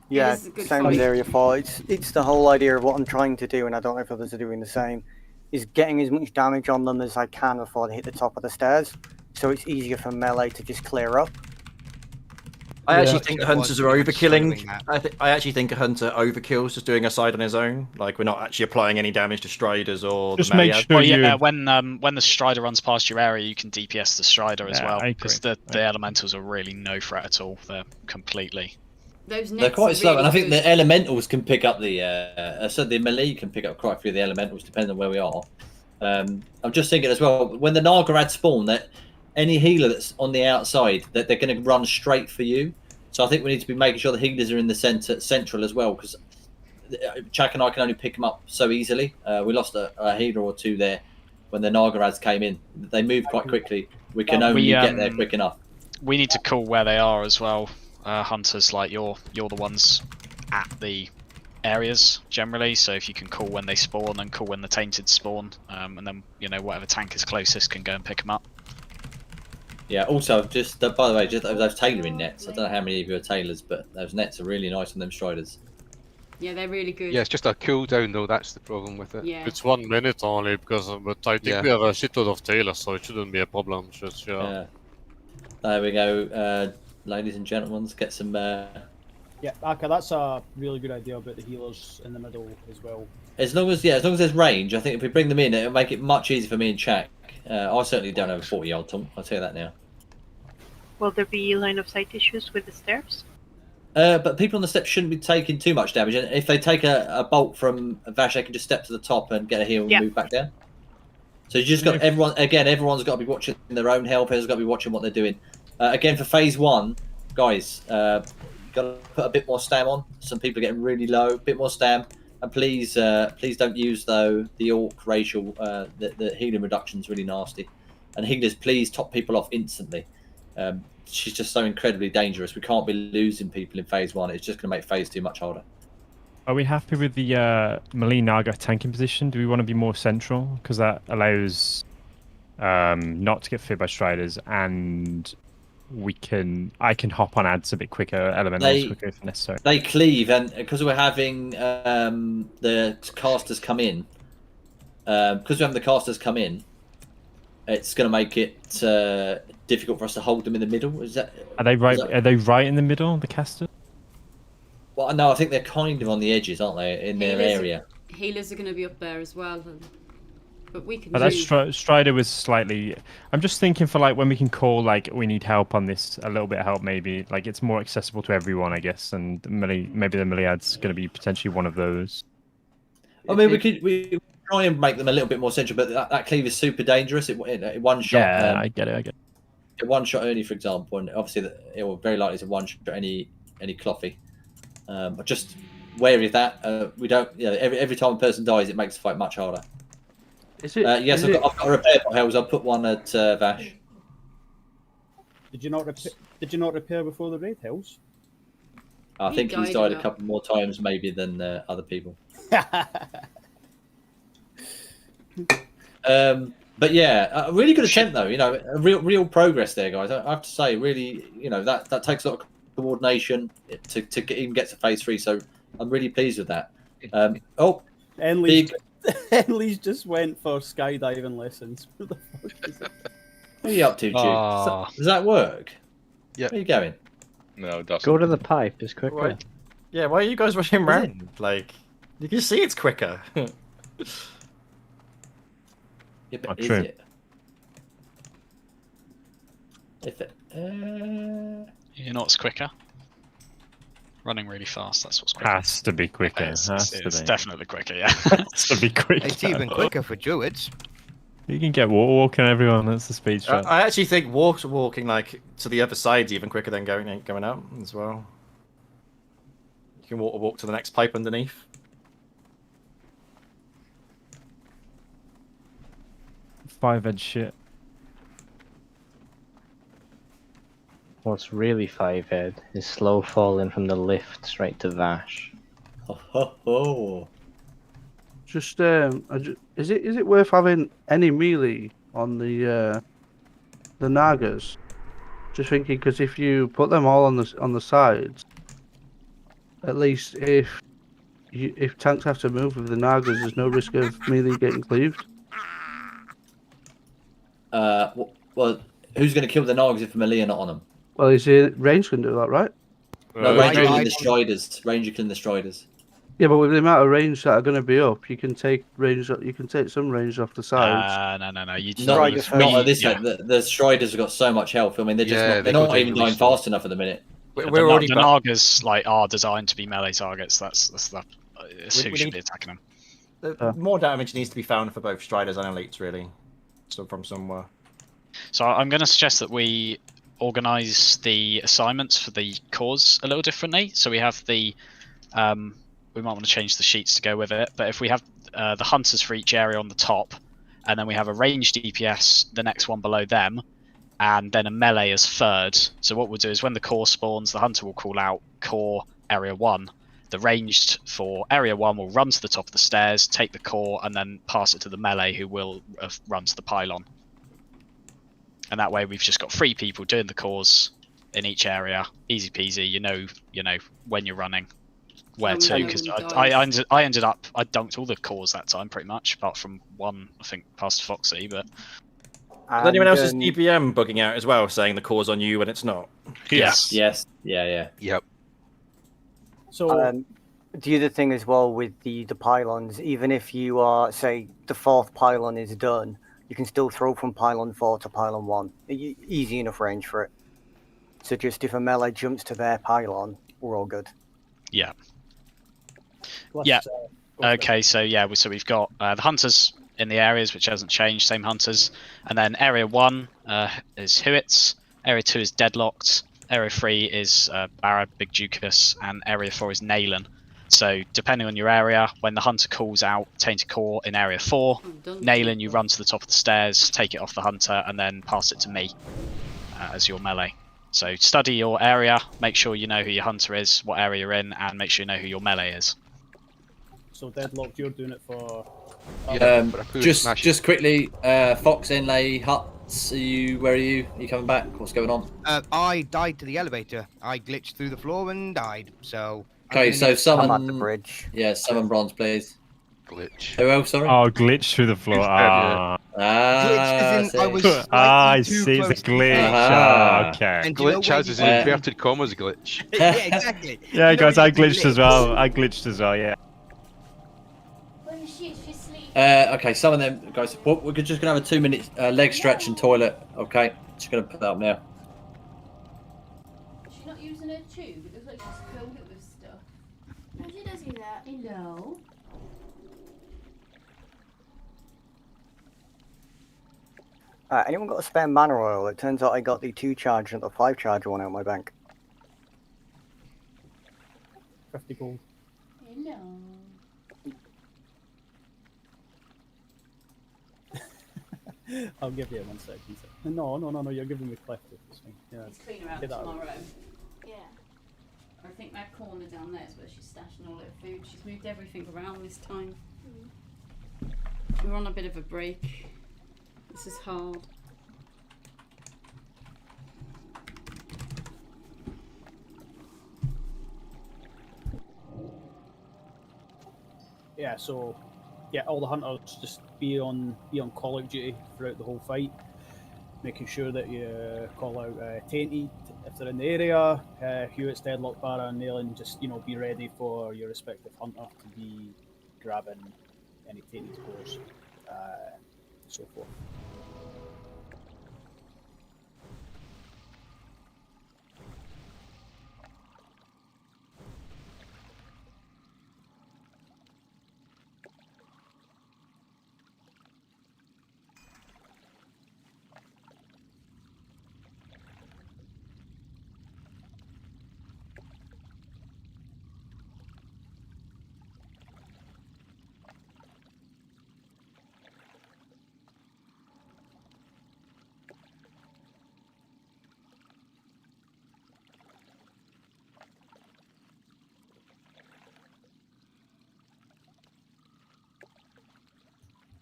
Yeah, this is a good same fight. as area 4. It's the whole idea of what I'm trying to do, and I don't know if others are doing the same, is getting as much damage on them as I can before they hit the top of the stairs, so it's easier for melee to just clear up. I actually think hunters are overkilling. I actually think a hunter overkills just doing a side on his own. Like we're not actually applying any damage to Striders or Just the melee make ads. sure Well, yeah, you. when the Strider runs past your area, you can DPS the Strider as Yeah, well, I agree. because the elementals are really no threat at all. They're completely. Those They're nets quite are slow, really and I think good. the elementals can pick up the. So the melee can pick up quite a few of the elementals, depending on where we are. I'm just thinking as well, when the Naga ad spawn, that any healer that's on the outside, that they're going to run straight for you. So I think we need to be making sure the healers are in the central as well, because Chak and I can only pick them up so easily. We lost a healer or 2 there when the Naga ads came in. They move quite quickly. We can only get there quick enough. We need to call where they are as well. Hunters, like you're the ones at the areas generally. So if you can call when they spawn and call when the tainted spawn, and then whatever tank is closest can go and pick them up. Yeah, also, just by the way, just those tailoring nets. I don't know how many of you are tailors, but those nets are really nice on them Striders. Yeah, they're really good. Yeah, it's just a cooldown though. That's the problem with it. Yeah. It's 1 minute only, but I think we have a shitload of tailors, so it shouldn't be a problem. Just Yeah. There we go, ladies and gentlemen. Let's get some. Yeah, Aka, that's a really good idea about the healers in the middle as well. As long as there's range, I think if we bring them in, it'll make it much easier for me and Chak. I certainly don't have a 40-yard taunt. I'll tell you that now. Will there be line of sight issues with the stairs? But people on the steps shouldn't be taking too much damage. And if they take a bolt from Vash, they can just step to the top and get a heal and move back down. So you just got everyone. Again, everyone's got to be watching their own health. Everyone's got to be watching what they're doing. Again, for phase 1, guys, got to put a bit more stam on. Some people are getting really low. A bit more stam. And please don't use the orc racial. The healing reduction's really nasty. And healers, please top people off instantly. She's just so incredibly dangerous. We can't be losing people in phase 1. It's just going to make phase 2 much harder. Are we happy with the Melee Naga tanking position? Do we want to be more central? Because that allows not to get feared by Striders, and I can hop on ads a bit quicker, elementals quicker if necessary. They cleave, and because we're having the casters come in, it's going to make it difficult for us to hold them in the middle. Are they right? Are they right in the middle, the casters? Well, no, I think they're kind of on the edges, aren't they, in their area? Healers are going to be up there as well, but we can. But that Strider was slightly. I'm just thinking for like when we can call like we need help on this, a little bit of help maybe. Like it's more accessible to everyone, I guess, and maybe the Myriad's going to be potentially one of those. I mean, we try and make them a little bit more central, but that cleave is super dangerous. It one shot. Yeah, I get it. A one shot only, for example, and obviously it will very likely to one shot any clothy. Just wary of that. We don't. Every time a person dies, it makes the fight much harder. Is it? Yes, I've got a repair hells. I'll put one at Vash. Did you not repair before the raid hells? I think he's died a couple more times, maybe than other people. But yeah, a really good attempt though. A real progress there, guys. I have to say, really, that takes a lot of coordination to even get to phase 3. So I'm really pleased with that. Enley's just went for skydiving lessons. What the fuck is it? What are you up to, Duke? Does that work? Yeah. Where are you going? No, it doesn't. Go to the pipe. It's quicker. Right. Yeah, why are you guys rushing around? Like, you can see it's quicker. Yeah, but is true. it? If it, You know what's quicker? Running really fast. That's what's quicker. Has to be quicker. It's definitely quicker. Yeah. Has to be quicker. It's even quicker for druids. You can get walking everyone. That's the speed shot. I actually think walking like to the other side is even quicker than going out as well. You can walk to the next pipe underneath. Five-edge shit. What's really 5-ed is slow falling from the lift straight to Vash. Just is it worth having any melee on the Nagas? Just thinking, because if you put them all on the sides, at least if tanks have to move with the Nagas, there's no risk of melee getting cleaved. Well, who's going to kill the Nagas if melee are not on them? Well, range can do that, right? No, Ranger killing the Striders. Ranger killing the Striders. Yeah, but with the amount of range that are going to be up, you can take range. You can take some range off the sides. No. Not at this rate. The Striders have got so much health. I mean, they're not even dying fast enough at the minute. The Nagas are designed to be melee targets. That's who should be attacking them. More damage needs to be found for both Striders and Elites, really. So from somewhere. So I'm going to suggest that we organise the assignments for the cores a little differently. So we have we might want to change the sheets to go with it. But if we have the hunters for each area on the top, and then we have a ranged DPS, the next one below them, and then a melee as third. So what we'll do is when the core spawns, the hunter will call out core area 1. The ranged for area 1 will run to the top of the stairs, take the core, and then pass it to the melee, who will run to the pylon. And that way we've just got 3 people doing the cores in each area. Easy peasy. You know when you're running where to. Because I ended up, I dunked all the cores that time pretty much, apart from one, I think, past Foxy. But is anyone else's DPM bugging out as well, saying the core's on you when it's not? Yes. Yeah. Yep. So the other thing as well with the pylons, even if you are, say, the 4th pylon is done, you can still throw from pylon 4 to pylon 1. Easy enough range for it. So just if a melee jumps to their pylon, we're all good. Yeah. Okay, so we've got the hunters in the areas, which hasn't changed, same hunters. And then area 1 is Huits, area 2 is Deadlocked, area 3 is Barra, Big Ducas, and area 4 is Naylan. So depending on your area, when the hunter calls out tainted core in area 4, Nailing, you run to the top of the stairs, take it off the hunter, and then pass it to me as your melee. So study your area, make sure you know who your hunter is, what area you're in, and make sure you know who your melee is. So Deadlocked, you're doing it for... Just quickly, Fox Inlay Huts, where are you? Are you coming back? What's going on? I died to the elevator. I glitched through the floor and died, so... Okay, so summon... I'm at the bridge. Yeah, summon Bronze, please. Glitch. Who else, sorry? Oh, glitch through the floor. Ah, I see the glitch. Okay. And glitch has his inverted commas glitch. Yeah, exactly. Yeah, guys, I glitched as well. Yeah. Okay, some of them, guys. We're just gonna have a 2-minute leg stretch and toilet. Okay, just gonna put that up now. She's not using her tube. It looks like she's filled it with stuff. No, she does do that. Hello. Anyone got a spare mana oil? It turns out I got the 2 charge and the 5 charge one out of my bank. 50 gold. Hello. I'll give you 1 second. No, you're giving me Cliff. Yeah. It's cleaner out Get that tomorrow. out. Yeah. I think that corner down there is where she's stashing all her food. She's moved everything around this time. We're on a bit of a break. This is hard. Yeah, so all the hunters just be on call out duty throughout the whole fight, making sure that you call out Tainted if they're in the area. Hewitt's, Deadlock, Barra, and Nailing, just be ready for your respective hunter to be grabbing any Tainted cores, so forth.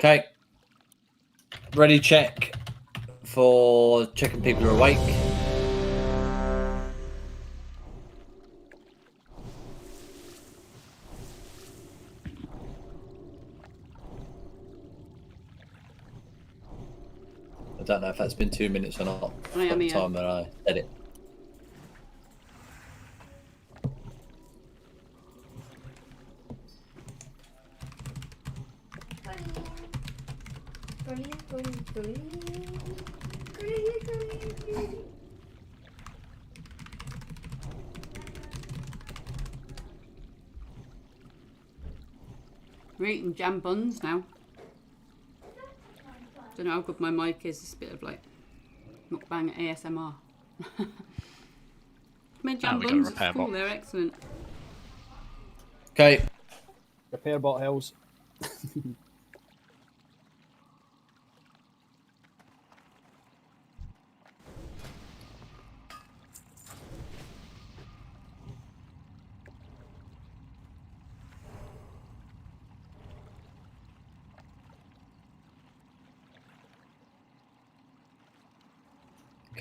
Okay. Ready check for checking people are awake. I don't know if that's been 2 minutes or not. I am From the here. time that I said it. We're eating jam buns now. Don't know how good my mic is. It's a bit of like mukbang ASMR. Made jam we got a buns. repair It's cool. bot. They're excellent. Okay. Repair bot hills.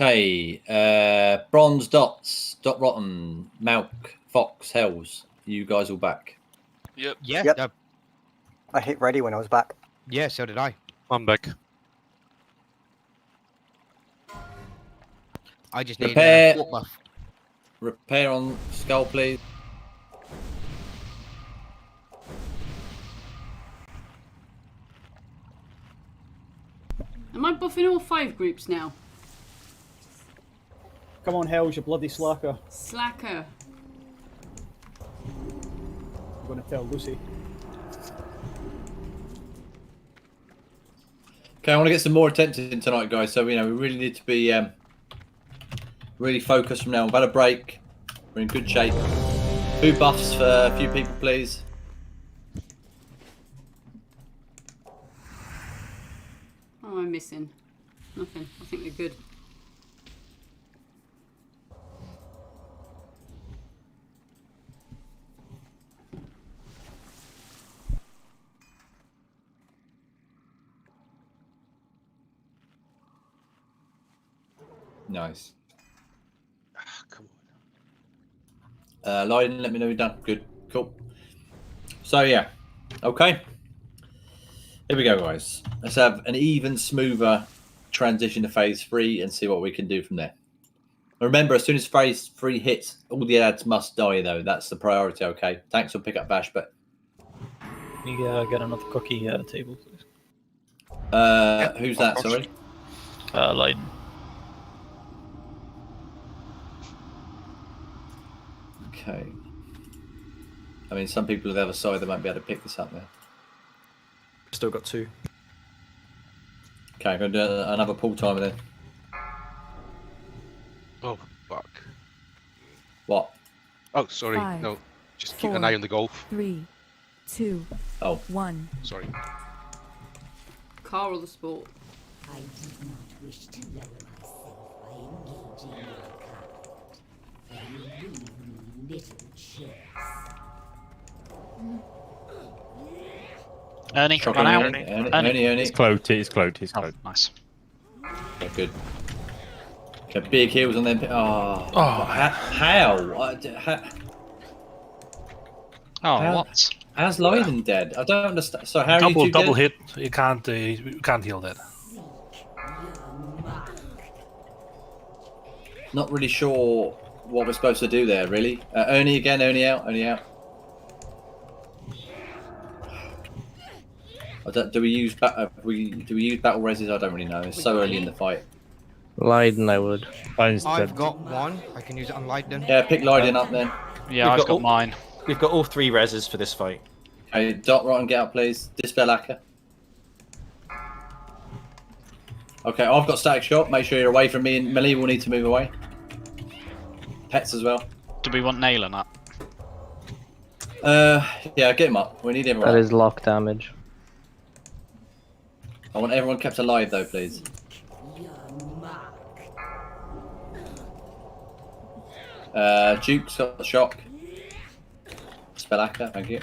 Okay, Bronze, Dots, Dot Rotten, Malk, Fox, Hells. You guys all back? Yep. Yeah. Yep. I hit ready when I was back. Yeah, so did I. I'm back. I just need Repair. a fort buff. Repair on Skull, please. Am I buffing all 5 groups now? Come on, Hells, you bloody slacker. Slacker. I'm going to tell Lucy. Okay, I want to get some more attention tonight, guys. So we really need to be really focused from now on. We've had a break. We're in good shape. Food buffs for a few people, please. Oh, I'm missing. Nothing. I think we're good. Nice. Come on. Leiden, let me know you're done. Good. Cool. So, yeah. Okay. Here we go, guys. Let's have an even smoother transition to phase 3 and see what we can do from there. Remember, as soon as phase 3 hits, all the ads must die, though. That's the priority, okay? Thanks for pick up Bash, but... Can you get another cookie table, please? Who's that, sorry? Leiden. Okay. I mean, some people on the other side, they might be able to pick this up there. Still got 2. Okay, I'm going to do another pull timer then. Oh, fuck. What? Oh, sorry. 5, No, just keep 4, an eye on the golf. 3, 2, 1. Sorry. Car or the sport? I did not wish to lower myself by engaging your kind. But you leave me little choice. Ernie, come on out. Ernie. He's cloaked. He's cloaked. Oh, nice. Okay, good. Okay, big heals on them. Oh. How? What? How's Leiden dead? I don't understand. So how are you two double dead? hit. You can't heal that. Not really sure what we're supposed to do there, really. Ernie again. Ernie out. Do we use battle reses? I don't really know. It's so early in the fight. Leiden, I would. I've got one. I can use it on Leiden. Yeah, pick Leiden up then. Yeah, I've got mine. We've got all 3 reses for this fight. Okay, Dot Rotten, get out, please. Dispel Akka. Okay, I've got static shot. Make sure you're away from me, and Melee will need to move away. Pets as well. Do we want Nailing up? Yeah, get him up. We need everyone. That up. is lock damage. I want everyone kept alive, though, please. Duke's got the shock. Spell Akka, thank you.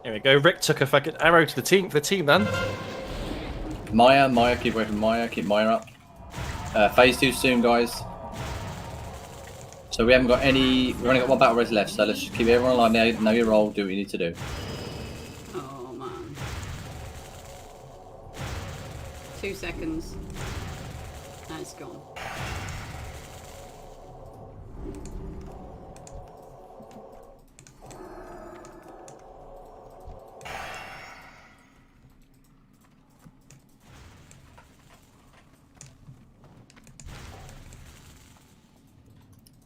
Here we go. Rick took a fucking arrow to the team. For the team, then. Maya, keep away from Maya. Keep Maya up. Phase 2 soon, guys. So we haven't got any. We've only got 1 battle res left. So let's just keep everyone alive. Know your role. Do what you need to do. Oh man. 2 seconds. And it's gone.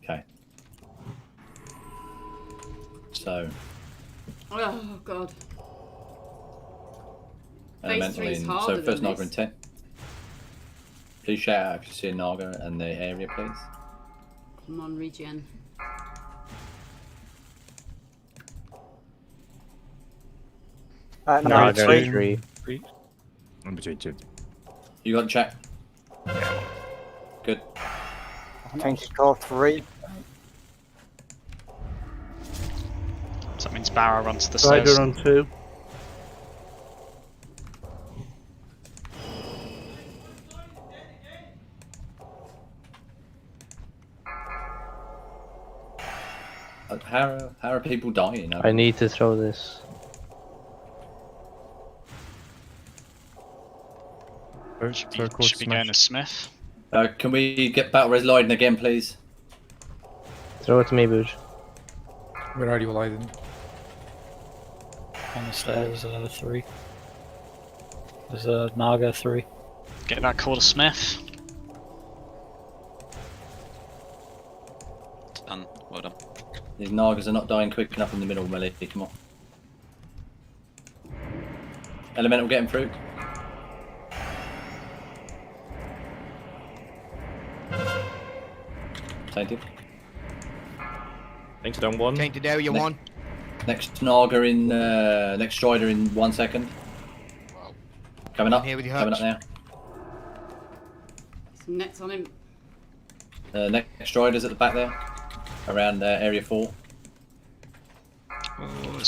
Okay. So. Oh god. Elemental in. So first Naga in 10. Please shout out if you see a Naga in the area, please. Come on, regen. Naga 3. I'm between 2. You got check. Good. Tainted Core 3. So that means Barrow runs to the Strider stairs. on 2. How are people dying? I need to throw this. Should be going to Smith. Can we get Battle Res Leiden again, please? Throw it to me, Booch. Where are you, Leiden? On the stairs, 3. There's a Naga 3. Get that call to Smith. Done. Well done. These Nagas are not dying quick enough in the middle, Melee. Come on. Elemental getting through. Tainted. Tainted on 1. Tainted area 1. Next Naga in, next Strider in 1 second. Coming up. Here with your Coming hutch. up Some nets on him. now. Next Strider's at the back there. Around area 4.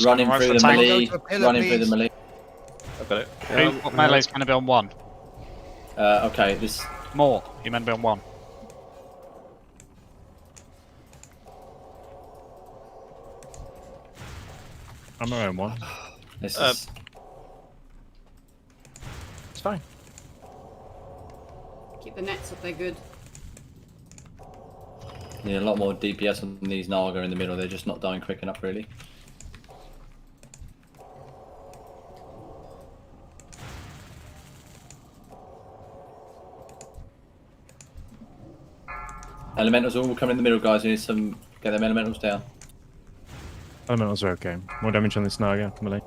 Running right through for the tank. melee. Go to a pillar, Running through the please. melee. I've got it. What melee's going to be on 1? Okay, this. More. You meant to be on 1. I'm around 1. This is. It's fine. Keep the nets up, they're good. Yeah, a lot more DPS on these Naga in the middle. They're just not dying quick enough, really. Elementals all come in the middle, guys. We need some. Get them elementals down. Elementals are okay. More damage on this Naga, melee.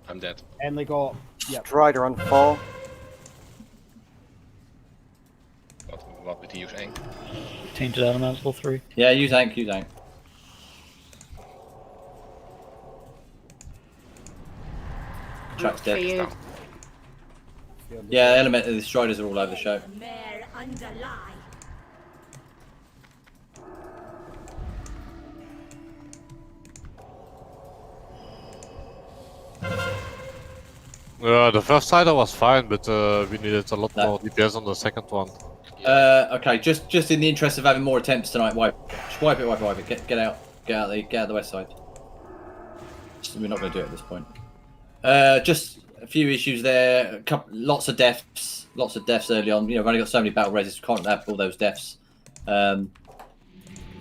I'm dead. Henley got. Yep. Strider on 4. What with you saying? Tainted Elemental 3. Yeah, use Ank, use Ank. Track's dead. Feared. Yeah, the Striders are all over the show. Mare underlie. The first sider was fine, but we needed a lot more DPS on the second one. Okay, just in the interest of having more attempts tonight, just wipe it. Get out the west side. We're not going to do it at this point. Just a few issues there. Lots of deaths early on. You know, we've only got so many battle reses. We can't have all those deaths.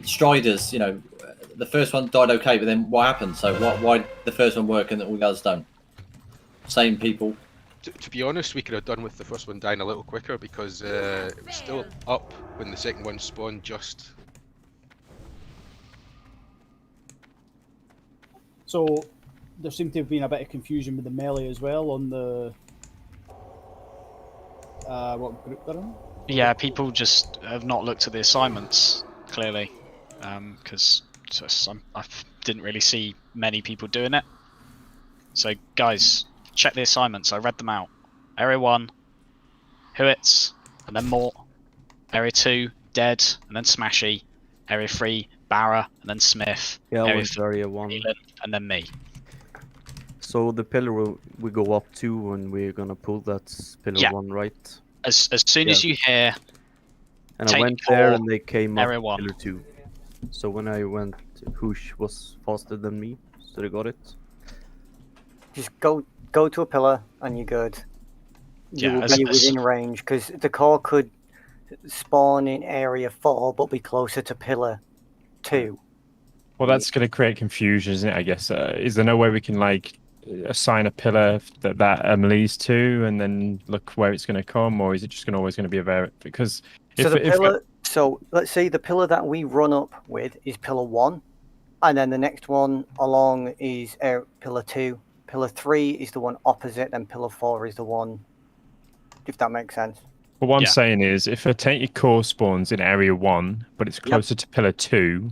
Striders, you know, the first one died okay, but then what happened? So why did the first one work and all the others don't? Same people. To be honest, we could have done with the first one dying a little quicker because it was still up when the second one spawned just. So there seemed to have been a bit of confusion with the melee as well on the what group they're in. Yeah, people just have not looked at the assignments clearly, because I didn't really see many people doing it. So guys, check the assignments. I read them out. Area 1, Huits, and then Mort. Area 2, Dead, and then Smashy. Area 3, Barra, and then Smith. Yeah, Area with Area 1. And then me. So the pillar we go up to, and we're gonna pull that pillar 1, right? As soon as you hear. And I went there, and they came up Area 1. pillar 2. So when I went, Hoosh was faster than me, so they got it. Just go to a pillar, and you're good. You Yeah, will be within range, because the core could spawn in area 4, but be closer to pillar 2. Well, that's going to create confusion, isn't it? I guess. Is there no way we can like assign a pillar that melee's to, and then look where it's going to come, or is it just always going to be a variant? Because so let's say the pillar that we run up with is pillar 1, and then the next one along is pillar 2. Pillar 3 is the one opposite, and pillar 4 is the one. If that makes sense. But what I'm saying is, if a tainted core spawns in area 1, but it's closer to pillar 2.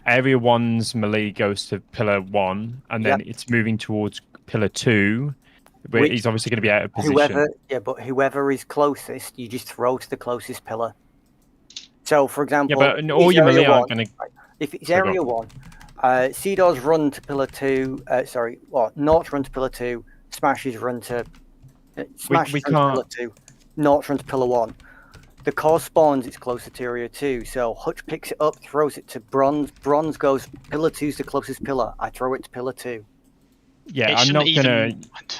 Area 1's melee goes to pillar 1, and then it's moving towards pillar 2, where he's obviously going to be out of position. Whoever is closest, you just throw to the closest pillar. So, for example, but all your melee aren't going to. If it's area 1, Seedors run to pillar 2. Nort run to pillar 2. Smashes run to. Smashes run to pillar 2. Nort run to pillar 1. The core spawns, it's closer to area 2, so Hutch picks it up, throws it to Bronze. Bronze goes, pillar 2's the closest pillar. I throw it to pillar 2. Yeah, I'm not gonna.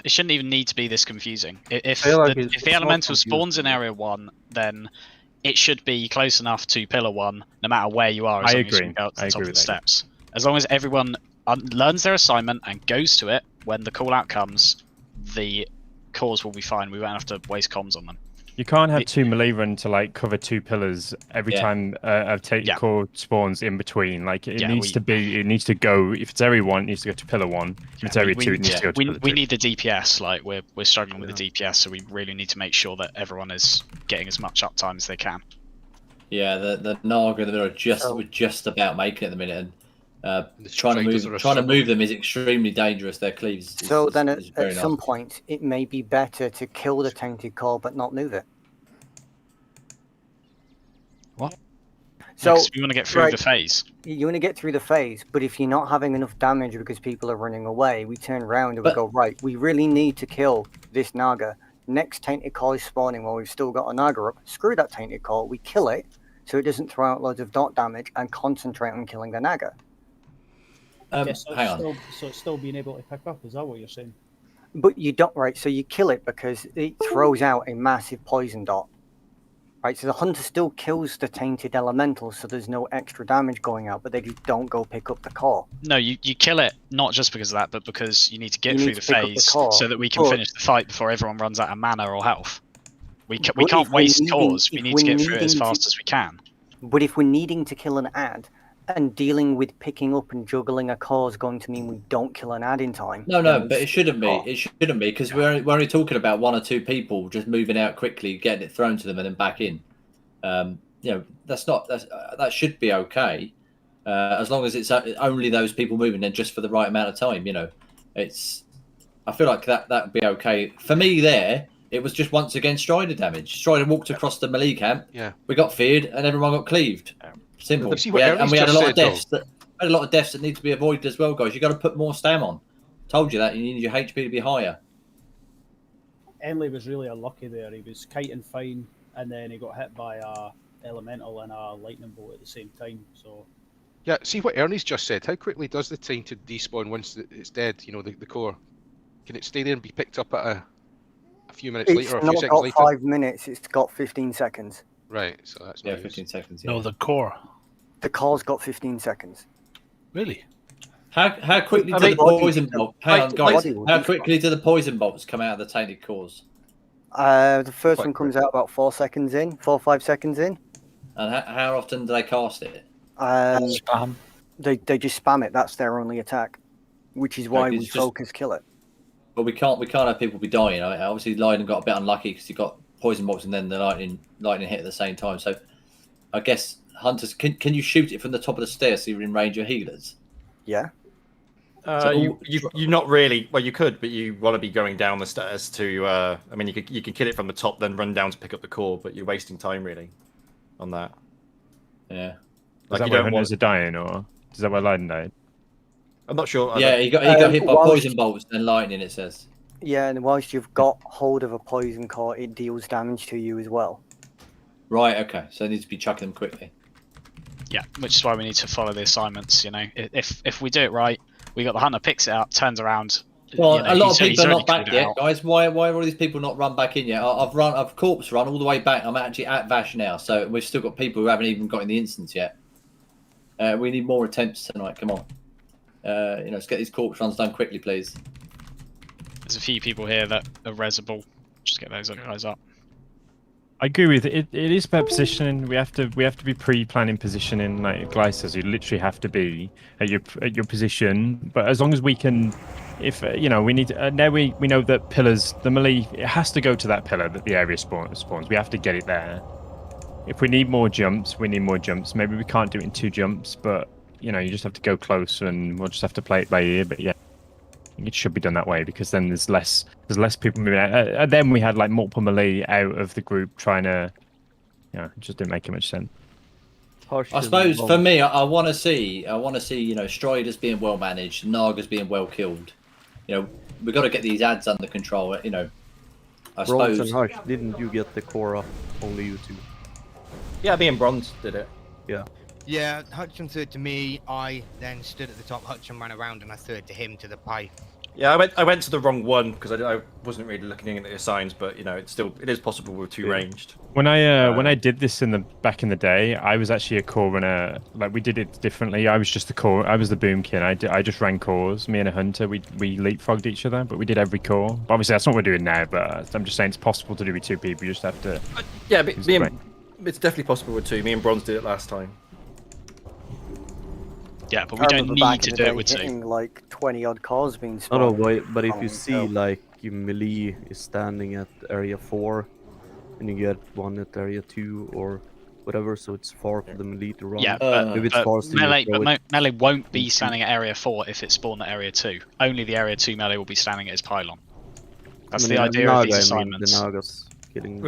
It shouldn't even need to be this confusing. If like if the elemental spawns in area 1, then it should be close enough to pillar 1, no matter where you are. As long as you can go up to the top of the steps. As long as everyone learns their assignment and goes to it when the call out comes, the cores will be fine. We won't have to waste comms on them. You can't have two melee run to like cover two pillars every time a tainted core spawns in between. Like it needs to be, it needs to go. If it's area 1, it needs to go to pillar 1. If it's area 2, it needs to go to pillar 2. We need the DPS. Like we're struggling with the DPS, so we really need to make sure that everyone is getting as much uptime as they can. Yeah, the Naga that we're just about making at the minute, and trying to move them is extremely dangerous. Their cleaves. So then, at some point, it may be better to kill the tainted core but not move it. What? So we want to get through the phase. You want to get through the phase, but if you're not having enough damage because people are running away, we turn around and we go, right, we really need to kill this Naga. Next tainted core is spawning while we've still got a Naga up. Screw that tainted core, we kill it so it doesn't throw out loads of dot damage and concentrate on killing the Naga. So it's still being able to pick up, is that what you're saying? But you don't, right, so you kill it because it throws out a massive poison dot. Right, so the hunter still kills the tainted elementals, so there's no extra damage going out, but they just don't go pick up the core. No, you kill it not just because of that, but because you need to get through the phase so that we can finish the fight before everyone runs out of mana or health. We can't waste cores. We need to get through it as fast as we can. But if we're needing to kill an ad, and dealing with picking up and juggling a core is going to mean we don't kill an ad in time. No, but it shouldn't be. It shouldn't be because we're only talking about 1 or 2 people just moving out quickly, getting it thrown to them, and then back in. That should be okay, as long as it's only those people moving and just for the right amount of time. I feel like that would be okay for me. There, it was just once again Strider damage. Strider walked across the melee camp. Yeah, we got feared and everyone got cleaved. Simple. We had a lot of deaths. That need to be avoided as well, guys. You got to put more stam on. Told you that you need your HP to be higher. Emily was really unlucky there. He was kiting fine, and then he got hit by a elemental and a lightning bolt at the same time. So yeah, see what Ernie's just said. How quickly does the tainted despawn once it's dead? You know, the core. Can it stay there and be picked up at a few minutes later or a few seconds later? It's not got 5 minutes. It's got 15 seconds. Right, so that's 15 seconds. No, the core. The core's got 15 seconds. Really? How quickly do the poison bolts? Hang on, guys. How quickly do the poison bolts come out of the tainted cores? The first one comes out about 4 seconds in, 4 or 5 seconds in. And how often do they cast it? Spam. They just spam it. That's their only attack, which is why we focus kill it. But we can't have people be dying. Obviously, Lightning got a bit unlucky because he got poison bolts and then the lightning hit at the same time. So I guess hunters can you shoot it from the top of the stairs so you're in range of healers? Yeah. You not really. Well, you could, but you want to be going down the stairs to. I mean, you can kill it from the top, then run down to pick up the core, but you're wasting time really on that. Yeah. Is that where hunters are dying, or is that where Lightning died? I'm not sure. Yeah, he got hit by poison bolts and lightning. It says. Yeah, and whilst you've got hold of a poison core, it deals damage to you as well. Right. Okay. So it needs to be chucking them quickly. Yeah, which is why we need to follow the assignments. You know, if we do it right, we got the hunter picks it up, turns around. Well, a lot of people are not back yet, guys. Why are all these people not run back in yet? I've corpse run all the way back. I'm actually at Vash now, so we've still got people who haven't even got in the instance yet. We need more attempts tonight. Come on, let's get these corpse runs done quickly, please. There's a few people here that are resable. Just get those guys up. I agree with it. It is about positioning. We have to be pre-planning positioning. Like Gly says, you literally have to be at your position. But as long as we can, if we need to, now we know that pillars, the melee, it has to go to that pillar that the area spawns. We have to get it there. If we need more jumps, we need more jumps. Maybe we can't do it in 2 jumps, but you just have to go close, and we'll just have to play it by ear. But yeah, it should be done that way because then there's less people moving out. And then we had like multiple melee out of the group trying to, it just didn't make much sense. I suppose for me, I want to see, Striders being well managed, Nagas being well killed. We've got to get these ads under control. I Bronze suppose. and Hush, didn't you get the core up? Only you two. Yeah, me and Bronze did it. Yeah. Yeah, Hutchin threw it to me. I then stood at the top. Hutchin ran around and I threw it to him to the pipe. Yeah, I went to the wrong one because I wasn't really looking at the signs, but you know, it is possible with 2 ranged. When I did this back in the day, I was actually a core runner. Like we did it differently. I was just the core. I was the boomkin. I just ran cores. Me and a hunter, we leapfrogged each other, but we did every core. But obviously, that's not what we're doing now. But I'm just saying it's possible to do with 2 people. You just have to. Yeah, but it's definitely possible with 2. Me and Bronze did it last time. Yeah, but we don't need to do it with 2. Hitting like 20 odd cars being No, spawned. but if you see like your melee is standing at area 4, and you get one at area 2 or whatever, so it's far for the melee to run. Yeah, melee won't be standing at area 4 if it's spawned at area 2. Only the area 2 melee will be standing at his pylon. That's the idea of these assignments. The Nagas killing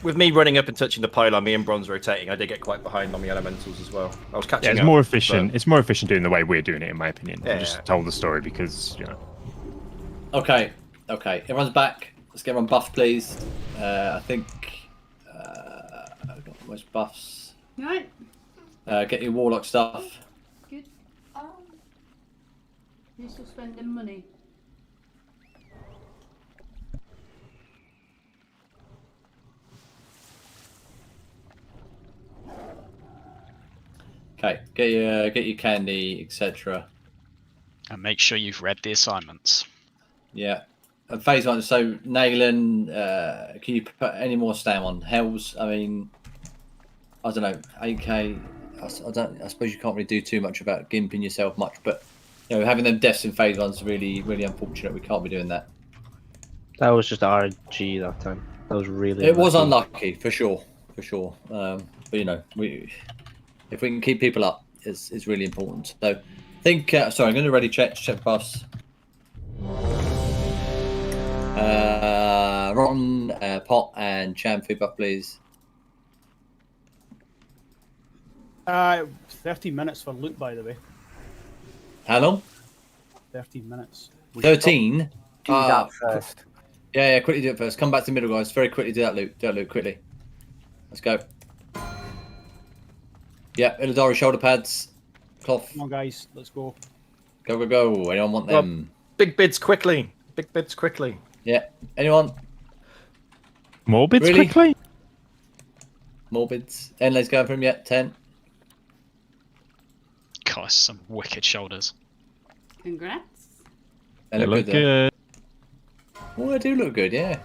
with me running up and touching the pylon, me and Bronze rotating, I did get quite behind on the elementals as well. I was catching Yeah, it's up, more efficient. but- It's more efficient doing the way we're doing it, in my opinion. I Yeah. just told the story because Okay. Everyone's back. Let's get everyone buffed, please. I think I've got most buffs. Right. Get your warlock stuff. Good. You're still spending money. Okay, get your candy, etc. And make sure you've read the assignments. Yeah. And phase 1. So, Naylan, can you put any more stam on? Hells, I mean, I don't know. AK, I suppose you can't really do too much about gimping yourself much, but you know, having them deaths in phase 1 is really, really unfortunate. We can't be doing that. That was just RG that time. That was really. It was unlucky for sure. But you know, if we can keep people up, it's really important. So, I think. Sorry, I'm going to ready check buffs. Rotten, Pot, and Cham food buff, please. 13 minutes for loot, by the way. How long? 13 minutes. 13. Do that first. Yeah, quickly do it first. Come back to the middle, guys. Very quickly do that loot. Do that loot quickly. Let's go. Yeah, Illidari shoulder pads. Cloth. Come on, guys. Let's go. Go, go, go. Anyone want them? Big bids quickly. Big bids quickly. Yeah. Anyone? More bids Really? quickly. More bids. Enlay's going for him yet. 10. Gosh, some wicked shoulders. Congrats. They They look good. Oh, they do look good, yeah.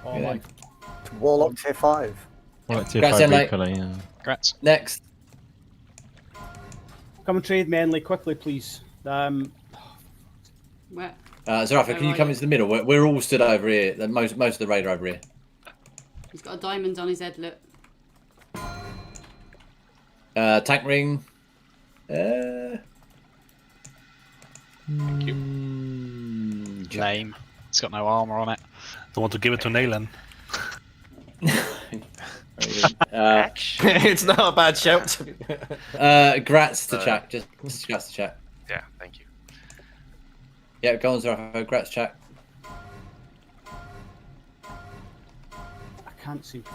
Oh, Yeah. my. Warlock tier 5. Well, tier Congrats, 5 Enlay. equally, yeah. Congrats. Next. Come and trade Manly quickly, please. Where? Zarafa, can you come into the middle? We're all stood over here. Most of the raid are over here. He's got a diamond on his head, look. Tank ring. Lame. It's got no armor on it. Don't want to give it to Naylan. It's not a bad shout. Grats to chat. Just grats to chat. Yeah, thank you. Yeah, go on, Zarafa. Grats chat. I can't seem to.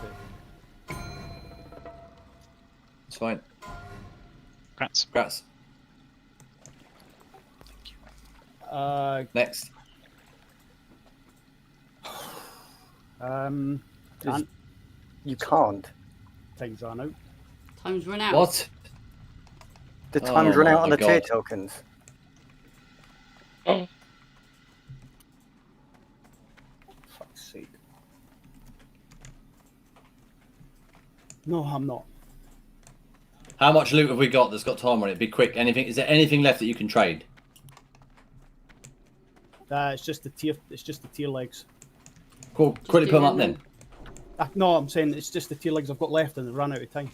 It's fine. Grats. Grats. Next. Can't. You can't. Time's run out. Time's run out. What? The time's run out on my the tier God. tokens. Fuck's sake. No, I'm not. How much loot have we got that's got time on it? Be quick. Anything? Is there anything left that you can trade? It's just the tier. It's just the tier legs. Cool. Quickly put them up then. No, I'm saying it's just the tier legs I've got left, and they ran out of time.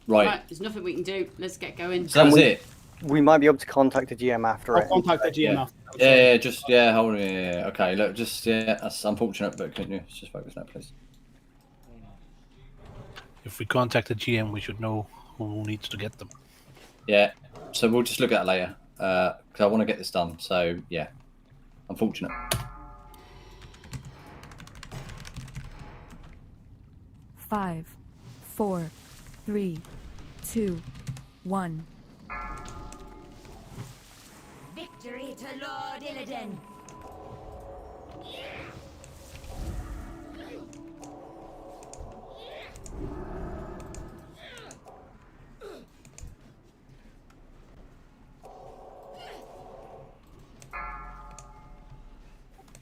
Right. There's nothing we can do. Let's get going. So that's it. We might be able to contact the GM after I'll it. contact the GM Yeah. after. Hold on. Yeah. Okay, look, that's unfortunate, but couldn't you just focus now, please? If we contact the GM, we should know who needs to get them. Yeah. So we'll just look at that later, because I want to get this done. So yeah, unfortunate. Five, 4, 3, 2, 1. to Lord Illidan.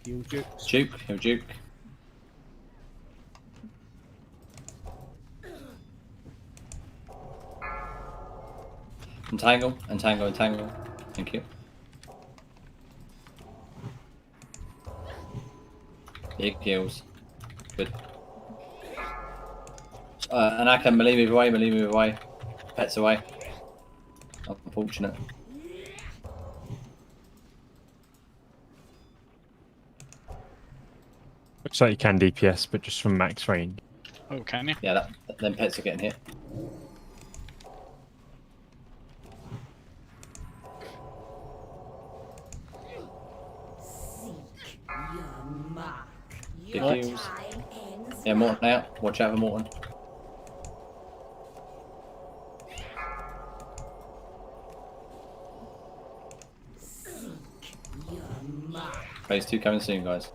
Heal Duke. Duke, heal Duke. Entangle, entangle, entangle. Thank you. Big heals. Good. Anaka, melee move away, melee move away. Pets away. Unfortunate. Looks like you can DPS, but just from max range. Oh, can you? Yeah, then pets are getting hit. Big heals. Yeah, Morton out. Watch out for Morton. Phase 2 coming soon, guys.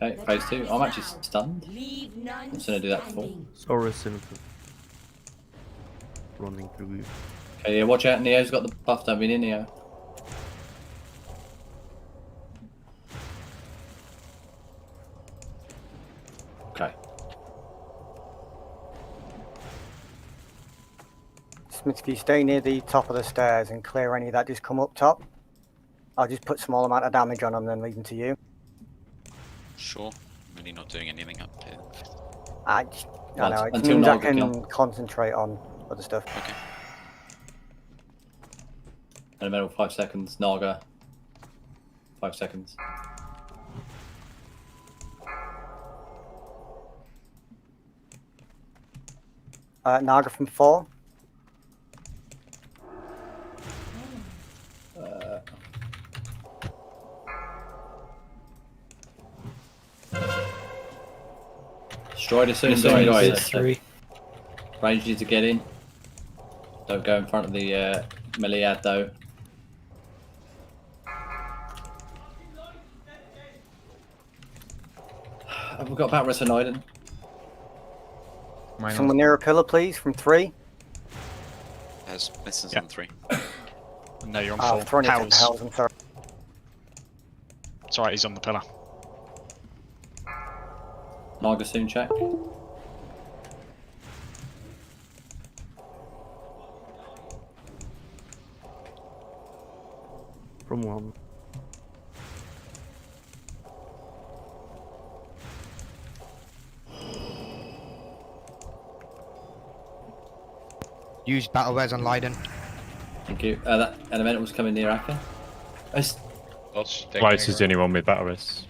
Okay, phase 2. I'm actually stunned. I'm just gonna do that before. Sorry, Senator. Running through you. Okay, yeah, watch out. Neo's got the buff down in Neo. Okay. Smith, if you stay near the top of the stairs and clear any that just come up top, I'll just put small amount of damage on them, then leave them to you. Sure. Really not doing anything up here. I know, it means I can concentrate on other stuff. Okay. Elemental 5 seconds. Naga 5 seconds. Naga from 4. Destroyed as soon as I range you to get in. Don't go in front of the melee ad though. Have we got about Rest on Island? Someone near a pillar, please, from 3. There's Missons on 3. No, you're on I've 4. thrown it into Hells, I'm sorry. It's alright, he's on the pillar. Naga soon check. From 1. Use battle res on Leiden. Thank you. That elemental's coming near Akka. Lights is the only one with battle res.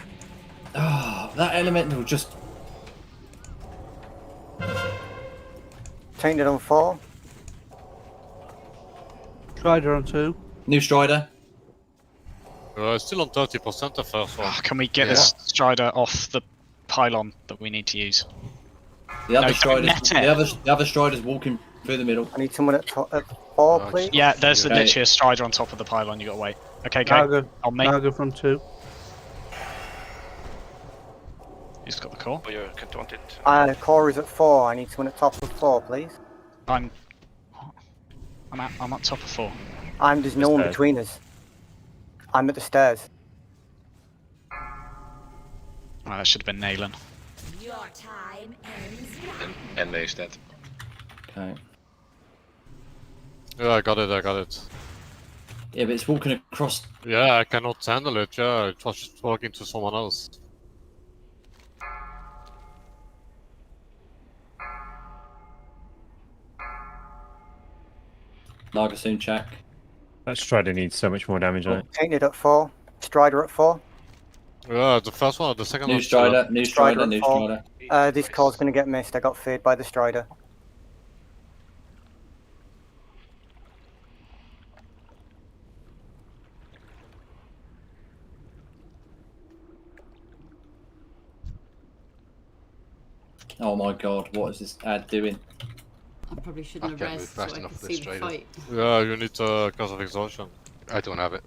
Oh, that elemental just. Tainted on 4. Strider on 2. New Strider. Still on 30% the first one. Oh, can we get this Strider off the pylon that we need to use? The other Strider's walking through the middle. I need someone at 4, please. Yeah, there's literally a Strider on top of the pylon. You got to wait. Okay, on me. Naga from 2. Who's got the core? Oh, you can't want it. Core is at 4. I need someone at top of 4, please. I'm at top of 4. There's no one between us. I'm at the stairs. Oh, that should have been Naylan. Your time ends now. And there's dead. Okay. Yeah, I got it. Yeah, but it's walking across. Yeah, I cannot handle it. Yeah, it was just walking to someone else. Naga soon check. That Strider needs so much more damage on it. Tainted at 4. Strider at 4. Yeah, the first one or the second one? New Strider. This core's going to get missed. I got feared by the Strider. Oh my god, what is this ad doing? probably shouldn't have can't move rest so I fast could enough for see this the strider. fight. Yeah, you need cause of exhaustion. I don't have it.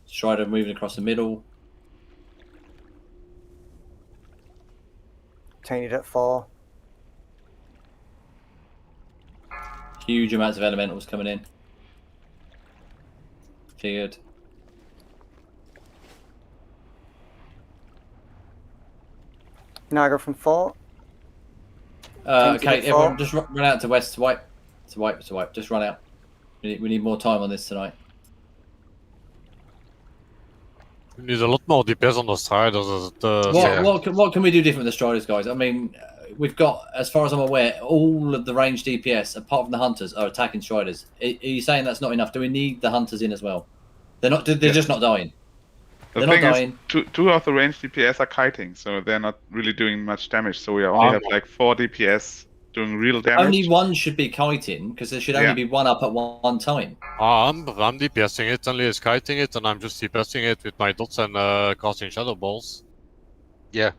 Strider moving across the middle. Tainted at 4. Huge amounts of elementals coming in. Figured. Naga from 4. Okay, everyone just run out to west to wipe. To wipe. Just run out. We need more time on this tonight. You need a lot more DPS on the side. What can we do different with the Striders, guys? I mean, we've got, as far as I'm aware, all of the ranged DPS, apart from the Hunters, are attacking Striders. Are you saying that's not enough? Do we need the Hunters in as well? They're not. They're just not dying. The They're thing not is, dying. two of the ranged DPS are kiting, so they're not really doing much damage. So we only have like 4 DPS doing real damage. Only one should be kiting, because there should only be one up at one time. I'm DPSing it, Lee is kiting it, and I'm just DPSing it with my dots and casting shadow balls. Yeah.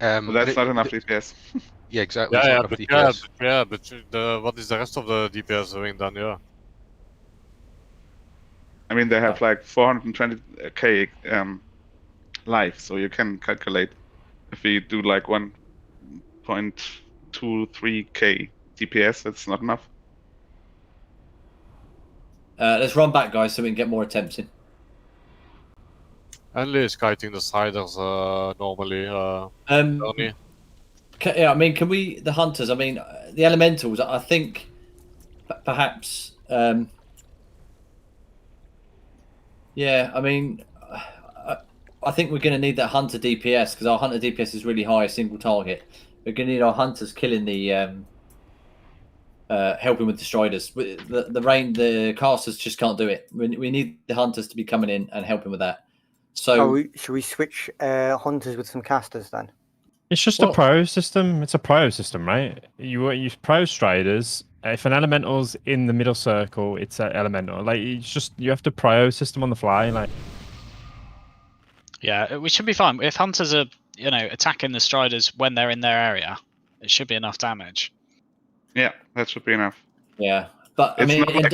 Well, that's not enough DPS. Yeah, exactly. Yeah, but what is the rest of the DPS doing then? Yeah. I mean, they have like 420k life, so you can calculate if we do like 1.23k DPS, that's not enough. Let's run back, guys, so we can get more attempts in. Lee is kiting the siders normally. Yeah, I mean, can we, the Hunters, I mean, the Elementals, I think perhaps, yeah, I mean, I think we're going to need that Hunter DPS, because our Hunter DPS is really high, single target. We're going to need our Hunters killing the, helping with the Striders. The casters just can't do it. We need the Hunters to be coming in and helping with that. So, should we switch Hunters with some casters then? It's just a pro system. It's a pro system, right? You use pro Striders. If an elemental's in the middle circle, it's an elemental. Like you have to pro system on the fly. Like, yeah, we should be fine if Hunters are attacking the Striders when they're in their area. It should be enough damage. Yeah, that should be enough. Yeah, but I mean, if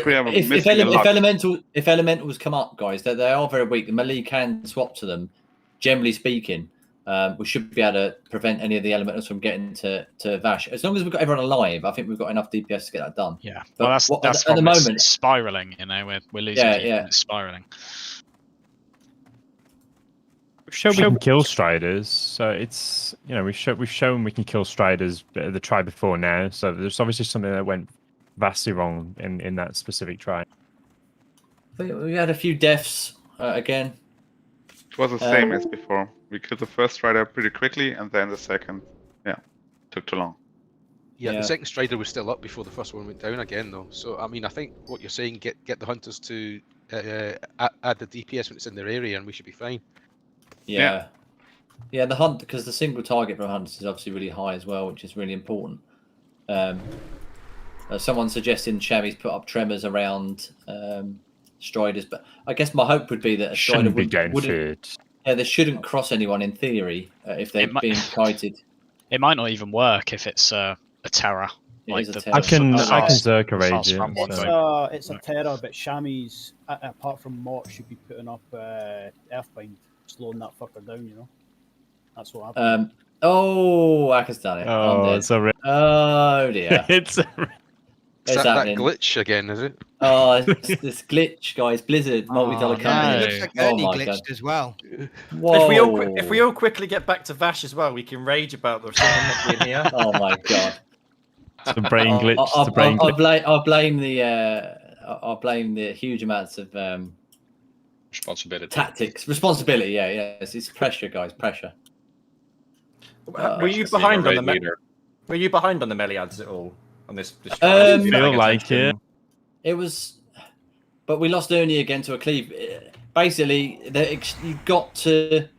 elementals come up, guys, they are very weak. The melee can swap to them. Generally speaking, we should be able to prevent any of the elementals from getting to Vash. As long as we've got everyone alive, I think we've got enough DPS to get that done. Yeah, but well, that's at the moment spiraling. We're losing. Yeah, it's spiraling. we've shown we can kill Striders, so it's we've shown we can kill Striders the try before now. So there's obviously something that went vastly wrong in that specific try. I think we had a few deaths again. It was the same as before. We killed the first Strider pretty quickly, and then the second, took too long. Yeah, the second Strider was still up before the first one went down again, though. So, I mean, I think what you're saying, get the Hunters to add the DPS when it's in their area, and we should be fine. Yeah, the hunt, because the single target for Hunters is obviously really high as well, which is really important. Someone suggesting Chavi's put up tremors around Striders, but I guess my hope would be that a Strider wouldn't. Yeah, they shouldn't cross anyone in theory if they're being kited. It might not even work if it's a terror. I can Zerka rage it. It's a terror, but Shami's, apart from Mort, should be putting up Earthbind, slowing that fucker down, That's what happened. Aka's done it. Oh, it's a oh dear. It's that glitch again, is it? Oh, this glitch, guys. Blizzard, multi-dollar company. It looks like Ernie glitched as well. Whoa. If we all quickly get back to Vash as well, we can rage about the not being here. Oh my god. It's a brain glitch. I'll blame the huge amounts of responsibility. Tactics. Responsibility, yes. It's pressure, guys. Pressure. Were you behind on the melee ads at all? On this feel like it. It was, but we lost Ernie again to a cleave. Basically, you got to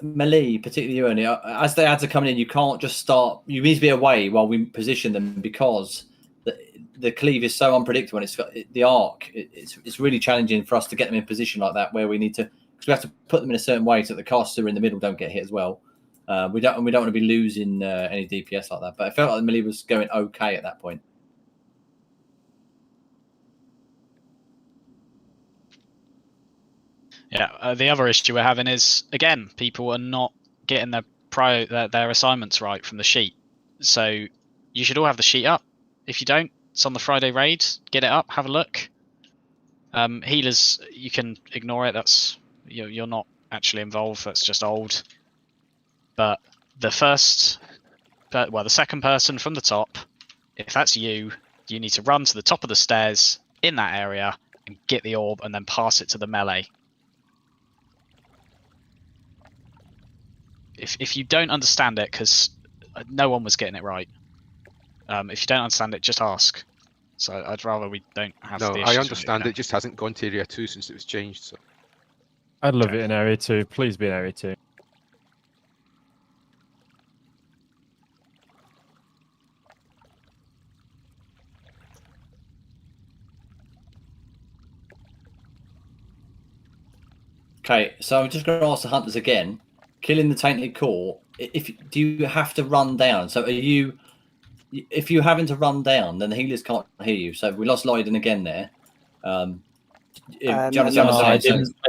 melee, particularly Ernie. As the ads are coming in, you can't just start. You need to be away while we position them because the cleave is so unpredictable. And it's got the arc. It's really challenging for us to get them in position like that, where we need to, because we have to put them in a certain way so that the casters who are in the middle don't get hit as well. We don't want to be losing any DPS like that. But I felt like the melee was going okay at that point. Yeah, the other issue we're having is, again, people are not getting their assignments right from the sheet. So you should all have the sheet up. If you don't, it's on the Friday raid. Get it up, have a look. Healers, you can ignore it. That's you're not actually involved. That's just old. But the second person from the top, if that's you, you need to run to the top of the stairs in that area and get the orb and then pass it to the melee. If you don't understand it, because no one was getting it right. If you don't understand it, just ask. So I'd rather we don't have No, the I issues understand it just hasn't gone to Area 2 since it was changed. So I'd love it in Area 2. Please be in Area 2. Okay, so I'm just going to ask the hunters again. Killing the tainted core, do you have to run down? So if you're having to run down, then the healers can't hear you. So we lost Leiden again there. No, I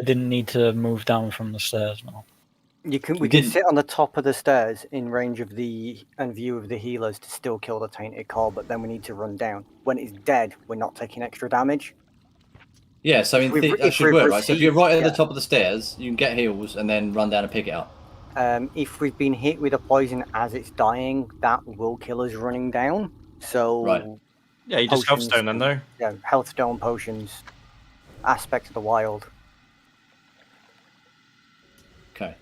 didn't need to move down from the stairs. No. We can sit on the top of the stairs in range of and view of the healers to still kill the tainted core, but then we need to run down. When it's dead, we're not taking extra damage. Yeah, so that should work, right? So if you're right at the top of the stairs, you can get heals and then run down and pick it up. If we've been hit with a poison as it's dying, that will kill us running down. So right. Yeah, you just healthstone then, though. Yeah, healthstone potions, aspect of the wild. Okay.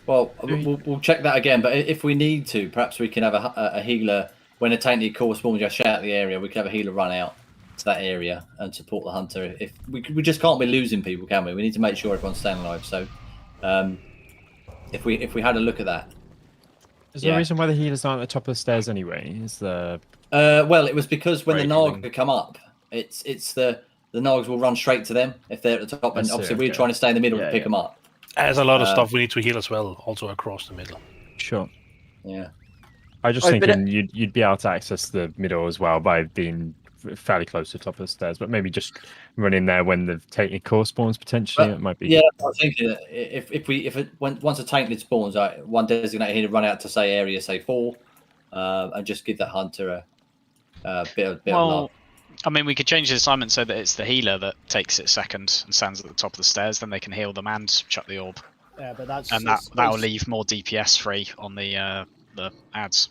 Well, we'll check that again. But if we need to, perhaps we can have a healer when a tainted core spawns just out of the area. We can have a healer run out to that area and support the hunter. If we just can't be losing people, can we? We need to make sure everyone's staying alive. So. If we had a look at that, is there a reason why the healers aren't at the top of the stairs anyway? Is the well, it was because when the Narg come up, it's the Nargs will run straight to them if they're at the top, and obviously we're trying to stay in the middle to pick them up. There's a lot of stuff we need to heal as well, also across the middle. Sure. Yeah. I just thinking you'd be able to access the middle as well by being fairly close to the top of the stairs, but maybe just run in there when the tainted core spawns potentially. It might be. Yeah, I was thinking once a tainted spawns, one designated healer run out to say area 4, and just give that hunter a bit of love. I mean, we could change the assignment so that it's the healer that takes it second and stands at the top of the stairs. Then they can heal them and chuck the orb. Yeah, but that'll leave more DPS free on the ads.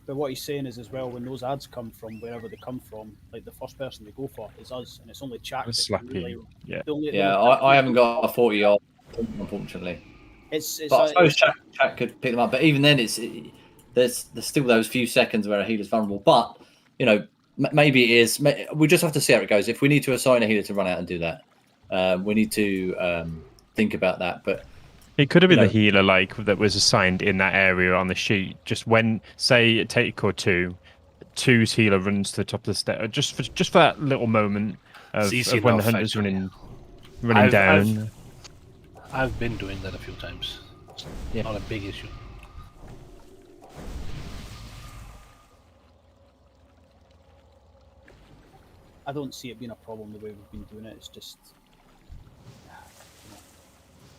But what he's saying is as well, when those ads come from wherever they come from, like the first person they go for is us, and it's only Chak that can really. I haven't got a 40 yard, unfortunately. But I suppose Chak could pick them up. But even then, there's still those few seconds where a healer's vulnerable. But maybe it is. We just have to see how it goes. If we need to assign a healer to run out and do that, we need to think about that. But. It could have been the healer that was assigned in that area on the sheet. Just when, say, take core 2's healer runs to the top of the stairs, just for that little moment of when the hunter's running down. I've been doing that a few times. It's not a big issue. I don't see it being a problem the way we've been doing it. It's just.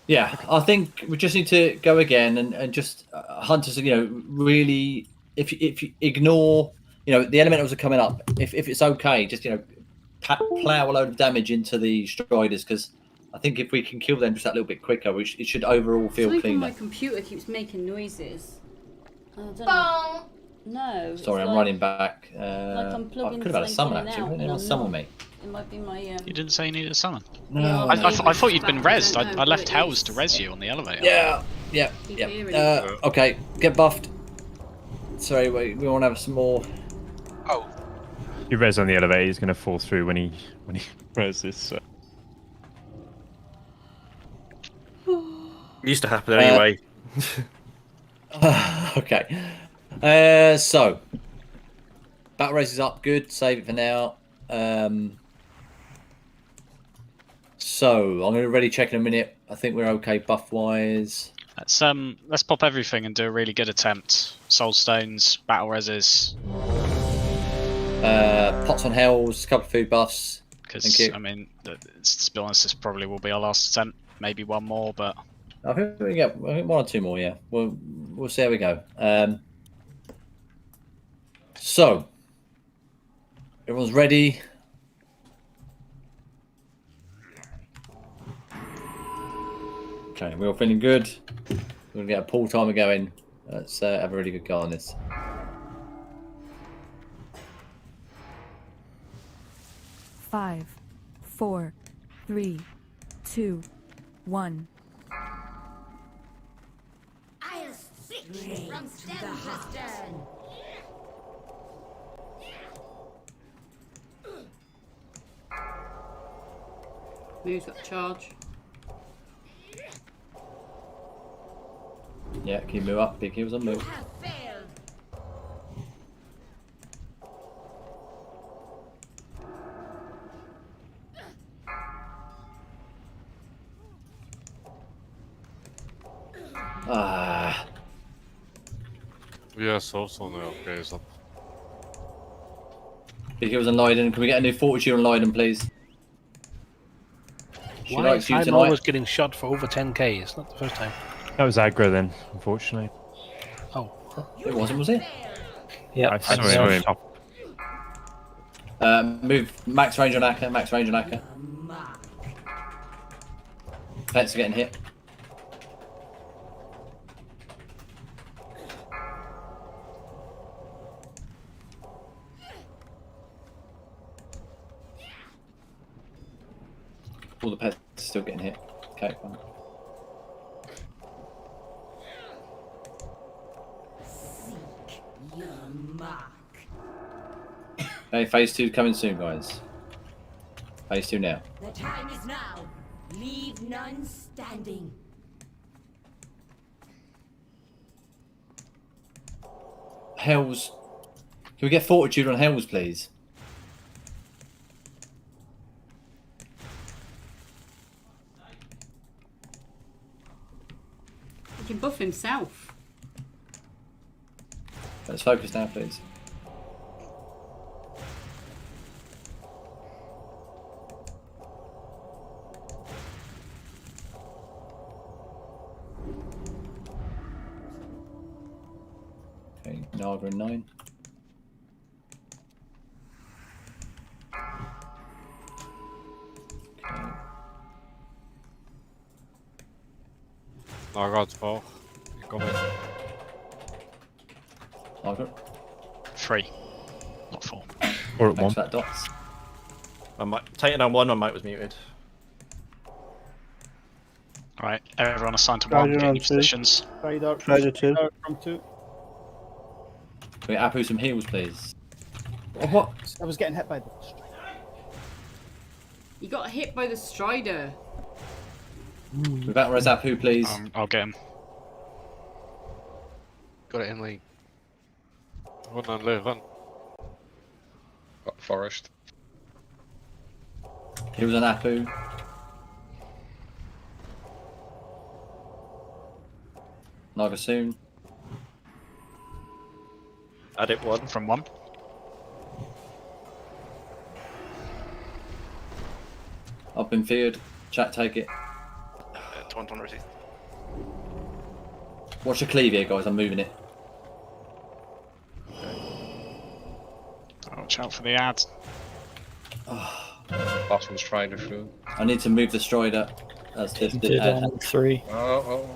Yeah, I think we just need to go again and just hunters. Really, if you ignore, the elementals are coming up. If it's okay, just plow a load of damage into the striders, because I think if we can kill them just that little bit quicker, it should overall feel cleaner. My computer keeps making noises. I don't know. No. Sorry, I'm running back. Like I'm plugging I could have had a summon actually. Wouldn't anyone summon me? It might be my. You didn't say you needed a summon. No. I thought you'd been rezzed. I left Hells to res you on the elevator. Yeah. Okay, get buffed. Sorry, we want to have some more. Oh. You res on the elevator. He's going to fall through when he res this. So. Used to happen anyway. Okay. So battle race is up. Good. Save it for now. So I'm going to ready check in a minute. I think we're okay buff wise. Let's pop everything and do a really good attempt. Soul stones, battle reses. Pots on hells, couple of food buffs. Because I mean, to be honest, this probably will be our last attempt. Maybe one more, but I think we get one or two more. Yeah, we'll see how we go. So everyone's ready. Okay, we're all feeling good. We're gonna get a pool timer going. Let's have a really good go on this. Five, 4, 3, 2, 1. I'll speak from stem to stern. Who's got charge? Yeah, keep move up. Big heels on move. Ah. Yes, also no. Okay, so. Big heels on Leiden. Can we get a new fortitude on Leiden, please? She Why likes is you I'm tonight. always getting shot for over 10k? It's not the first time. That was aggro then, unfortunately. Oh. It wasn't, was it? Yeah, I saw him. Move max range on Akka. Max range on Akka. Pets are getting hit. All the pets are still getting hit. Okay, fine. Your mark. Okay, phase 2 coming soon, guys. Phase 2 now. The time is now. Leave none standing. Hells. Can we get fortitude on Hells, please? He can buff himself. Let's focus now, please. Okay, Naga and 9. Okay. Naga 12. Kom in. Naga. 3, not 4. Or at Thanks 1. for that, Dots. Titan on 1, my mic was muted. Right, everyone assigned to 1, get your positions. Strider, Strider 2. from 2. Can we Apu some heals, please? Oh, what? I was getting hit by the. You got hit by the Strider. With that, res Apu, please. I'll get him. Got it in lane. Run and live, run. Got forest. Heals on Apu. Naga soon. Add it 1. From 1. Up in field. Chat, take it. 21 resist. Watch your cleave here, guys. I'm moving it. Watch out for the ad. Pass from the Strider through. I need to move the Strider. That's the Did on 3. Oh.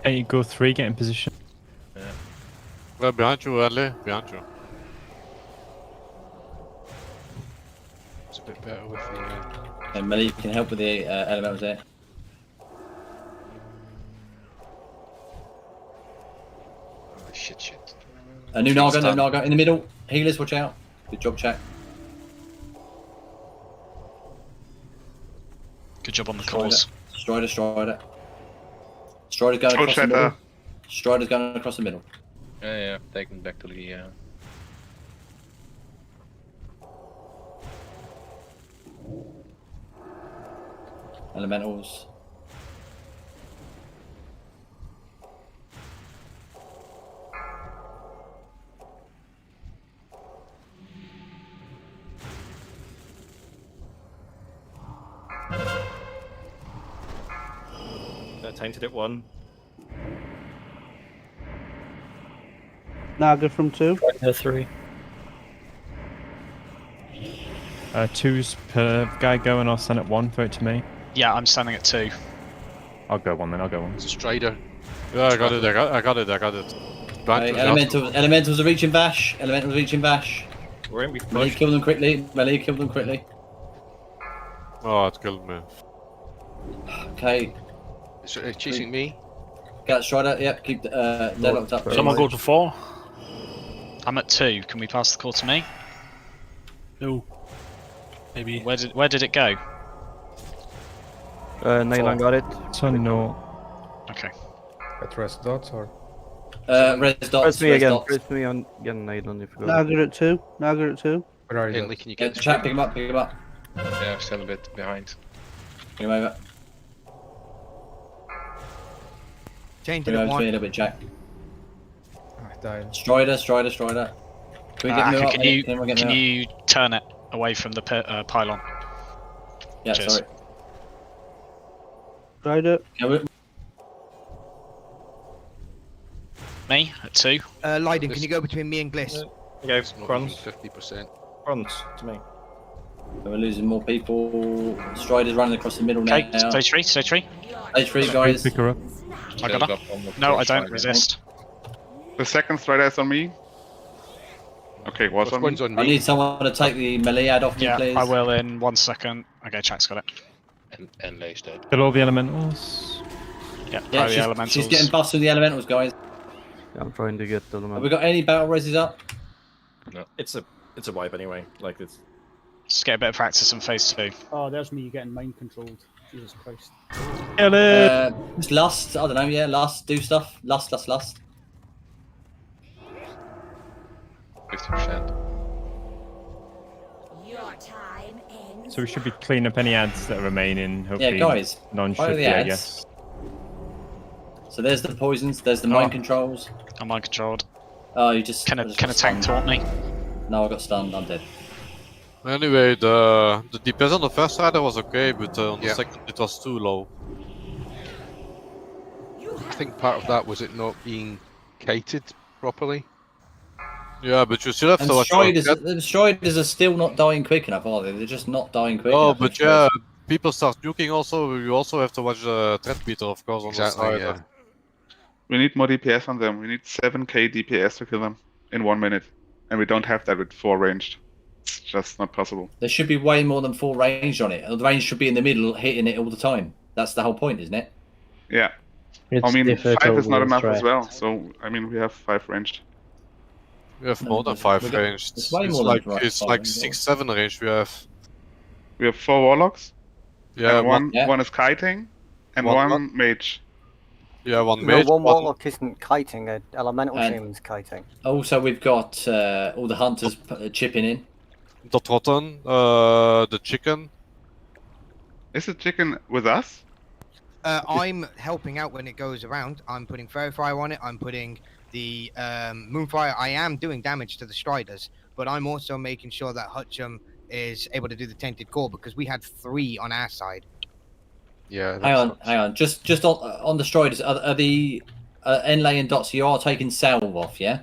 Can you go 3, get in position? Well, behind you, Ali. Behind you. It's a bit better with the. And Melee can help with the elementals there. Oh, shit. A new Naga, no Naga in the middle. Healers, watch out. Good job, chat. Good job on the cause. Strider. Strider's going across the middle. Strider's going across the middle. Yeah. Taking back to the. Elementals. Tainted at 1. Naga from 2. Right 3. 2's per guy go, and I'll stand at 1. Vote to me. Yeah, I'm standing at 2. I'll go 1 then. I'll go 1. It's a Strider. Yeah, I got it. I got it. Right, elementals are reaching Bash. Elementals reaching Bash. We're in. We Melee, kill them quickly. Melee, kill them quickly. Oh, it killed me. Okay. It's chasing me. Got Strider. Yep. Keep deadlocked up. Someone go to 4. I'm at 2. Can we pass the call to me? No. Maybe. Where did it go? Naylan got it. So no. Okay. At rest dots or? Res dots. Press me res again. dots. Press me on again, Naylan, if you got Naga at 2. Naga at 2. Where are you? Henley, can you get Chat, pick him up. Pick him up. Yeah, I'm still a bit behind. Bring him over. Change Bring to him over to me a 1. little bit, Jack. I died. Strider. Can we get him up? Can you turn it away from the pylon? Yeah, Cheers. sorry. Strider. Me at 2. Leiden, can you go between me and Gliss? Okay, It's not bronze. 50%. Bronze to me. So we're losing more people. Strider's running across the middle Okay, now. stage 3. Stage 3, guys. Pick her up. I got her. No, I don't resist. The second Strider is on me. Okay, was on me. One's on I me. need someone to take the melee ad off me, Yeah, please. I will in 1 second. Okay, Jack's got it. And Lay's dead. Kill all the elementals. Yeah, Yeah, the elementals. she's getting buffed with the elementals, guys. Yeah, I'm trying to get the Have we got any battle reses up? No. It's a wipe anyway. Like it's. Just get a bit of practice in phase 2. Oh, there's me getting mind controlled. Jesus Christ. Kill it! Just lust. I don't know. Yeah, lust. Do stuff. Lust. 50%. Your time ends. So we should be cleaning up any ads that are remaining. Hopefully, guys, none fire should the be, I ads. guess. So there's the poisons. There's the mind controls. I'm mind controlled. Oh, you just. Can a tank taunt me? No, I got stunned. I'm dead. Anyway, the DPS on the first side was okay, but on the second it was too low. I think part of that was it not being kited properly. Yeah, but you still have And to watch the Striders are still not dying quick enough, are they? They're just not dying quick Oh, enough. but yeah, people start nuking also. You also have to watch the threat meter, of course, on Exactly, the side. yeah. We need more DPS on them. We need 7k DPS to kill them in 1 minute. And we don't have that with 4 ranged. It's just not possible. There should be way more than 4 ranged on it. The range should be in the middle, hitting it all the time. That's the whole point, isn't it? Yeah. It's I mean, 5 difficult is not with enough as threat. well. So, I mean, we have 5 ranged. We have more than 5 ranged. It's way more than It's five like ranged, 6-7 range we have. We have 4 warlocks. Yeah, and one is kiting, and one mage. Yeah, one No, mage. one warlock isn't kiting. An elemental And- shaman's kiting. Also, we've got all the hunters chipping in. The Trotten, the chicken. Is the chicken with us? I'm helping out when it goes around. I'm putting Fairy Fire on it. I'm putting the Moonfire. I am doing damage to the Striders, but I'm also making sure that Hutchum is able to do the Tainted Core because we had 3 on our side. Yeah. Hang on. Just on the Striders, are the Enlay and Dots, you are taking salve off, yeah?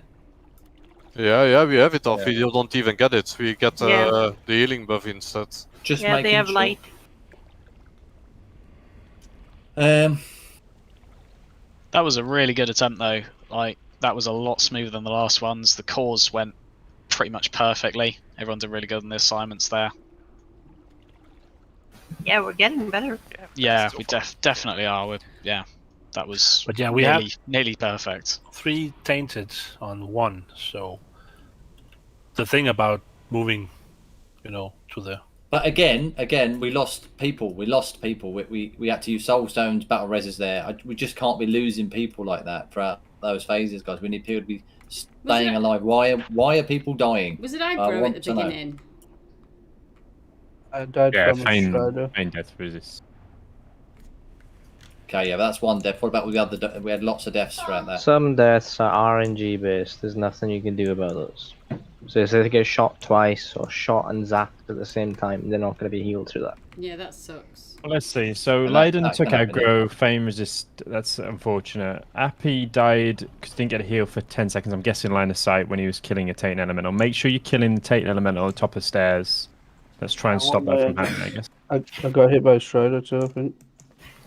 Yeah, we have it off. We don't even get it. We get Yeah. the healing buff instead. Just Yeah, they have light. That was a really good attempt, though. Like, that was a lot smoother than the last ones. The cores went pretty much perfectly. Everyone did really good on the assignments there. Yeah, we're getting better. Yeah, we definitely are. That was But yeah, we nearly perfect. 3 tainted on 1, so the thing about moving, to the... But again, we lost people. We had to use soul stones, battle reses there. We just can't be losing people like that throughout those phases, guys. We need people to be staying alive. Why are people dying? Was it aggro at the beginning? I died Yeah, from a Strider. feign death resist. Okay, yeah, that's one death. What about with the other? We had lots of deaths throughout that. Some deaths are RNG based. There's nothing you can do about those. So if they get shot twice or shot and zapped at the same time, they're not going to be healed through that. Yeah, that sucks. Well, let's see. So And Leiden that took can happen, aggro, Fame resist. That's unfortunate. Appy died because he didn't get a heal for 10 seconds. I'm guessing line of sight when he was killing a Taint Elemental. Make sure you're killing the Taint Elemental on the top of stairs. Let's try and stop that from happening, I guess. I got hit by a Strider too, I think.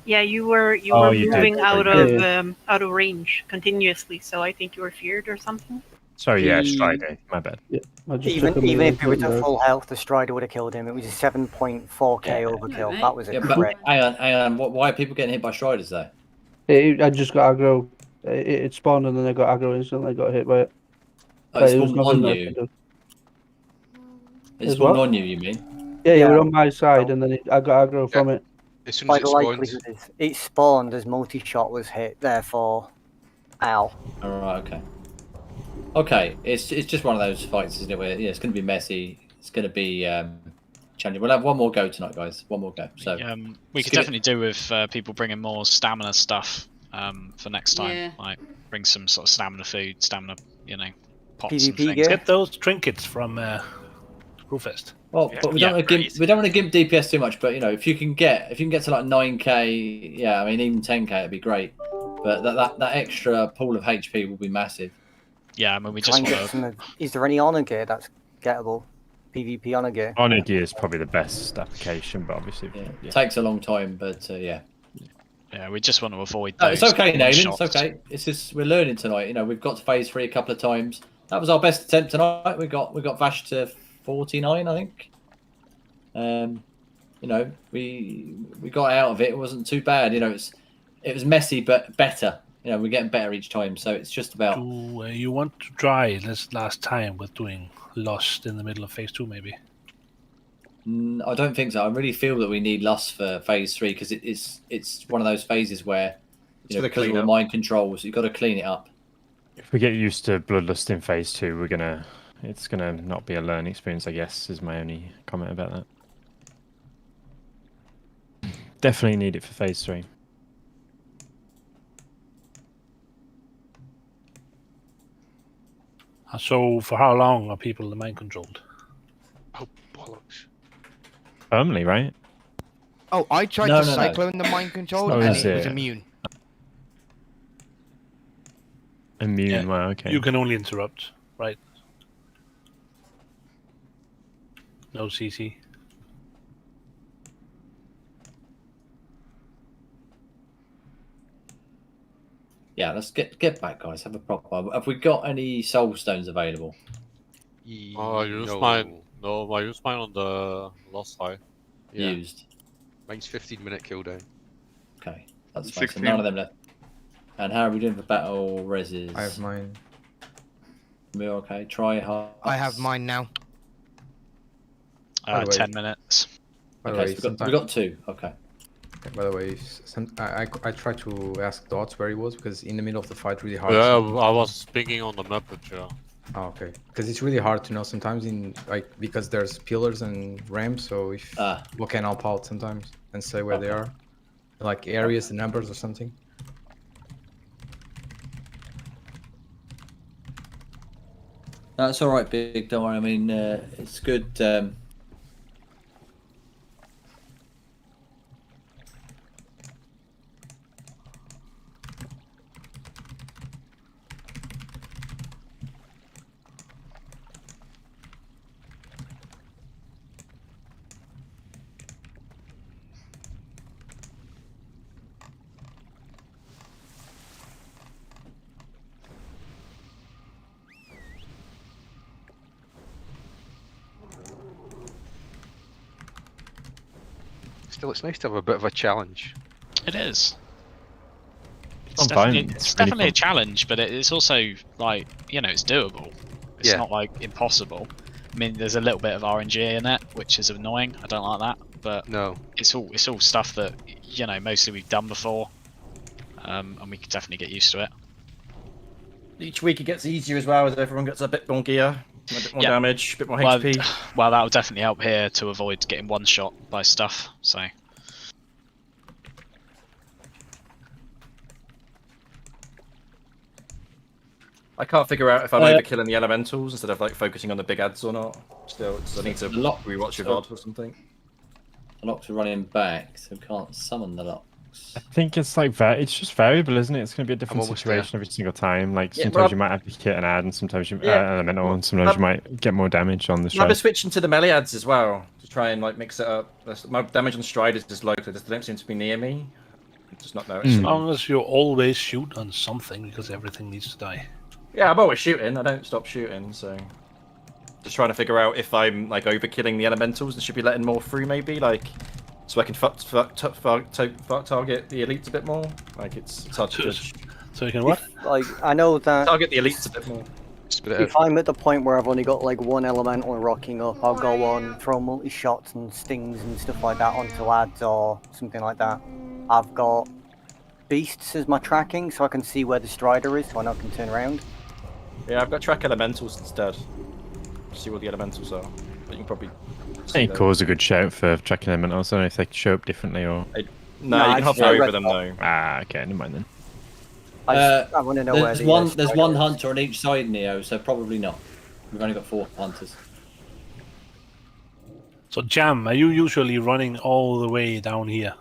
Yeah, you were Oh, you did. moving out Yeah. of range continuously, so I think you were feared or something. Sorry, yeah, Strider. My bad. Yeah, Even if he was at full health, the Strider would have killed him. It was a 7.4k overkill. That was a But crit. hang on. Why are people getting hit by Striders though? I just got aggro. It spawned and then I got aggro instantly. I got hit by it. Oh, it There was spawned nothing on I you? could do. It As spawned what? on you mean? Yeah, you were on my side and then I got aggro from it. As soon By as the it spawns, likelihood is it spawned as multi-shot was hit. Therefore, ow. All right, okay. Okay, it's just one of those fights, isn't it? Where it's going to be messy. It's going to be challenging. We'll have one more go tonight, guys. One more go. So We could definitely do with people bringing more stamina stuff for next time. Yeah. Like bring some sort of stamina food, stamina, pots and PvP things. gear? Get those trinkets from Brewfest. Well, but we don't want to gimp DPS too much. But if you can get to like 9k, yeah, I mean even 10k would be great. But that extra pool of HP will be massive. Yeah, I mean we Try just and get want some. Is there any honor gear that's gettable? PvP honor gear. Honor Gear is probably the best application, but obviously, It takes a long time, but yeah. Yeah, we just want to avoid No, those. it's okay, Nathan. shots. It's okay. It's just we're learning tonight. We've got to phase 3 a couple of times. That was our best attempt tonight. We got Vash to 49, I think. We got out of it. It wasn't too bad. It was messy, but better. We're getting better each time. So it's just about. Do you want to try this last time with doing Lost in the middle of phase 2, maybe? I don't think so. I really feel that we need Lust for phase 3 because it's one of those phases where for the because of the cleanup. mind controls, you've got to clean it up. If we get used to Bloodlust in phase 2, it's gonna not be a learning experience, I guess, is my only comment about that. Definitely need it for phase 3. So for how long are people mind controlled? Oh bollocks! Permanently, right? Oh, I tried No, to no, no. cyclo in the mind control Oh, and is it was it? immune. Immune, Yeah, well, okay. You can only interrupt, right? No CC. Yeah, let's get back, guys. Have a proper. Have we got any soul stones available? Oh, I used mine. No, I used mine on the last side. Yeah. Used. Mine's 15-minute cooldown. Okay, that's fine. So 16. none of them left. And how are we doing for battle reses? I have mine. We're okay. Try hard. I have mine now. By the way- 10 minutes. By the Okay, way, so we got 2. Okay. By the way, I tried to ask Dots where he was because in the middle of the fight, really hard. Yeah, I was pinging on the map, but yeah. Oh, okay. Because it's really hard to know sometimes because there's pillars and ramps, so if people can help out sometimes and say where they are, like areas, the numbers or something. That's all right, Big. Don't worry. I mean, it's good. Still, it's nice to have a bit of a challenge. It is. I'm fine. It's It's really definitely a fun. challenge, but it's also like it's doable. It's Yeah. not like impossible. I mean, there's a little bit of RNG in it, which is annoying. I don't like that, but No. it's all stuff that mostly we've done before, and we can definitely get used to it. Each week it gets easier as well as everyone gets a bit more gear, a bit more Yeah. damage, a bit more Well, HP. well, that will definitely help here to avoid getting one shot by stuff. So I can't figure out if I'm Uh, overkilling the elementals instead of like focusing on the big ads or not. Still, I need to rewatch your VOD or something. The locks are running back, so we can't summon the locks. I think it's like it's just variable, isn't it? It's going to be a different almost situation every single time. Like Yeah, sometimes Rob- you might have to hit an ad, and sometimes you Yeah. elemental, and sometimes you might get more damage on the I've stride. been switching to the melee ads as well to try and like mix it up. My damage on stride is just low. They don't seem to be near me. I'm just not noticing. As long as you always shoot on something, because everything needs to die. Yeah, I'm always shooting. I don't stop shooting, so just trying to figure out if I'm like overkilling the elementals and should be letting more through, maybe like so I can target the elites a bit more. Like it's hard to judge. So you can what? Like I know that Target the elites a bit more. if I'm at the point where I've only got like one elemental rocking up, I'll go on, throw multi-shots and stings and stuff like that onto lads or something like that. I've got beasts as my tracking, so I can see where the strider is, so I know I can turn around. Yeah, I've got track elementals instead. See what the elementals are. But you can probably. I think Core's a good shout for tracking elementals. I don't know if they show up differently or. No, you can hover over them though. Ah, okay, never mind then. I want to know where the There's one hunter on each side, Neo, so probably not. We've only got 4 hunters. So Jam, are you usually running all the way down here?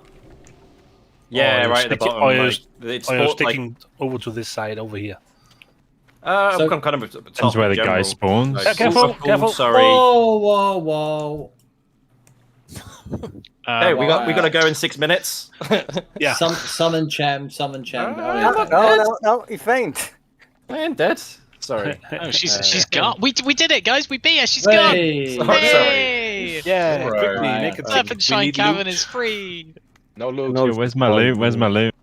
Yeah, right at the bottom. Or you're, Like, it's or you're sport, like- sticking over to this side over here? I'm kind of at the top. Depends where in the guy general. spawns. Like, Careful, oh, careful. Sorry. Whoa, whoa, whoa. Hey, we got to go in 6 minutes. Yeah. Summon Cham. No, he faint. I am dead. Sorry. Oh, she's gone. We did it, guys. We beat her. She's gone. Hey. Hey. Yeah, Right. quickly, make it Serpent Shrine Cavern loot. is free. No loot. No, where's my loot? Where's my loot?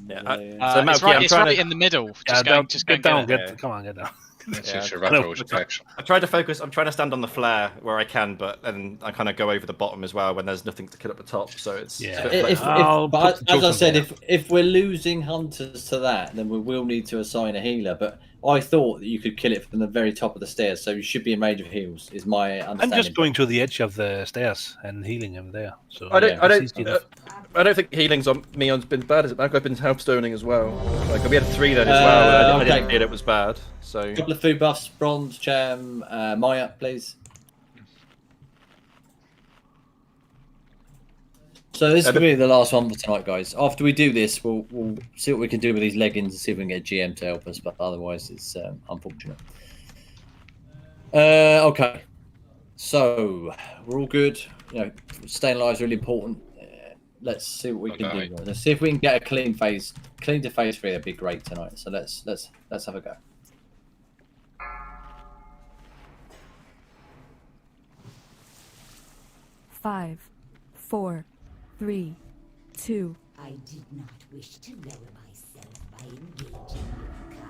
Yeah, So Malky, it's right, I'm it's trying right to. in the middle. Yeah, Just get go and down. get it. Come on, get down. That's your No. retro protection. I tried to focus. I'm trying to stand on the flare where I can, but then I kind of go over the bottom as well when there's nothing to kill at the top. So it's Yeah. a bit But as I said, there. if we're losing hunters to that, then we will need to assign a healer. But I thought that you could kill it from the very top of the stairs, so you should be in range of heals. Is my understanding. I'm just going to the edge of the stairs and healing him there. So I don't. yeah, I it's don't. easy enough. I don't think healing's on Meon's been bad. Is it? I've been healthstoning as well. Like we had 3 then as well. I didn't feel it was bad. So A couple of food buffs, bronze, Cham, Maya, please. So this is going to be the last one for tonight, guys. After we do this, we'll see what we can do with these leggings and see if we can get a GM to help us. But otherwise, it's unfortunate. Okay. So we're all good. You know, staying alive is really important. Let's see what we can do. Let's see if we can get a clean to phase 3. That'd be great tonight. So let's have a go. Five, 4, 3, 2. I did not wish to lower myself by engaging your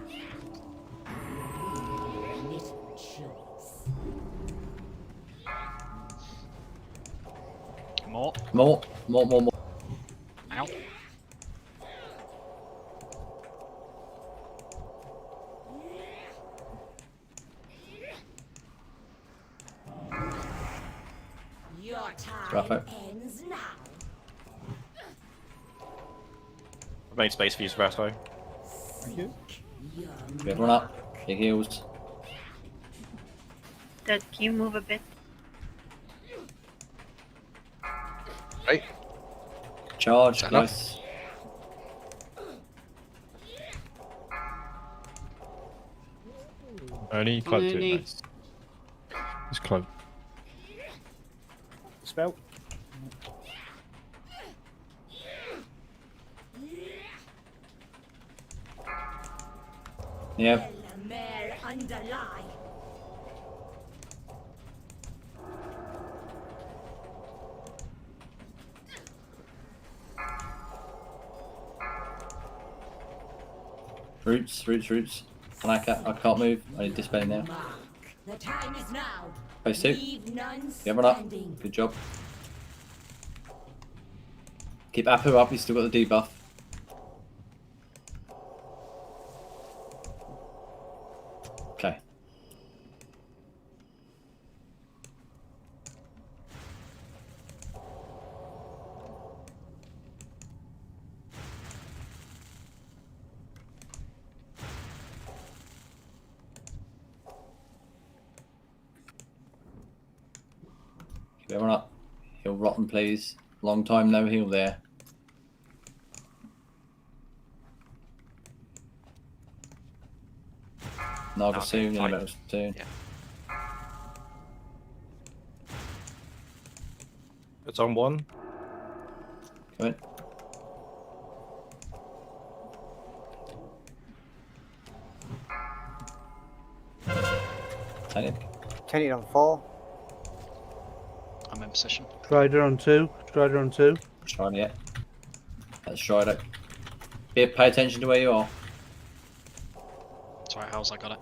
kind. Little choice. More. Ow. Your time Rafa. ends now. I've made space for you, Raceway. Thank you. Everyone up. Big heals. Dad, can you move a bit? Right. Charge, Enough. nice. Only cloak to Only. it. Nice. It's cloak. Spell. Yeah. Mare underlie. Roots. I can't move. I need dispelling now. The time is now. Phase 2. Leave none Everyone up. standing. Good job. Keep Apu up. He's still got the debuff. Okay. Heal up. Heal rotten, please. Long time no heal there. Naga soon, elemental soon. Yeah. It's on 1. Come in. Turn it on 4. I'm in position. Strider on 2. Strider on 2. Strider, yeah. That's Strider. Here, pay attention to where you are. Sorry, how's I got it?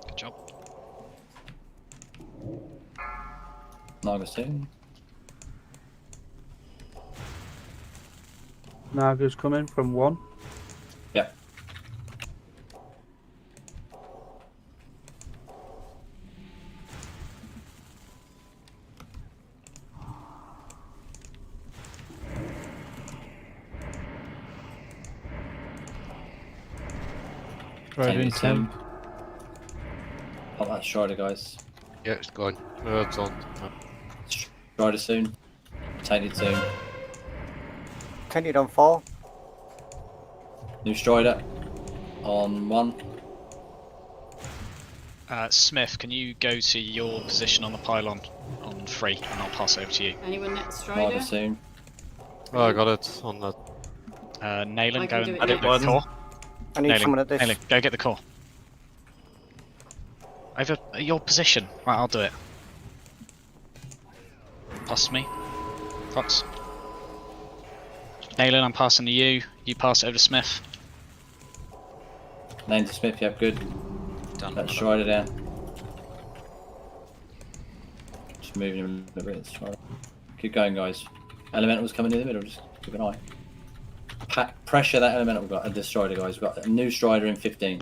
Good job. Naga soon. Naga's coming from 1. Yep. Right in 10. Oh, that's Strider, guys. Yeah, it's gone. It's on. Strider soon. Tainted soon. Turn it on 4. New Strider on 1. Smith, can you go to your position on the pylon on 3, and I'll pass over to you. Anyone next Strider Strider? soon. Oh, I got it on that. Nayland, I go can and do it get the next. core. I need someone at this. Nayland, go get the core. Over your position. Right, I'll do it. Pass to me. Fox. Nayland, I'm passing to you. You pass it over to Smith. Name to Smith, yeah, good. Done. That's Strider down. Just moving him a little bit. Strider. Keep going, guys. Elemental's coming in the middle, just keep an eye. Pressure that elemental we've got, this Strider, guys. We've got a new Strider in 15.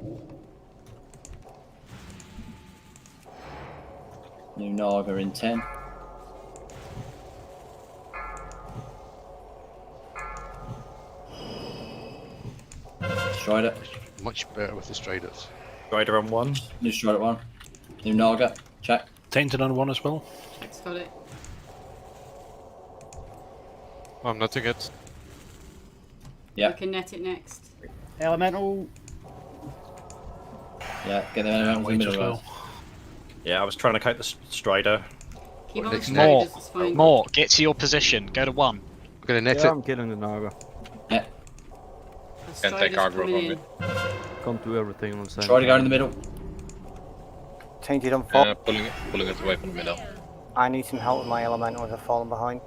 New Naga in 10. Strider. Much better with the Striders. Strider on 1. New Strider 1. New Naga. Check. Tainted on 1 as well. Jack's got it. I'm netting it. Yeah. We can net it next. Elemental. Yeah, get the elementals in the middle, guys. Yeah, I was trying to count the Strider. Keep on More, Striders, it's fine. more. Get to your position. Go to 1. We're gonna net Yeah, it. I'm killing the Naga. Yeah. The Strider's coming in. Can't do everything on the same Strider time. going in the middle. Tainted on 4. Pulling it away from the middle. I need some help with my elementals. I've fallen behind.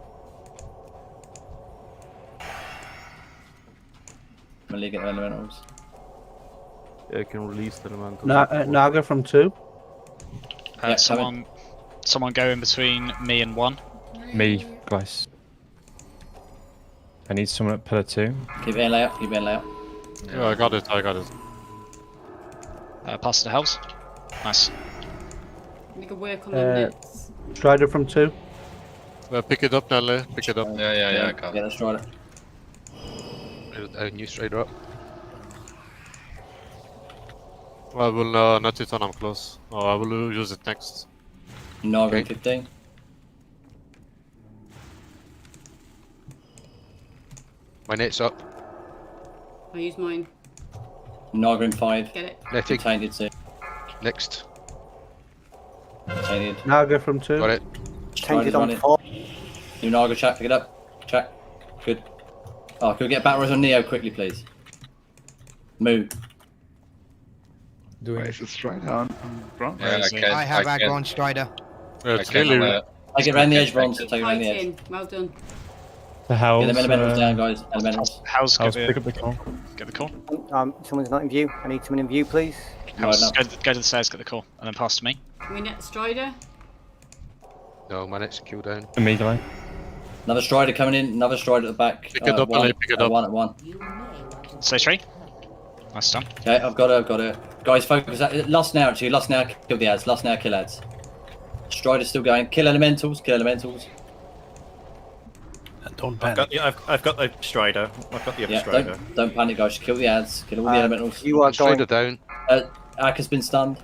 Melee get the elementals. Yeah, I can release the elemental. Naga from 2. Yeah, Someone go in between me and 1. Me, guys. I need someone at pillar 2. Keep air layout, keep air layout. Yeah, I got it. Pass it to Hells. Nice. We can work on them nets. Strider from 2. Pick it up, Nelly. Pick it up. Yeah, I got Get the Strider. A new Strider up. I will net it when I'm close. Or I will use it next. Naga in 15. My net's up. I'll use mine. Naga in 5. Get it. Netting. Tainted soon. Next. Tainted. Naga from 2. Got it. Tainted Strider's on running. 4. New Naga, chat, pick it up. Chat. Good. Oh, can we get Battle Res on Neo quickly, please? Move. Doing Where's the Strider on bronze? Yeah, I have aggro on Strider. It's really. Take it around the edge, Bronze. Take it around the Tight edge. in. Well done. The Hells. Get them elementals down, guys. Elementals. Hells, Hells, pick up the call. Get the call. Someone's not in view. I need someone in view, please. Hells, no. go to the stairs, get the call, and then pass to me. Can we net the Strider? No, my net's cool down. Immediately. Another Strider coming in. Another Strider at the back. Pick it up, one, Ellie, pick it up. 1 at 1. Stay tree. Nice done. Okay, I've got it. Guys, focus. Last now, actually. Last now, kill the ads. Last now, kill ads. Strider's still going. Kill elementals. Kill elementals. And don't I've panic. got the Strider. I've got the other Yeah, Strider. don't panic, guys. Kill the ads. Kill all the elementals. You are going. Strider down. Ak has been stunned.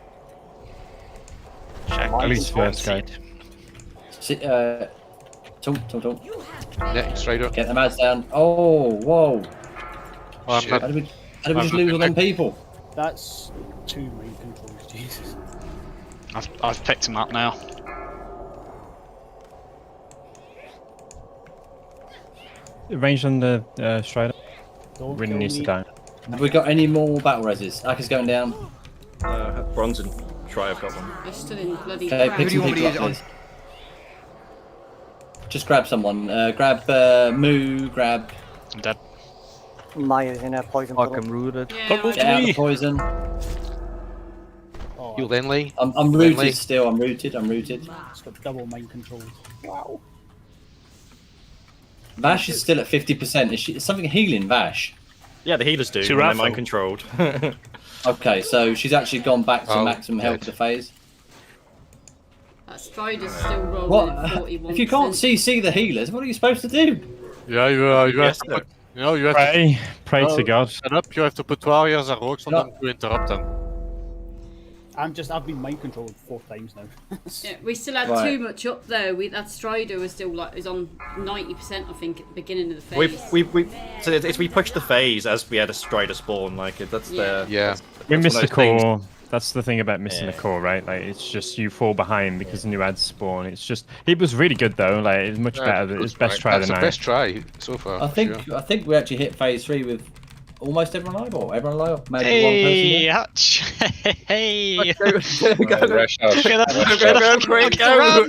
At least first, guy. Talk. Next Strider. Get the ads down. Oh, whoa. Oh, How did we just lose all them people? That's 2 mind controls, Jesus. I've picked him up now. Ranged on the Strider. Don't Really kill needs to me. down. Have we got any more battle reses? Ak is going down. Bronze and Try, I've got one. They're still in bloody Okay, crap. pick some people up, please. Just grab someone. Grab Moo, grab... I'm dead. Maya's in a poison Fuck, puddle. I'm rooted. Yeah, Get out of the poison. Oh, Heal then, Lee. I'm rooted still. I'm rooted. it's got double mind controls. Wow. Vash is still at 50%. Is something healing Vash? Yeah, the healers do. To When they're raffle. mind controlled. Okay, so she's actually gone back to Oh, maximum health of the phase. That Strider's still rolling What? at 41%. If you can't CC the healers, what are you supposed to do? Yeah, you have to put, you know, you have Pray, pray to to God. set up. You have to put warriors and rogues on them to interrupt them. I've been mind controlled 4 times now. Yeah, we still had Right. too much up though. That Strider was still is on 90%, I think, at the beginning of the phase. We pushed the phase as we had a Strider spawn. Like that's the We missed the one of those things. core. That's the thing about missing the core, right? Like it's just you fall behind because new ads spawn. It's just it was really good though. Like it's much better. Than, it's best try That's than the best try so far. I think Sure. I think we actually hit phase 3 with almost everyone alive, or everyone alive. Maybe Hey, one Hutch. Hey. Rush out. Go.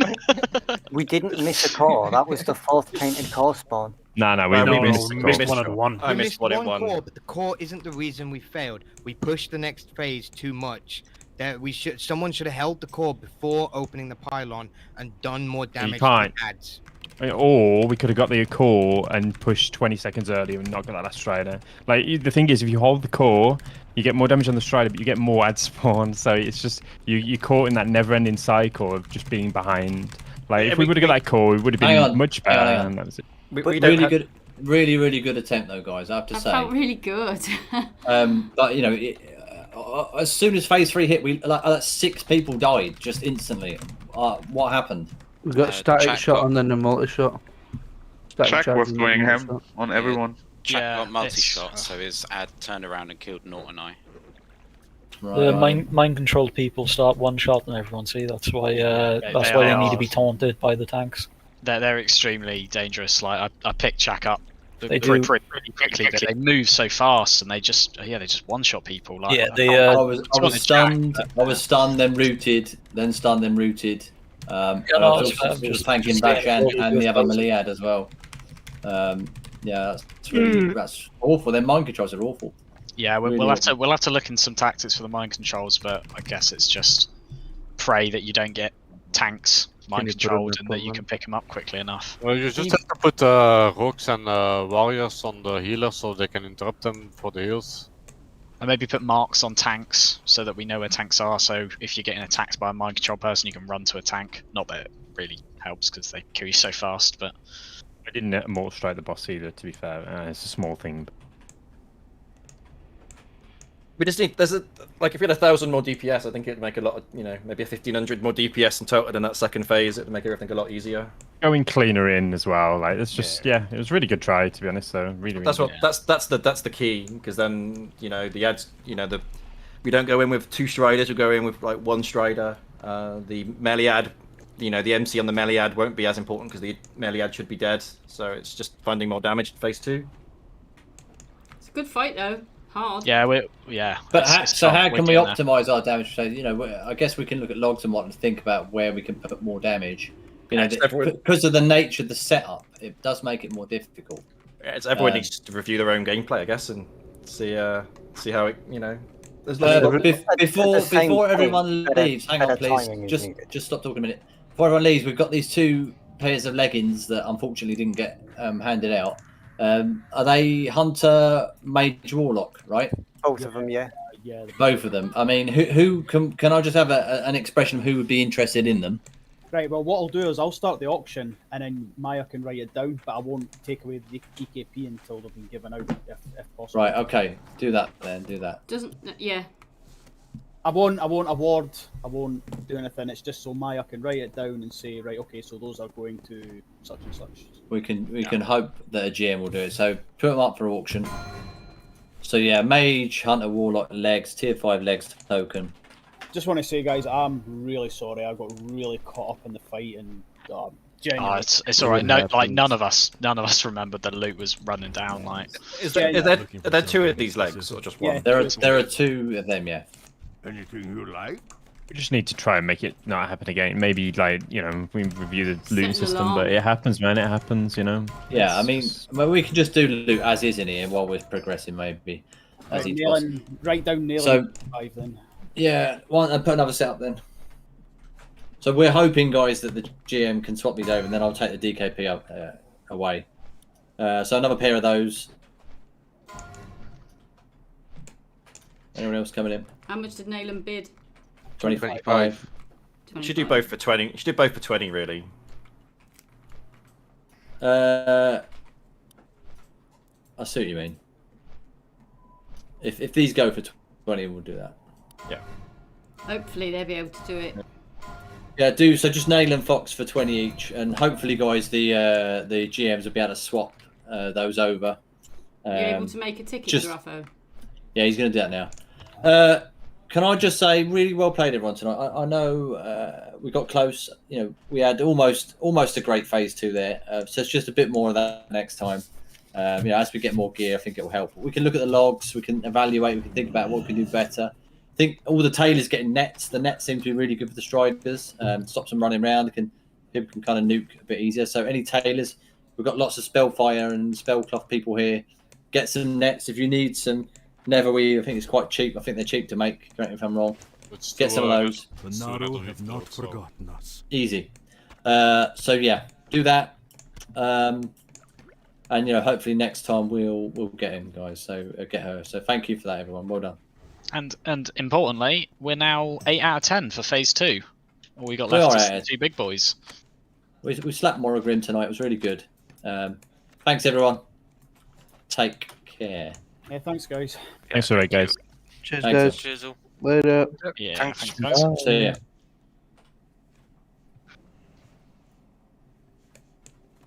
We didn't miss a core. That was the 4th tainted core spawn. No, we missed the core. One and one. I We missed one in one. core, but the core isn't the reason we failed. We pushed the next phase too much. That someone should have held the core before opening the pylon and done more damage to can't. the ads. Or we could have got the core and pushed 20 seconds earlier and not got that last Strider. Like the thing is, if you hold the core, you get more damage on the Strider, but you get more ad spawn. So it's just you're caught in that never-ending cycle of just being behind. Like if we would have got that core, we would have been much better. hang on. And that was it. Really good attempt though, guys. I have to I say. felt really good. But you know, as soon as phase 3 hit, we like 6 people died just instantly. What happened? We got static shot and then a multi shot. Jack was going ham on everyone. Jack Yeah, got multi-shot, so his ad turned around and killed Nort and I. The mind-controlled people start one-shotting everyone. See, that's why they need to be taunted by the tanks. They're extremely dangerous. Like I picked Jack up They pretty do. quickly, but they move so fast and they just one-shot people. Like I was stunned. I was stunned, then rooted, then stunned, then rooted. I was also tanking Bash and the other Meliad as well. Yeah, that's awful. Their mind controls are awful. Yeah, Really we'll have to look in some tactics for the mind controls, but I guess it's just pray that you don't get tanks mind controlled and that you can pick them up quickly enough. Well, you just have to put rogues and warriors on the healers so they can interrupt them for the heals. And maybe put marks on tanks so that we know where tanks are. So if you're getting attacked by a mind control person, you can run to a tank. Not that it really helps because they kill you so fast, but I didn't immortal strike the boss either. To be fair, it's a small thing. We just need if we had 1,000 more DPS, I think it'd make a lot of maybe 1,500 more DPS in total in that second phase. It'd make everything a lot easier. Going cleaner in as well. Like it's just it was a really good try to be honest. So really, That's good. that's the key, because then the ads we don't go in with 2 Striders, we go in with like 1 Strider. The Meliad, the MC on the Meliad won't be as important because the Meliad should be dead. So it's just finding more damage in phase 2. It's a good fight though. Hard. Yeah, But how can we optimize our damage? So I guess we can look at logs and whatnot and think about where we can put more damage. Because of the nature of the setup, it does make it more difficult. Everyone needs to review their own gameplay, I guess, and see how it Before everyone leaves, hang on please, just stop talking a minute. Before everyone leaves, we've got these 2 pairs of leggings that unfortunately didn't get handed out. Are they Hunter, Mage, Warlock, right? Both of them, yeah. Both of them. I mean, who can I just have an expression of who would be interested in them? Right, well, what I'll do is I'll start the auction, and then Maya can write it down, but I won't take away the DKP until they've been given out, if possible. Right, okay. Do that then, do that. Yeah. I won't award, I won't do anything, it's just so Maya can write it down and say, right, okay, so those are going to such and such. We can hope that a GM will do it. So put them up for auction. So yeah, Mage, Hunter, Warlock, legs, tier 5 legs token. Just want to say, guys, I'm really sorry. I got really caught up in the fight, and genuinely. It's all right. No, like none of us remembered the loot was running down. Like, are there two of these legs or just one? Yeah, there are two of them. Yeah. Anything you like? We just need to try and make it not happen again. Maybe like we review the loot system, but it happens, man. It happens, Yeah, I mean, we can just do loot as is in here while we're progressing, maybe. Write down nailing So 5 then. Yeah, and put another setup then. So we're hoping, guys, that the GM can swap these over, and then I'll take the DKP away. So another pair of those. Anyone else coming in? How much did Nayland bid? 25. You should do both for 20. You should do both for 20, really. I see what you mean. If these go for 20, we'll do that. Yeah. Hopefully they'll be able to do it. Yeah, so just Nail and Fox for 20 each, and hopefully, guys, the GMs will be able to swap those over. You're able to make a ticket, Raffo? Yeah, he's going to do that now. Can I just say, really well played, everyone, tonight. I know we got close. We had almost a great phase 2 there. So it's just a bit more of that next time. As we get more gear, I think it will help. We can look at the logs. We can evaluate. We can think about what we can do better. I think all the tailors getting nets. The nets seem to be really good for the Striders. Stops them running around. People can kind of nuke a bit easier. So any tailors, we've got lots of Spellfire and Spellcloth people here. Get some nets if you need some. Neverweave, I think it's quite cheap. I think they're cheap to make. Correct me if I'm wrong. Get some of those. The Naru have not forgotten us. Easy. So yeah, do that. And hopefully next time we'll get him, guys. So get her. So thank you for that, everyone. Well done. And importantly, we're now 8 out of 10 for phase 2. All we got left is the 2 big boys. We slapped Morrogrim tonight. It was really good. Thanks, everyone. Take care. Yeah, thanks, guys. Thanks, all right, guys. Cheers, Thanks, guys. Cheers. Later. Yeah, thanks, guys. See ya.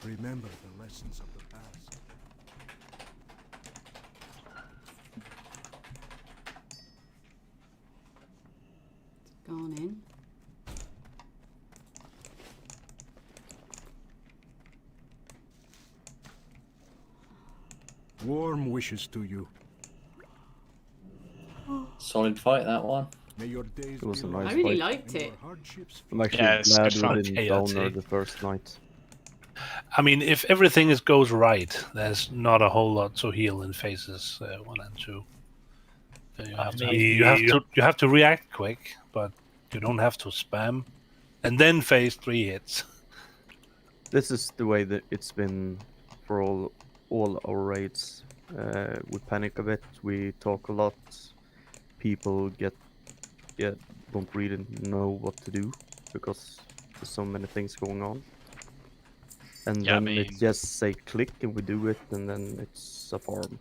Remember the lessons of the past. Gone in. Warm wishes to you. Solid fight, that one. May your days It was a be nice I really fight. liked it. I'm actually Yeah, it's glad good fun. we didn't downer the first night. I mean, if everything goes right, there's not a whole lot to heal in phases 1 and 2. You have to react quick, but you don't have to spam. And then phase 3 hits. This is the way that it's been for all our raids. We panic a bit, we talk a lot. People don't really know what to do because there's so many things going on. And then it just say click and we do it, and then it's a farm.